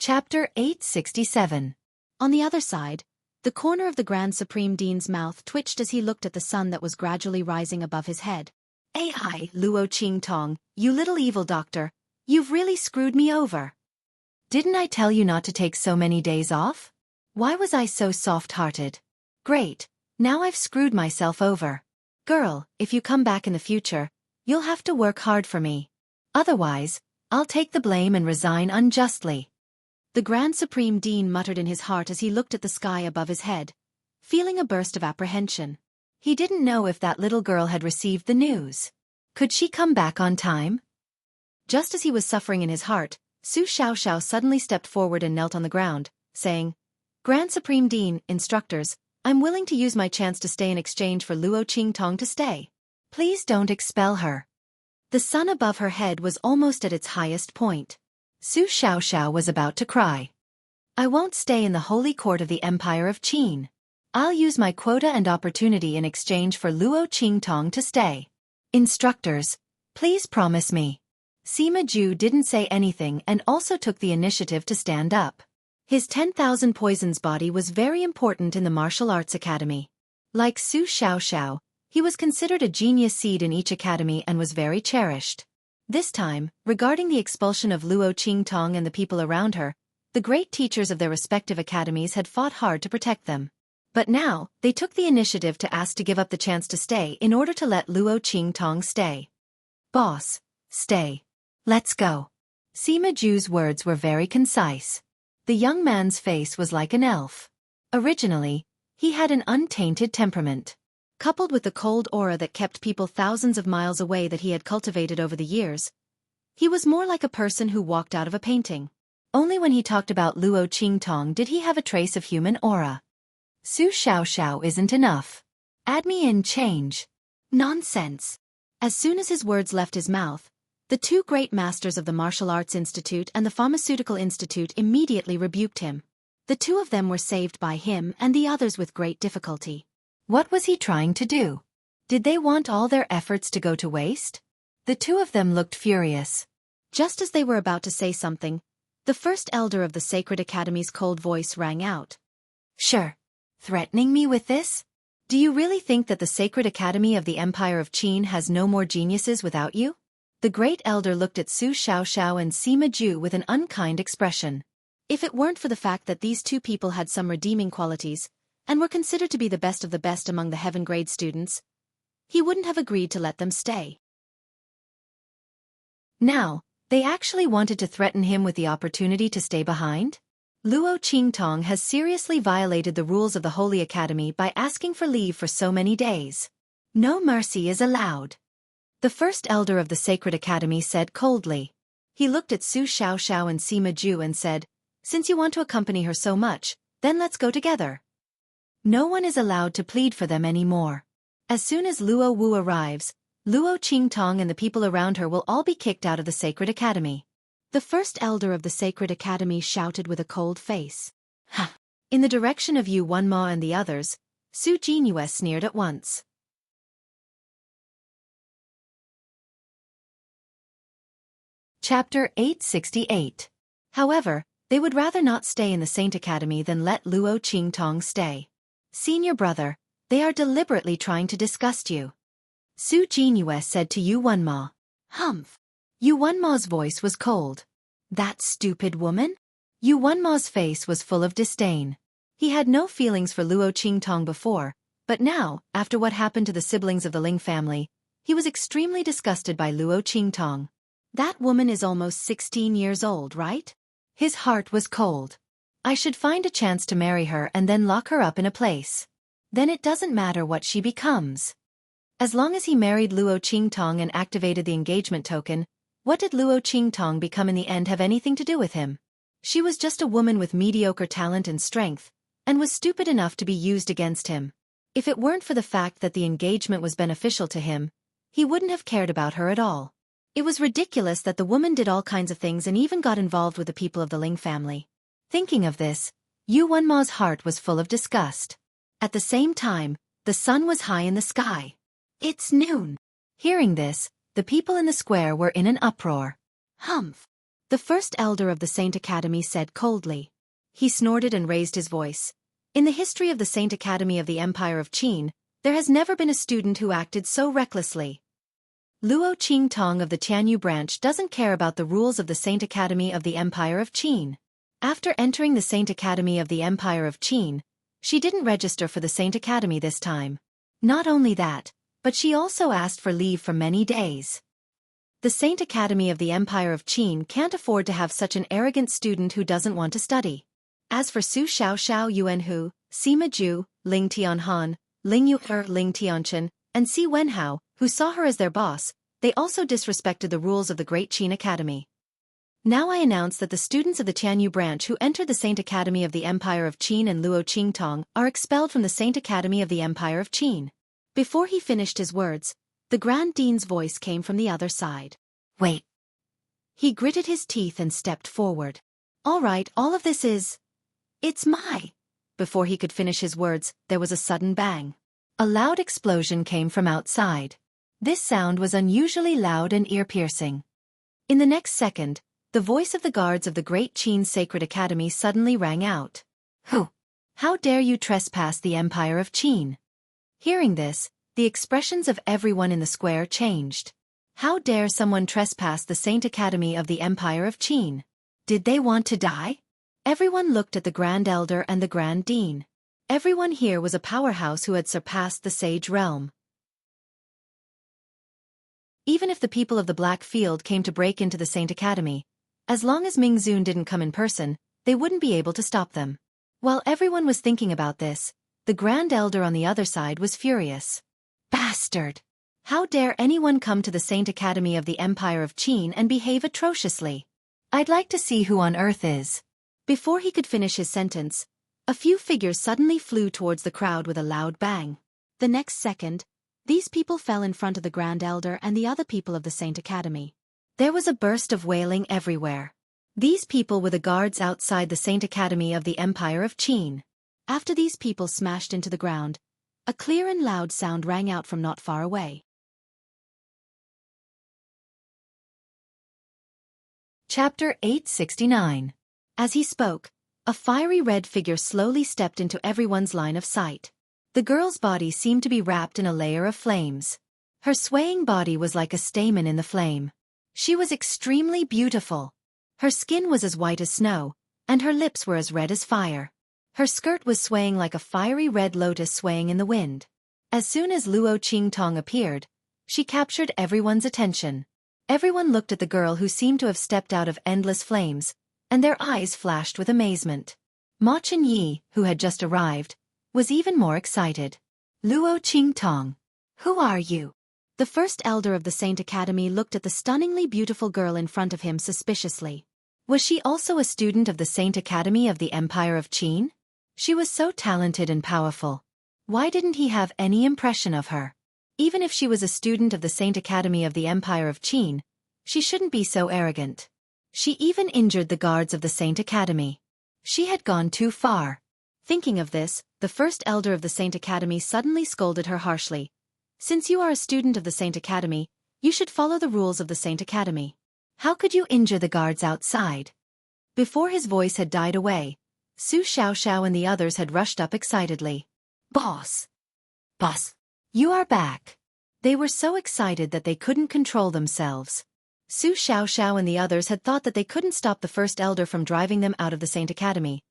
Chapter 867. On the other side, the corner of the Grand Supreme Dean's mouth twitched as he looked at the sun that was gradually rising above his head. Ai, Luo Qingtong, you little evil doctor, you've really screwed me over. Didn't I tell you not to take so many days off? Why was I so soft-hearted? Great, now I've screwed myself over. Girl, if you come back in the future, you'll have to work hard for me. Otherwise, I'll take the blame and resign unjustly. The Grand Supreme Dean muttered in his heart as he looked at the sky above his head, feeling a burst of apprehension. He didn't know if that little girl had received the news. Could she come back on time? Just as he was suffering in his heart, Su Xiaoxiao suddenly stepped forward and knelt on the ground, saying, Grand Supreme Dean, instructors, I'm willing to use my chance to stay in exchange for Luo Qingtong to stay. Please don't expel her. The sun above her head was almost at its highest point. Su Xiaoxiao was about to cry. I won't stay in the holy court of the Empire of Qin. I'll use my quota and opportunity in exchange for Luo Qingtong to stay. Instructors, please promise me. Sima Ju didn't say anything and also took the initiative to stand up. His 10,000 poisons body was very important in the martial arts academy. Like Su Xiaoxiao, he was considered a genius seed in each academy and was very cherished. This time, regarding the expulsion of Luo Qingtong and the people around her, the great teachers of their respective academies had fought hard to protect them. But now, they took the initiative to ask to give up the chance to stay in order to let Luo Qingtong stay. Boss, stay. Let's go. Sima Ju's words were very concise. The young man's face was like an elf. Originally, he had an untainted temperament. Coupled with the cold aura that kept people thousands of miles away that he had cultivated over the years, he was more like a person who walked out of a painting. Only when he talked about Luo Qingtong did he have a trace of human aura. Su Xiaoxiao isn't enough. Add me in change. Nonsense. As soon as his words left his mouth, the two great masters of the Martial Arts Institute and the Pharmaceutical Institute immediately rebuked him. The two of them were saved by him and the others with great difficulty. What was he trying to do? Did they want all their efforts to go to waste? The two of them looked furious. Just as they were about to say something, the first elder of the Sacred Academy's cold voice rang out. Sure. Threatening me with this? Do you really think that the Sacred Academy of the Empire of Qin has no more geniuses without you? The great elder looked at Su Xiaoxiao and Sima Ju with an unkind expression. If it weren't for the fact that these two people had some redeeming qualities, and were considered to be the best of the best among the heaven grade students, he wouldn't have agreed to let them stay. Now, they actually wanted to threaten him with the opportunity to stay behind? Luo Qingtong has seriously violated the rules of the Holy Academy by asking for leave for so many days. No mercy is allowed. The first elder of the Sacred Academy said coldly. He looked at Su Xiaoxiao and Sima Ju and said, "Since you want to accompany her so much, then let's go together." No one is allowed to plead for them anymore. As soon as Luo Wu arrives, Luo Qingtong and the people around her will all be kicked out of the Sacred Academy. The first elder of the Sacred Academy shouted with a cold face. Ha! In the direction of Yu Wenma and the others, Su Jingyue sneered at once. Chapter 868. However, they would rather not stay in the Saint Academy than let Luo Qingtong stay. Senior brother, they are deliberately trying to disgust you. Su Jingyue said to Yu Wenma. Humph. Yu Wenma's voice was cold. That stupid woman? Yu Wenma's face was full of disdain. He had no feelings for Luo Qingtong before, but now, after what happened to the siblings of the Ling family, he was extremely disgusted by Luo Qingtong. That woman is almost 16 years old, right? His heart was cold. I should find a chance to marry her and then lock her up in a place. Then it doesn't matter what she becomes. As long as he married Luo Qingtong and activated the engagement token, what did Luo Qingtong become in the end have anything to do with him? She was just a woman with mediocre talent and strength, and was stupid enough to be used against him. If it weren't for the fact that the engagement was beneficial to him, he wouldn't have cared about her at all. It was ridiculous that the woman did all kinds of things and even got involved with the people of the Ling family. Thinking of this, Yu Wenma's heart was full of disgust. At the same time, the sun was high in the sky. It's noon. Hearing this, the people in the square were in an uproar. Humph. The first elder of the Saint Academy said coldly. He snorted and raised his voice. In the history of the Saint Academy of the Empire of Qin, there has never been a student who acted so recklessly. Luo Qingtong of the Tianyu branch doesn't care about the rules of the Saint Academy of the Empire of Qin. After entering the Saint Academy of the Empire of Qin, she didn't register for the Saint Academy this time. Not only that, but she also asked for leave for many days. The Saint Academy of the Empire of Qin can't afford to have such an arrogant student who doesn't want to study. As for Su Xiaoxiao Yuanhu, Sima Ju, Ling Tianhan, Ling Yu'er, Ling Tianchen, and Si Wenhao, who saw her as their boss, they also disrespected the rules of the Great Qin Academy. Now I announce that the students of the Tianyu branch who entered the Saint Academy of the Empire of Qin and Luo Qingtong are expelled from the Saint Academy of the Empire of Qin. Before he finished his words, the Grand Dean's voice came from the other side. Wait. He gritted his teeth and stepped forward. All right, all of this is... It's my... Before he could finish his words, there was a sudden bang. A loud explosion came from outside. This sound was unusually loud and ear-piercing. In the next second, the voice of the guards of the Great Qin Sacred Academy suddenly rang out. Who? How dare you trespass the Empire of Qin? Hearing this, the expressions of everyone in the square changed. How dare someone trespass the Saint Academy of the Empire of Qin? Did they want to die? Everyone looked at the Grand Elder and the Grand Dean. Everyone here was a powerhouse who had surpassed the Sage Realm. Even if the people of the Black Field came to break into the Saint Academy, as long as Ming Zun didn't come in person, they wouldn't be able to stop them. While everyone was thinking about this, the Grand Elder on the other side was furious. Bastard! How dare anyone come to the Saint Academy of the Empire of Qin and behave atrociously? I'd like to see who on earth is. Before he could finish his sentence, a few figures suddenly flew towards the crowd with a loud bang. The next second, these people fell in front of the Grand Elder and the other people of the Saint Academy. There was a burst of wailing everywhere. These people were the guards outside the Saint Academy of the Empire of Qin. After these people smashed into the ground, a clear and loud sound rang out from not far away. Chapter 869. As he spoke, a fiery red figure slowly stepped into everyone's line of sight. The girl's body seemed to be wrapped in a layer of flames. Her swaying body was like a stamen in the flame. She was extremely beautiful. Her skin was as white as snow, and her lips were as red as fire. Her skirt was swaying like a fiery red lotus swaying in the wind. As soon as Luo Qingtong appeared, she captured everyone's attention. Everyone looked at the girl who seemed to have stepped out of endless flames, and their eyes flashed with amazement. Ma Chenyi, who had just arrived, was even more excited. Luo Qingtong. Who are you? The first elder of the Saint Academy looked at the stunningly beautiful girl in front of him suspiciously. Was she also a student of the Saint Academy of the Empire of Qin? She was so talented and powerful. Why didn't he have any impression of her? Even if she was a student of the Saint Academy of the Empire of Qin, she shouldn't be so arrogant. She even injured the guards of the Saint Academy. She had gone too far. Thinking of this, the first elder of the Saint Academy suddenly scolded her harshly. Since you are a student of the Saint Academy, you should follow the rules of the Saint Academy. How could you injure the guards outside? Before his voice had died away, Su Xiaoxiao and the others had rushed up excitedly. Boss! Boss! You are back! They were so excited that they couldn't control themselves. Su Xiaoxiao and the others had thought that they couldn't stop the first elder from driving them out of the Saint Academy.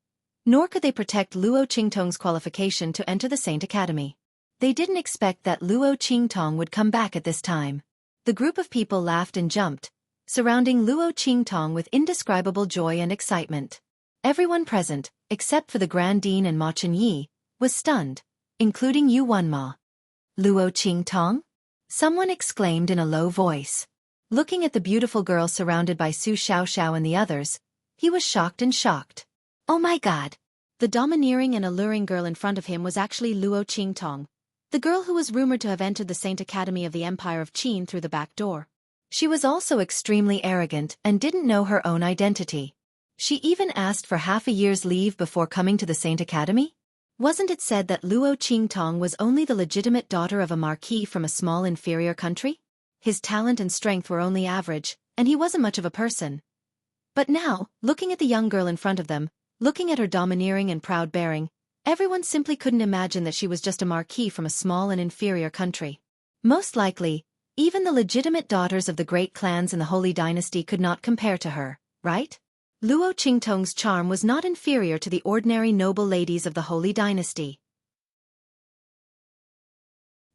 Nor could they protect Luo Qingtong's qualification to enter the Saint Academy. They didn't expect that Luo Qingtong would come back at this time. The group of people laughed and jumped, surrounding Luo Qingtong with indescribable joy and excitement. Everyone present, except for the Grand Dean and Ma Chenyi, was stunned, including Yu Wenma. Luo Qingtong? Someone exclaimed in a low voice. Looking at the beautiful girl surrounded by Su Xiaoxiao and the others, he was shocked and shocked. Oh my god! The domineering and alluring girl in front of him was actually Luo Qingtong, the girl who was rumored to have entered the Saint Academy of the Empire of Qin through the back door. She was also extremely arrogant and didn't know her own identity. She even asked for half a year's leave before coming to the Saint Academy? Wasn't it said that Luo Qingtong was only the legitimate daughter of a marquis from a small inferior country? His talent and strength were only average, and he wasn't much of a person. But now, looking at the young girl in front of them, looking at her domineering and proud bearing, everyone simply couldn't imagine that she was just a marquis from a small and inferior country. Most likely, even the legitimate daughters of the great clans in the Holy Dynasty could not compare to her, right? Luo Qingtong's charm was not inferior to the ordinary noble ladies of the Holy Dynasty.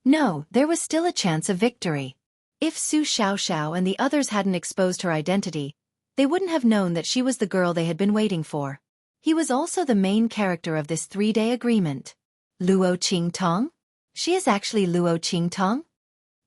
No, there was still a chance of victory. If Su Xiaoxiao and the others hadn't exposed her identity, they wouldn't have known that she was the girl they had been waiting for. He was also the main character of this 3-day agreement. Luo Qingtong? She is actually Luo Qingtong?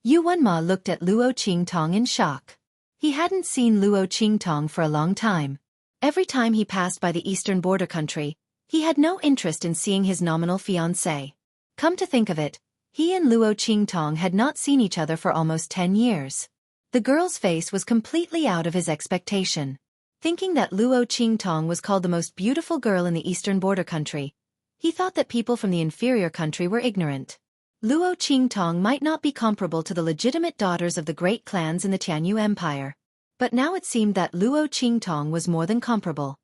Yu Wenma looked at Luo Qingtong in shock. He hadn't seen Luo Qingtong for a long time. Every time he passed by the eastern border country, he had no interest in seeing his nominal fiancée. Come to think of it, he and Luo Qingtong had not seen each other for almost 10 years. The girl's face was completely out of his expectation. Thinking that Luo Qingtong was called the most beautiful girl in the eastern border country, he thought that people from the inferior country were ignorant. Luo Qingtong might not be comparable to the legitimate daughters of the great clans in the Tianyu Empire. But now it seemed that Luo Qingtong was more than comparable.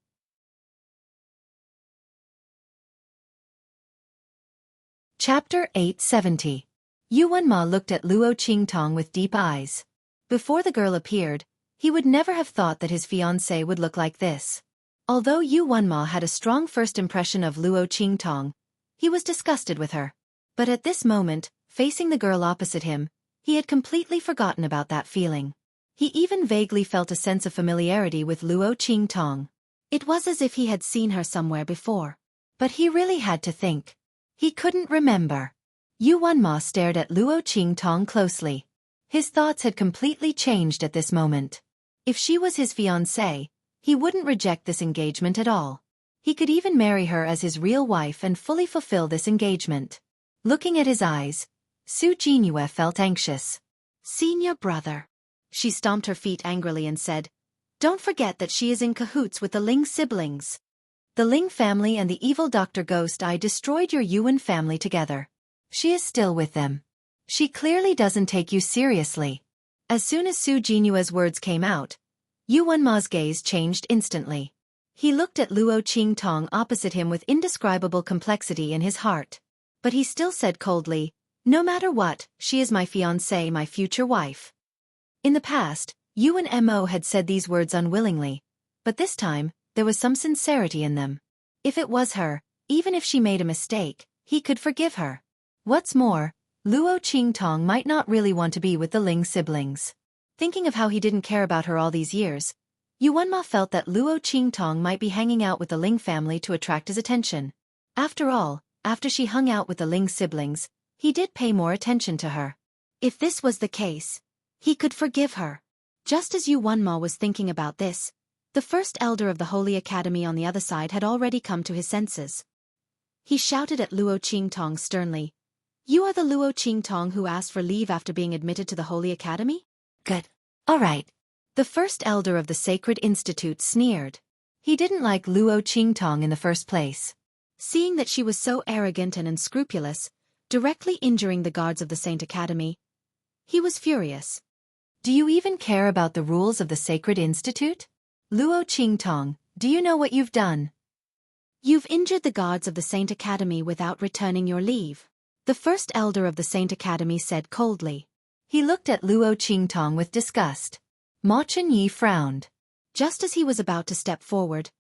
Chapter 870. Yu Wenma looked at Luo Qingtong with deep eyes. Before the girl appeared, he would never have thought that his fiancée would look like this. Although Yu Wenma had a strong first impression of Luo Qingtong, he was disgusted with her. But at this moment, facing the girl opposite him, he had completely forgotten about that feeling. He even vaguely felt a sense of familiarity with Luo Qingtong. It was as if he had seen her somewhere before. But he really had to think. He couldn't remember. Yu Wenma stared at Luo Qingtong closely. His thoughts had completely changed at this moment. If she was his fiancée, he wouldn't reject this engagement at all. He could even marry her as his real wife and fully fulfill this engagement. Looking at his eyes, Su Jingyue felt anxious. Senior brother. She stomped her feet angrily and said, "Don't forget that she is in cahoots with the Ling siblings. The Ling family and the evil Dr. Ghost Eye destroyed your Yuan family together. She is still with them. She clearly doesn't take you seriously." As soon as Su Jinyue's words came out, Yu Wenma's gaze changed instantly. He looked at Luo Qingtong opposite him with indescribable complexity in his heart. But he still said coldly, "No matter what, she is my fiancée, my future wife." In the past, Yuan Mo had said these words unwillingly, but this time, there was some sincerity in them. If it was her, even if she made a mistake, he could forgive her. What's more, Luo Qingtong might not really want to be with the Ling siblings. Thinking of how he didn't care about her all these years, Yuanma felt that Luo Qingtong might be hanging out with the Ling family to attract his attention. After all, after she hung out with the Ling siblings, he did pay more attention to her. If this was the case, he could forgive her. Just as Yuanma was thinking about this, the first elder of the Holy Academy on the other side had already come to his senses. He shouted at Luo Qingtong sternly, "You are the Luo Qingtong who asked for leave after being admitted to the Holy Academy? Good. All right." The first elder of the Sacred Institute sneered. He didn't like Luo Qingtong in the first place. Seeing that she was so arrogant and unscrupulous, directly injuring the guards of the Saint Academy, he was furious. "Do you even care about the rules of the Sacred Institute? Luo Qingtong, do you know what you've done? You've injured the guards of the Saint Academy without returning your leave," the first elder of the Saint Academy said coldly. He looked at Luo Qingtong with disgust. Ma Chunyi frowned. Just as he was about to step forward,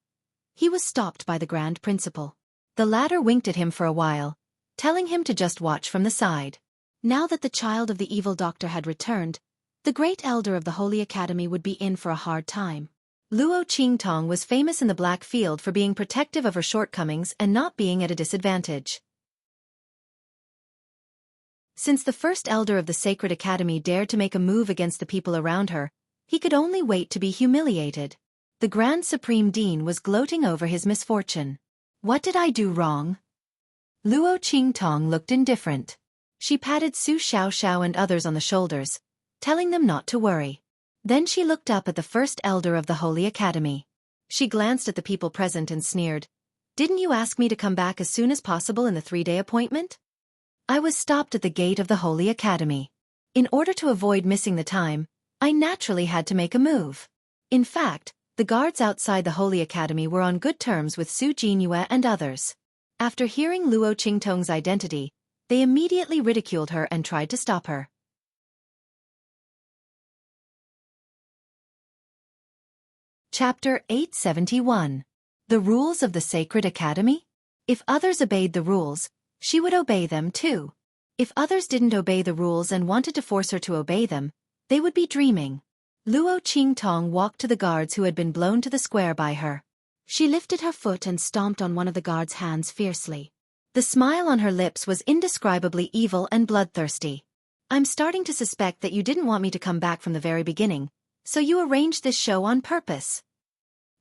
he was stopped by the Grand Principal. The latter winked at him for a while, telling him to just watch from the side. Now that the child of the evil doctor had returned, the great elder of the Holy Academy would be in for a hard time. Luo Qingtong was famous in the Black Field for being protective of her shortcomings and not being at a disadvantage. Since the first elder of the Sacred Academy dared to make a move against the people around her, he could only wait to be humiliated. The Grand Supreme Dean was gloating over his misfortune. "What did I do wrong?" Luo Qingtong looked indifferent. She patted Su Xiaoxiao and others on the shoulders, telling them not to worry. Then she looked up at the first elder of the Holy Academy. She glanced at the people present and sneered. "Didn't you ask me to come back as soon as possible in the 3-day appointment? I was stopped at the gate of the Holy Academy. In order to avoid missing the time, I naturally had to make a move." In fact, the guards outside the Holy Academy were on good terms with Su Jinyue and others. After hearing Luo Qingtong's identity, they immediately ridiculed her and tried to stop her. Chapter 871. The Rules of the Sacred Academy? If others obeyed the rules, she would obey them too. If others didn't obey the rules and wanted to force her to obey them, they would be dreaming. Luo Qingtong walked to the guards who had been blown to the square by her. She lifted her foot and stomped on one of the guards' hands fiercely. The smile on her lips was indescribably evil and bloodthirsty. "I'm starting to suspect that you didn't want me to come back from the very beginning, so you arranged this show on purpose.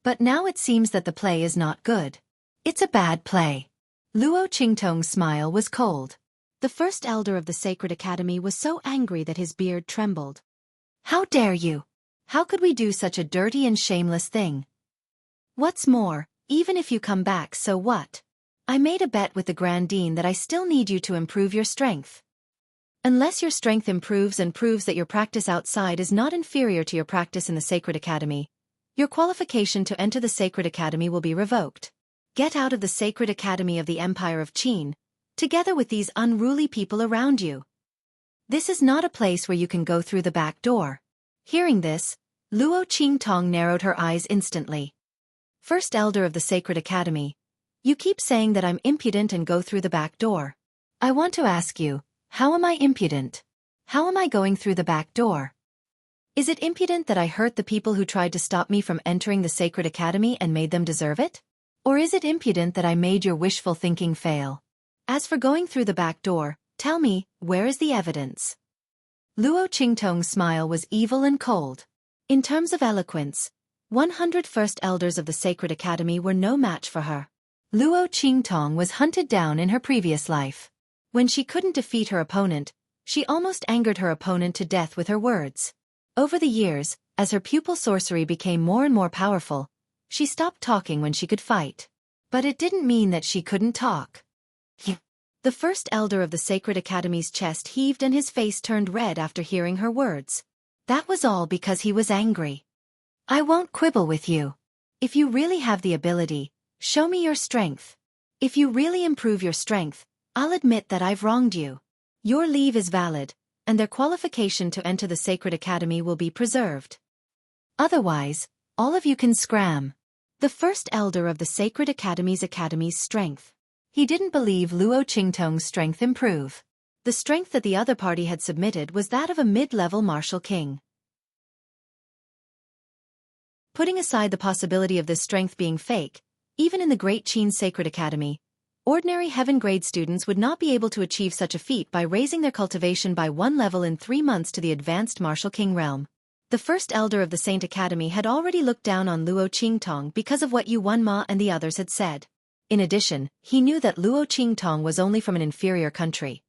But now it seems that the play is not good. It's a bad play." Luo Qingtong's smile was cold. The first elder of the Sacred Academy was so angry that his beard trembled. "How dare you? How could we do such a dirty and shameless thing? What's more, even if you come back, so what? I made a bet with the Grand Dean that I still need you to improve your strength. Unless your strength improves and proves that your practice outside is not inferior to your practice in the Sacred Academy, your qualification to enter the Sacred Academy will be revoked. Get out of the Sacred Academy of the Empire of Qin, together with these unruly people around you. This is not a place where you can go through the back door." Hearing this, Luo Qingtong narrowed her eyes instantly. "First elder of the Sacred Academy, you keep saying that I'm impudent and go through the back door. I want to ask you, how am I impudent? How am I going through the back door? Is it impudent that I hurt the people who tried to stop me from entering the Sacred Academy and made them deserve it? Or is it impudent that I made your wishful thinking fail? As for going through the back door, tell me, where is the evidence?" Luo Qingtong's smile was evil and cold. In terms of eloquence, 100 first elders of the Sacred Academy were no match for her. Luo Qingtong was hunted down in her previous life. When she couldn't defeat her opponent, she almost angered her opponent to death with her words. Over the years, as her pupil sorcery became more and more powerful, she stopped talking when she could fight. But it didn't mean that she couldn't talk. The first elder of the Sacred Academy's chest heaved and his face turned red after hearing her words. That was all because he was angry. "I won't quibble with you. If you really have the ability, show me your strength. If you really improve your strength, I'll admit that I've wronged you. Your leave is valid, and their qualification to enter the Sacred Academy will be preserved. Otherwise, all of you can scram." The first elder of the Sacred Academy's strength. He didn't believe Luo Qingtong's strength improve. The strength that the other party had submitted was that of a mid-level martial king. Putting aside the possibility of this strength being fake, even in the Great Qin Sacred Academy, ordinary heaven-grade students would not be able to achieve such a feat by raising their cultivation by 1 level in 3 months to the advanced Martial King realm. The first elder of the Saint Academy had already looked down on Luo Qingtong because of what Yuan Ma and the others had said. In addition, he knew that Luo Qingtong was only from an inferior country.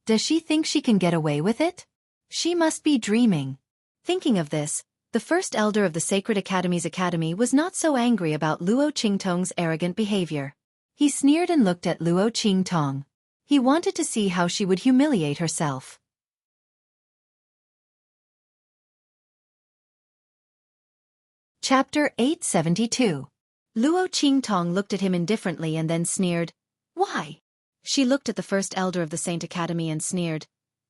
Does she think she can get away with it? She must be dreaming. Thinking of this, the first elder of the Sacred Academy's academy was not so angry about Luo Qingtong's arrogant behavior. He sneered and looked at Luo Qingtong. He wanted to see how she would humiliate herself. Chapter 872. Luo Qingtong looked at him indifferently and then sneered. Why? She looked at the first elder of the Saint Academy and sneered.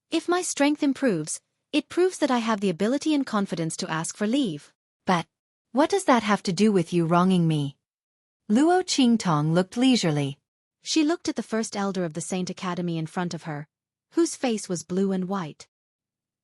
If my strength improves, it proves that I have the ability and confidence to ask for leave. But what does that have to do with you wronging me? Luo Qingtong looked leisurely. She looked at the first elder of the Saint Academy in front of her, whose face was blue and white.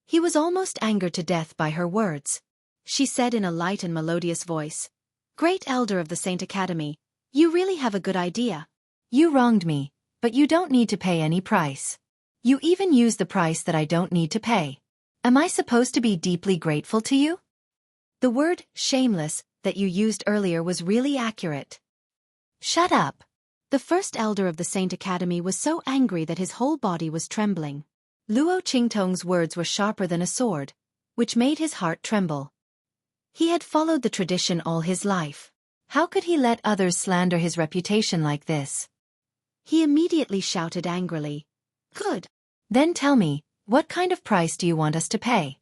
He was almost angered to death by her words. She said in a light and melodious voice, Great elder of the Saint Academy, you really have a good idea. You wronged me, but you don't need to pay any price. You even use the price that I don't need to pay. Am I supposed to be deeply grateful to you? The word, shameless, that you used earlier was really accurate. Shut up. The first elder of the Saint Academy was so angry that his whole body was trembling. Luo Qingtong's words were sharper than a sword, which made his heart tremble. He had followed the tradition all his life. How could he let others slander his reputation like this? He immediately shouted angrily. Good. Then tell me, what kind of price do you want us to pay?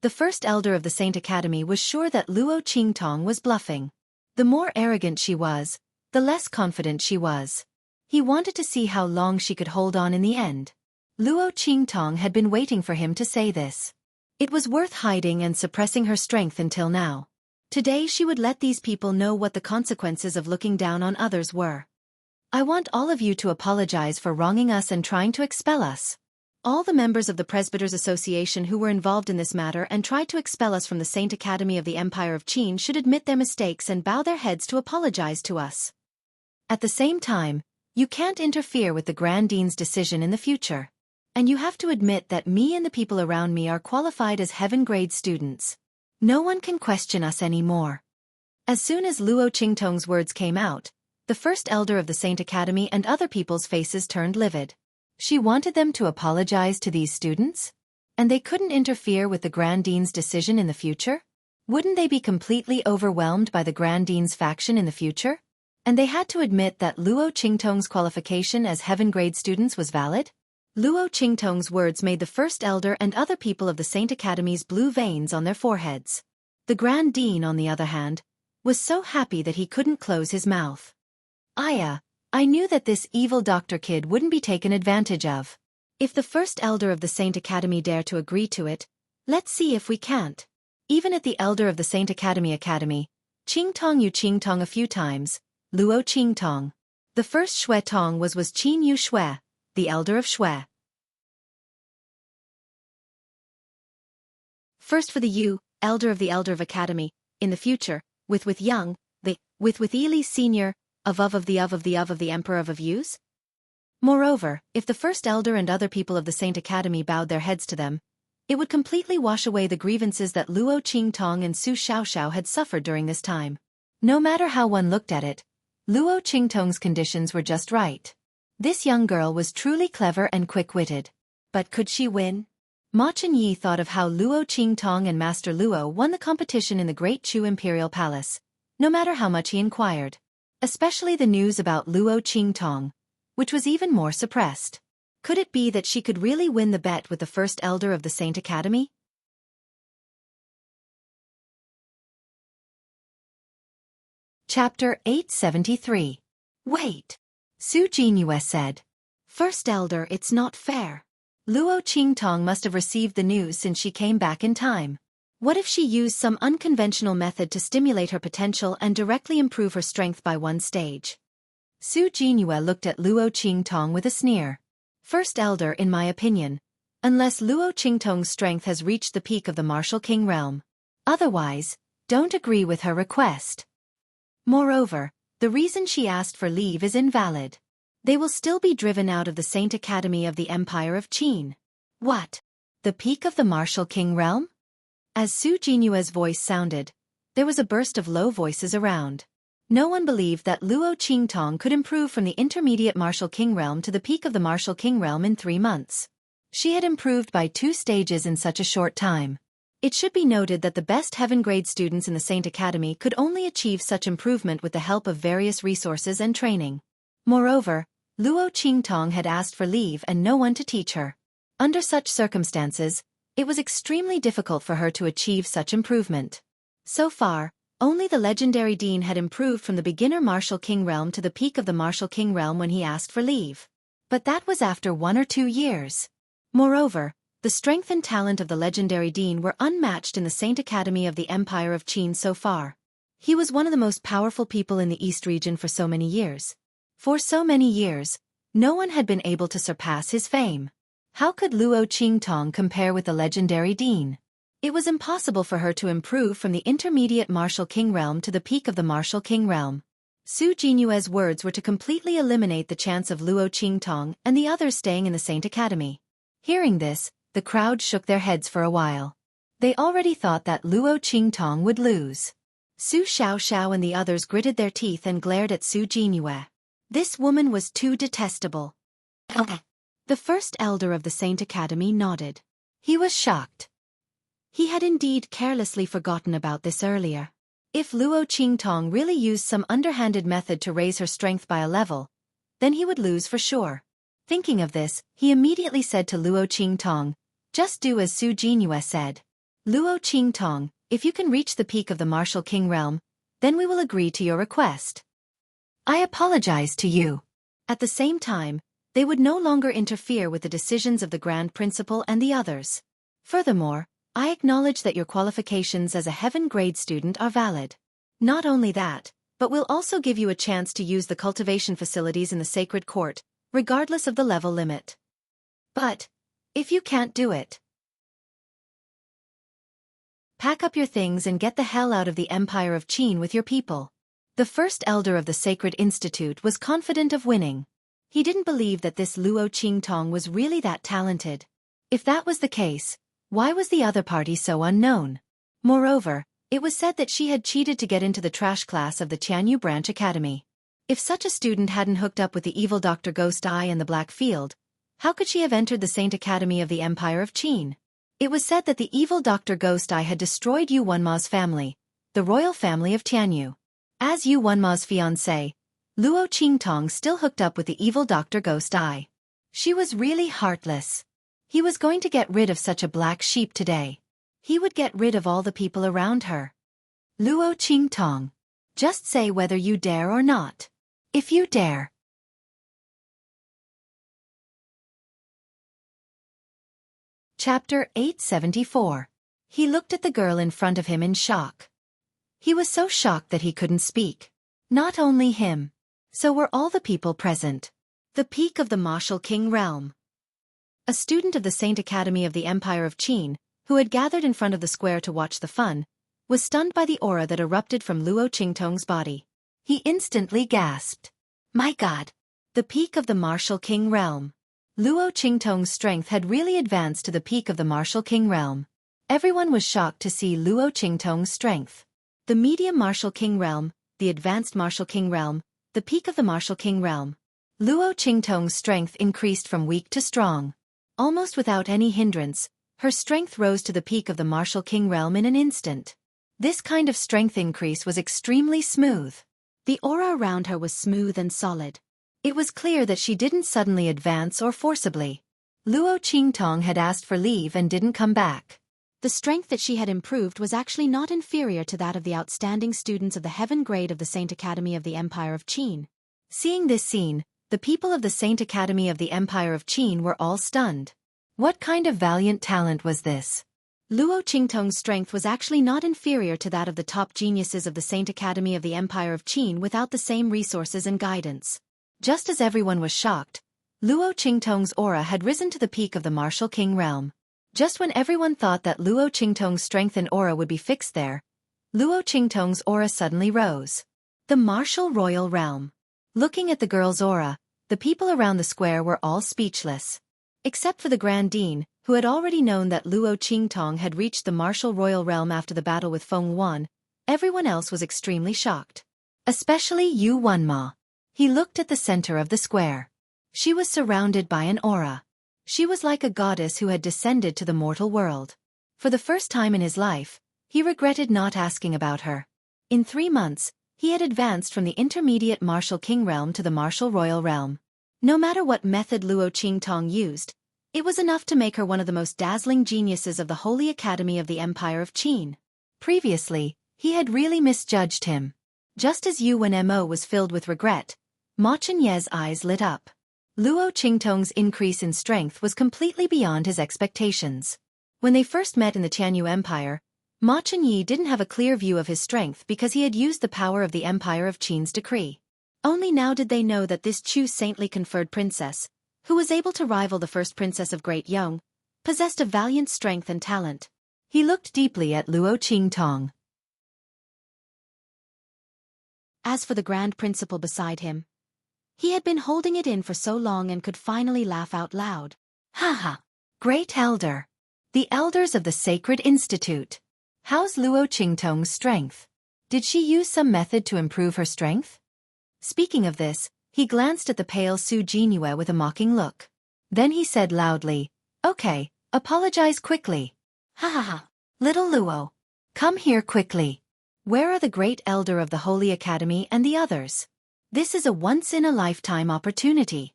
The first elder of the Saint Academy was sure that Luo Qingtong was bluffing. The more arrogant she was, the less confident she was. He wanted to see how long she could hold on in the end. Luo Qingtong had been waiting for him to say this. It was worth hiding and suppressing her strength until now. Today she would let these people know what the consequences of looking down on others were. I want all of you to apologize for wronging us and trying to expel us. All the members of the Presbyters Association who were involved in this matter and tried to expel us from the Saint Academy of the Empire of Qin should admit their mistakes and bow their heads to apologize to us. At the same time, you can't interfere with the Grand Dean's decision in the future. And you have to admit that me and the people around me are qualified as heaven-grade students. No one can question us anymore. As soon as Luo Qingtong's words came out, the first elder of the Saint Academy and other people's faces turned livid. She wanted them to apologize to these students? And they couldn't interfere with the Grand Dean's decision in the future? Wouldn't they be completely overwhelmed by the Grand Dean's faction in the future? And they had to admit that Luo Qingtong's qualification as heaven-grade students was valid? Luo Qingtong's words made the first elder and other people of the Saint Academy's blue veins on their foreheads. The Grand Dean, on the other hand, was so happy that he couldn't close his mouth. I knew that this evil doctor kid wouldn't be taken advantage of. If the first elder of the Saint Academy dare to agree to it, let's see if we can't. Even at the elder of the Saint Academy, Qingtong Yu Qingtong a few times, Luo Qingtong. The first Xue Tong was Qin Yu Xue, the elder of Xue. First for the Yu, elder of the elder of academy, in the future, with young, the, with Eli senior, of the emperor of Yus. Moreover, if the first elder and other people of the Saint Academy bowed their heads to them, it would completely wash away the grievances that Luo Qingtong and Su Xiaoxiao had suffered during this time. No matter how one looked at it, Luo Qingtong's conditions were just right. This young girl was truly clever and quick-witted. But could she win? Ma Chenyi thought of how Luo Qingtong and Master Luo won the competition in the Great Chu Imperial Palace, no matter how much he inquired. Especially the news about Luo Qingtong, which was even more suppressed. Could it be that she could really win the bet with the first elder of the Saint Academy? Chapter 873. Wait. Su Jinyue said. First elder, it's not fair. Luo Qingtong must have received the news since she came back in time. What if she used some unconventional method to stimulate her potential and directly improve her strength by one stage? Su Jinyue looked at Luo Qingtong with a sneer. First elder, in my opinion, unless Luo Qingtong's strength has reached the peak of the Martial King realm. Otherwise, don't agree with her request. Moreover, the reason she asked for leave is invalid. They will still be driven out of the Saint Academy of the Empire of Qin. What? The peak of the Martial King realm? As Su Jinyue's voice sounded, there was a burst of low voices around. No one believed that Luo Qingtong could improve from the intermediate Martial King realm to the peak of the Martial King realm in 3 months. She had improved by 2 stages in such a short time. It should be noted that the best heaven-grade students in the Saint Academy could only achieve such improvement with the help of various resources and training. Moreover, Luo Qingtong had asked for leave and no one to teach her. Under such circumstances, it was extremely difficult for her to achieve such improvement. So far, only the legendary Dean had improved from the beginner Martial King realm to the peak of the Martial King realm when he asked for leave. But that was after 1 or 2 years. Moreover, the strength and talent of the legendary Dean were unmatched in the Saint Academy of the Empire of Qin so far. He was one of the most powerful people in the East region for so many years. For so many years, no one had been able to surpass his fame. How could Luo Qingtong compare with the legendary Dean? It was impossible for her to improve from the intermediate Martial King realm to the peak of the Martial King realm. Su Jinyue's words were to completely eliminate the chance of Luo Qingtong and the others staying in the Saint Academy. Hearing this, the crowd shook their heads for a while. They already thought that Luo Qingtong would lose. Su Xiaoxiao and the others gritted their teeth and glared at Su Jinyue. This woman was too detestable. The first elder of the Saint Academy nodded. He was shocked. He had indeed carelessly forgotten about this earlier. If Luo Qingtong really used some underhanded method to raise her strength by a level, then he would lose for sure. Thinking of this, he immediately said to Luo Qingtong, "Just do as Su Jinyue said. Luo Qingtong, if you can reach the peak of the Martial King realm, then we will agree to your request. I apologize to you." At the same time, they would no longer interfere with the decisions of the Grand Principal and the others. Furthermore, I acknowledge that your qualifications as a heaven-grade student are valid. Not only that, but we'll also give you a chance to use the cultivation facilities in the Sacred Court, regardless of the level limit. But, if you can't do it, pack up your things and get the hell out of the Empire of Qin with your people. The first elder of the Sacred Institute was confident of winning. He didn't believe that this Luo Qingtong was really that talented. If that was the case, why was the other party so unknown? Moreover, it was said that she had cheated to get into the trash class of the Tianyu Branch Academy. If such a student hadn't hooked up with the evil Dr. Ghost Eye in the Black Field, how could she have entered the Saint Academy of the Empire of Qin? It was said that the evil Dr. Ghost Eye had destroyed Yu Wenma's family, the royal family of Tianyu. As Yu Wenma's fiancé, Luo Qingtong still hooked up with the evil Dr. Ghost Eye. She was really heartless. He was going to get rid of such a black sheep today. He would get rid of all the people around her. Luo Qingtong, just say whether you dare or not. If you dare. Chapter 874. He looked at the girl in front of him in shock. He was so shocked that he couldn't speak. Not only him. So were all the people present. The peak of the Martial King realm. A student of the Saint Academy of the Empire of Qin, who had gathered in front of the square to watch the fun, was stunned by the aura that erupted from Luo Qingtong's body. He instantly gasped. My God! The peak of the Martial King realm. Luo Qingtong's strength had really advanced to the peak of the Martial King realm. Everyone was shocked to see Luo Qingtong's strength. The medium Martial King realm, the advanced Martial King realm, the peak of the Martial King realm. Luo Qingtong's strength increased from weak to strong. Almost without any hindrance, her strength rose to the peak of the Martial King realm in an instant. This kind of strength increase was extremely smooth. The aura around her was smooth and solid. It was clear that she didn't suddenly advance or forcibly. Luo Qingtong had asked for leave and didn't come back. The strength that she had improved was actually not inferior to that of the outstanding students of the heaven grade of the Saint Academy of the Empire of Qin. Seeing this scene, the people of the Saint Academy of the Empire of Qin were all stunned. What kind of valiant talent was this? Luo Qingtong's strength was actually not inferior to that of the top geniuses of the Saint Academy of the Empire of Qin without the same resources and guidance. Just as everyone was shocked, Luo Qingtong's aura had risen to the peak of the Martial King realm. Just when everyone thought that Luo Qingtong's strength and aura would be fixed there, Luo Qingtong's aura suddenly rose. The martial royal realm. Looking at the girl's aura, the people around the square were all speechless. Except for the Grand Dean, who had already known that Luo Qingtong had reached the martial royal realm after the battle with Feng Wan, everyone else was extremely shocked. Especially Yu Wenma. He looked at the center of the square. She was surrounded by an aura. She was like a goddess who had descended to the mortal world. For the first time in his life, he regretted not asking about her. In 3 months, he had advanced from the intermediate martial king realm to the martial royal realm. No matter what method Luo Qingtong used, it was enough to make her one of the most dazzling geniuses of the Holy Academy of the Empire of Qin. Previously, he had really misjudged him. Just as Yu Wenmo was filled with regret, Ma Chenye's eyes lit up. Luo Qingtong's increase in strength was completely beyond his expectations. When they first met in the Tianyu Empire, Ma Chenye didn't have a clear view of his strength because he had used the power of the Empire of Qin's decree. Only now did they know that this Chu saintly conferred princess, who was able to rival the first princess of Great Yong, possessed a valiant strength and talent. He looked deeply at Luo Qingtong. As for the grand principal beside him, he had been holding it in for so long and could finally laugh out loud. Ha ha! Great Elder! The elders of the Sacred Institute. How's Luo Qingtong's strength? Did she use some method to improve her strength? Speaking of this, he glanced at the pale Su Jinyue with a mocking look. Then he said loudly, "Okay, apologize quickly." Ha ha ha! Little Luo, come here quickly. Where are the great elder of the Holy Academy and the others? This is a once-in-a-lifetime opportunity.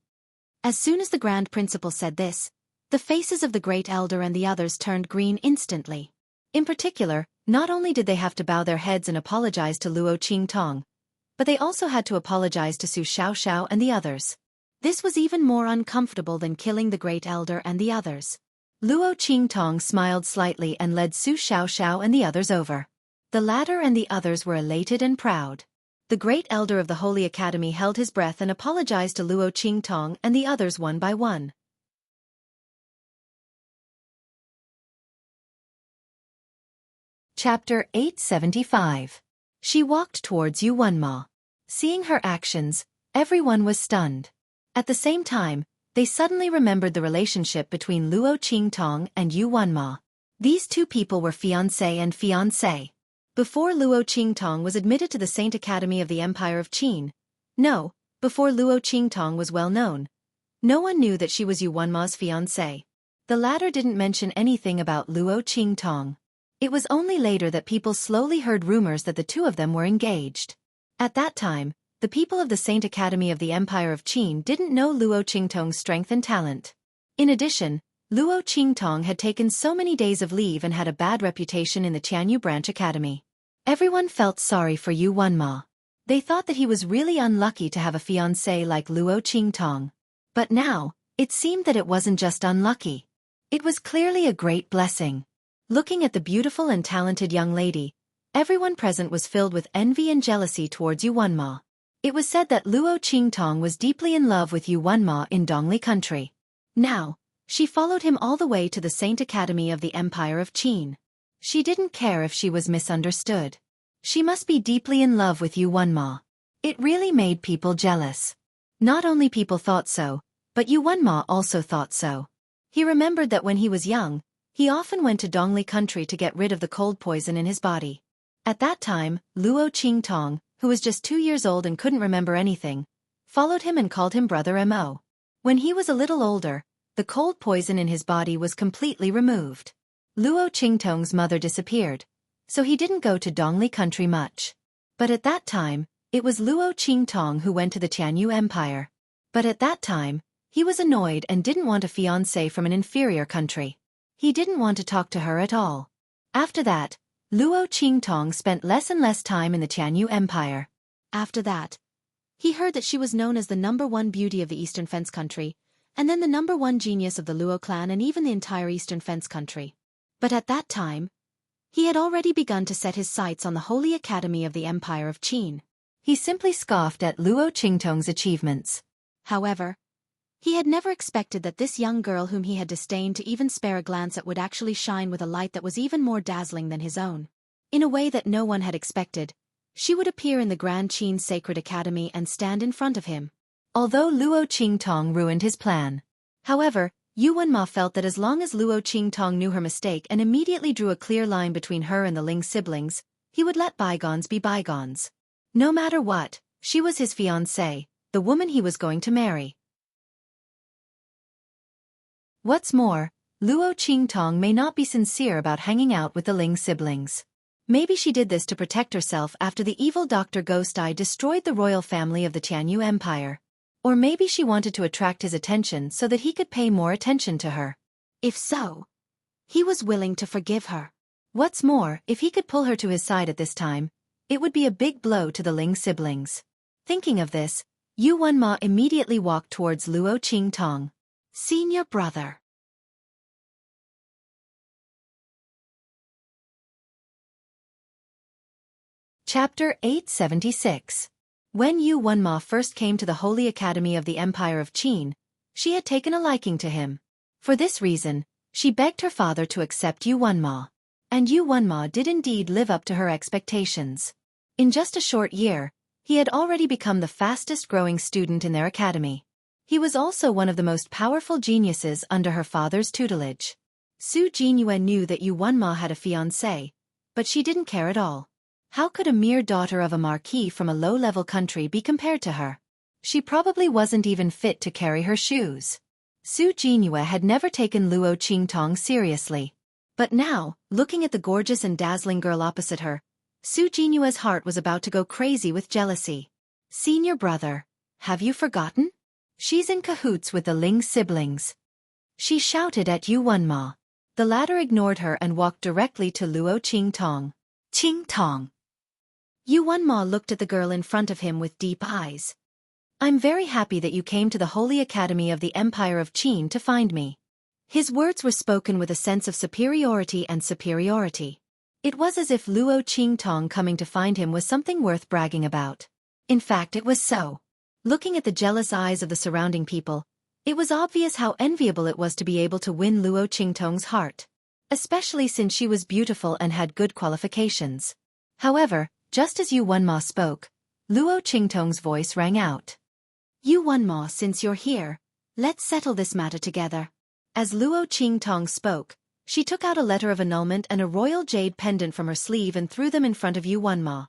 As soon as the Grand Principal said this, the faces of the great elder and the others turned green instantly. In particular, not only did they have to bow their heads and apologize to Luo Qingtong, but they also had to apologize to Su Xiaoxiao and the others. This was even more uncomfortable than killing the great elder and the others. Luo Qingtong smiled slightly and led Su Xiaoxiao and the others over. The latter and the others were elated and proud. The great elder of the Holy Academy held his breath and apologized to Luo Qingtong and the others one by one. Chapter 875. She walked towards Yu Wenma. Seeing her actions, everyone was stunned. At the same time, they suddenly remembered the relationship between Luo Qingtong and Yu Wenma. These two people were fiancé and fiancée. Before Luo Qingtong was admitted to the Saint Academy of the Empire of Qin, before Luo Qingtong was well known, no one knew that she was Yu Wenma's fiancé. The latter didn't mention anything about Luo Qingtong. It was only later that people slowly heard rumors that the two of them were engaged. At that time, the people of the Saint Academy of the Empire of Qin didn't know Luo Qingtong's strength and talent. In addition, Luo Qingtong had taken so many days of leave and had a bad reputation in the Tianyu Branch Academy. Everyone felt sorry for Yu Wenma. They thought that he was really unlucky to have a fiancé like Luo Qingtong. But now, it seemed that it wasn't just unlucky. It was clearly a great blessing. Looking at the beautiful and talented young lady, everyone present was filled with envy and jealousy towards Yu Wenma. It was said that Luo Qingtong was deeply in love with Yu Wenma in Dongli country. Now, she followed him all the way to the Saint Academy of the Empire of Qin. She didn't care if she was misunderstood. She must be deeply in love with Yu Wenma. It really made people jealous. Not only people thought so, but Yu Wenma also thought so. He remembered that when he was young, he often went to Dongli country to get rid of the cold poison in his body. At that time, Luo Qingtong, who was just 2 years old and couldn't remember anything, followed him and called him Brother Mo. When he was a little older, the cold poison in his body was completely removed. Luo Qingtong's mother disappeared, so he didn't go to Dongli country much. But at that time, it was Luo Qingtong who went to the Tianyu Empire. But at that time, he was annoyed and didn't want a fiancé from an inferior country. He didn't want to talk to her at all. After that, Luo Qingtong spent less and less time in the Tianyu Empire. After that, he heard that she was known as the #1 beauty of the Eastern Fence country, and then the #1 genius of the Luo clan and even the entire Eastern Fence country. But at that time, he had already begun to set his sights on the Holy Academy of the Empire of Qin. He simply scoffed at Luo Qingtong's achievements. However, he had never expected that this young girl whom he had disdained to even spare a glance at would actually shine with a light that was even more dazzling than his own. In a way that no one had expected, she would appear in the Grand Qin Sacred Academy and stand in front of him. Although Luo Qingtong ruined his plan. However, Yu Wenma felt that as long as Luo Qingtong knew her mistake and immediately drew a clear line between her and the Ling siblings, he would let bygones be bygones. No matter what, she was his fiancée, the woman he was going to marry. What's more, Luo Qingtong may not be sincere about hanging out with the Ling siblings. Maybe she did this to protect herself after the evil Dr. Ghost Eye destroyed the royal family of the Tianyu Empire. Or maybe she wanted to attract his attention so that he could pay more attention to her. If so, he was willing to forgive her. What's more, if he could pull her to his side at this time, it would be a big blow to the Ling siblings. Thinking of this, Yu Wenma immediately walked towards Luo Qingtong. Senior brother. Chapter 876. When Yu Wenma first came to the Holy Academy of the Empire of Qin, she had taken a liking to him. For this reason, she begged her father to accept Yu Wenma. And Yu Wenma did indeed live up to her expectations. In just a short year, he had already become the fastest-growing student in their academy. He was also one of the most powerful geniuses under her father's tutelage. Su Jinyue knew that Yu Wenma had a fiancé, but she didn't care at all. How could a mere daughter of a marquis from a low-level country be compared to her? She probably wasn't even fit to carry her shoes. Su Jinyue had never taken Luo Qingtong seriously. But now, looking at the gorgeous and dazzling girl opposite her, Su Jinyue's heart was about to go crazy with jealousy. Senior brother, have you forgotten? She's in cahoots with the Ling siblings. She shouted at Yu Wenma. The latter ignored her and walked directly to Luo Qingtong. Qingtong. Yu Wenma looked at the girl in front of him with deep eyes. I'm very happy that you came to the Holy Academy of the Empire of Qin to find me. His words were spoken with a sense of superiority and superiority. It was as if Luo Qingtong coming to find him was something worth bragging about. In fact, it was so. Looking at the jealous eyes of the surrounding people, it was obvious how enviable it was to be able to win Luo Qingtong's heart. Especially since she was beautiful and had good qualifications. However, just as Yu Wenma spoke, Luo Qingtong's voice rang out. Yu Wenma, since you're here, let's settle this matter together. As Luo Qingtong spoke, she took out a letter of annulment and a royal jade pendant from her sleeve and threw them in front of Yu Wenma.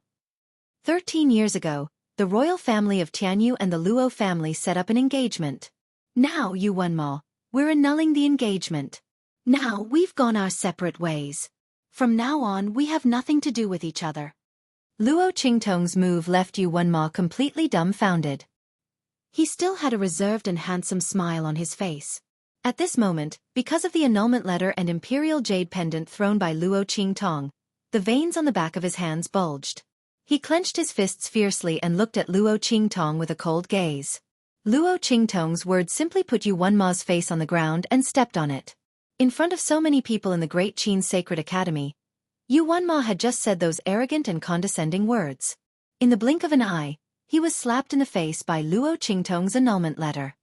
13 years ago, the royal family of Tianyu and the Luo family set up an engagement. Now, Yu Wenma, we're annulling the engagement. Now we've gone our separate ways. From now on we have nothing to do with each other. Luo Qingtong's move left Yu Wenma completely dumbfounded. He still had a reserved and handsome smile on his face. At this moment, because of the annulment letter and imperial jade pendant thrown by Luo Qingtong, the veins on the back of his hands bulged. He clenched his fists fiercely and looked at Luo Qingtong with a cold gaze. Luo Qingtong's words simply put Yu Wenma's face on the ground and stepped on it. In front of so many people in the Great Qin Sacred Academy, Yu Wenma had just said those arrogant and condescending words. In the blink of an eye, he was slapped in the face by Luo Qingtong's annulment letter.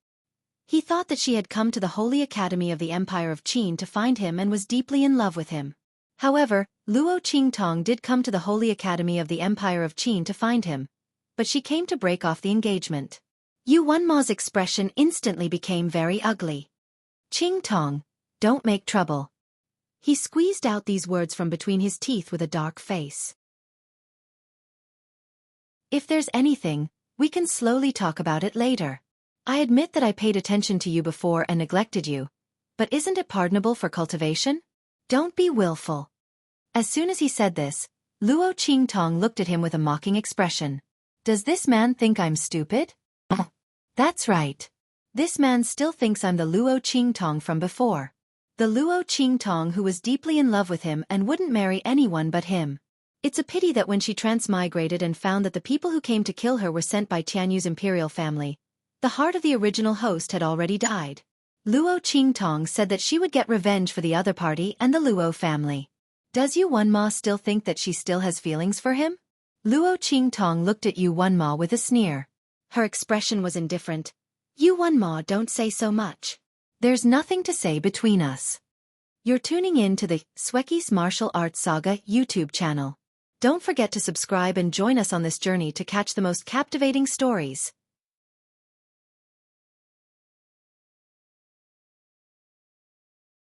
He thought that she had come to the Holy Academy of the Empire of Qin to find him and was deeply in love with him. However, Luo Qingtong did come to the Holy Academy of the Empire of Qin to find him, but she came to break off the engagement. Yu Wenma's expression instantly became very ugly. Qingtong, don't make trouble. He squeezed out these words from between his teeth with a dark face. If there's anything, we can slowly talk about it later. I admit that I paid attention to you before and neglected you, but isn't it pardonable for cultivation? Don't be willful. As soon as he said this, Luo Qingtong looked at him with a mocking expression. Does this man think I'm stupid? That's right. This man still thinks I'm the Luo Qingtong from before. The Luo Qingtong who was deeply in love with him and wouldn't marry anyone but him. It's a pity that when she transmigrated and found that the people who came to kill her were sent by Tianyu's imperial family, the heart of the original host had already died. Luo Qingtong said that she would get revenge for the other party and the Luo family. Does Yu Wenma still think that she still has feelings for him? Luo Qingtong looked at Yu Wenma with a sneer. Her expression was indifferent. Yu Wenma, don't say so much. There's nothing to say between us. You're tuning in to the Xueqi's Martial Arts Saga YouTube channel. Don't forget to subscribe and join us on this journey to catch the most captivating stories.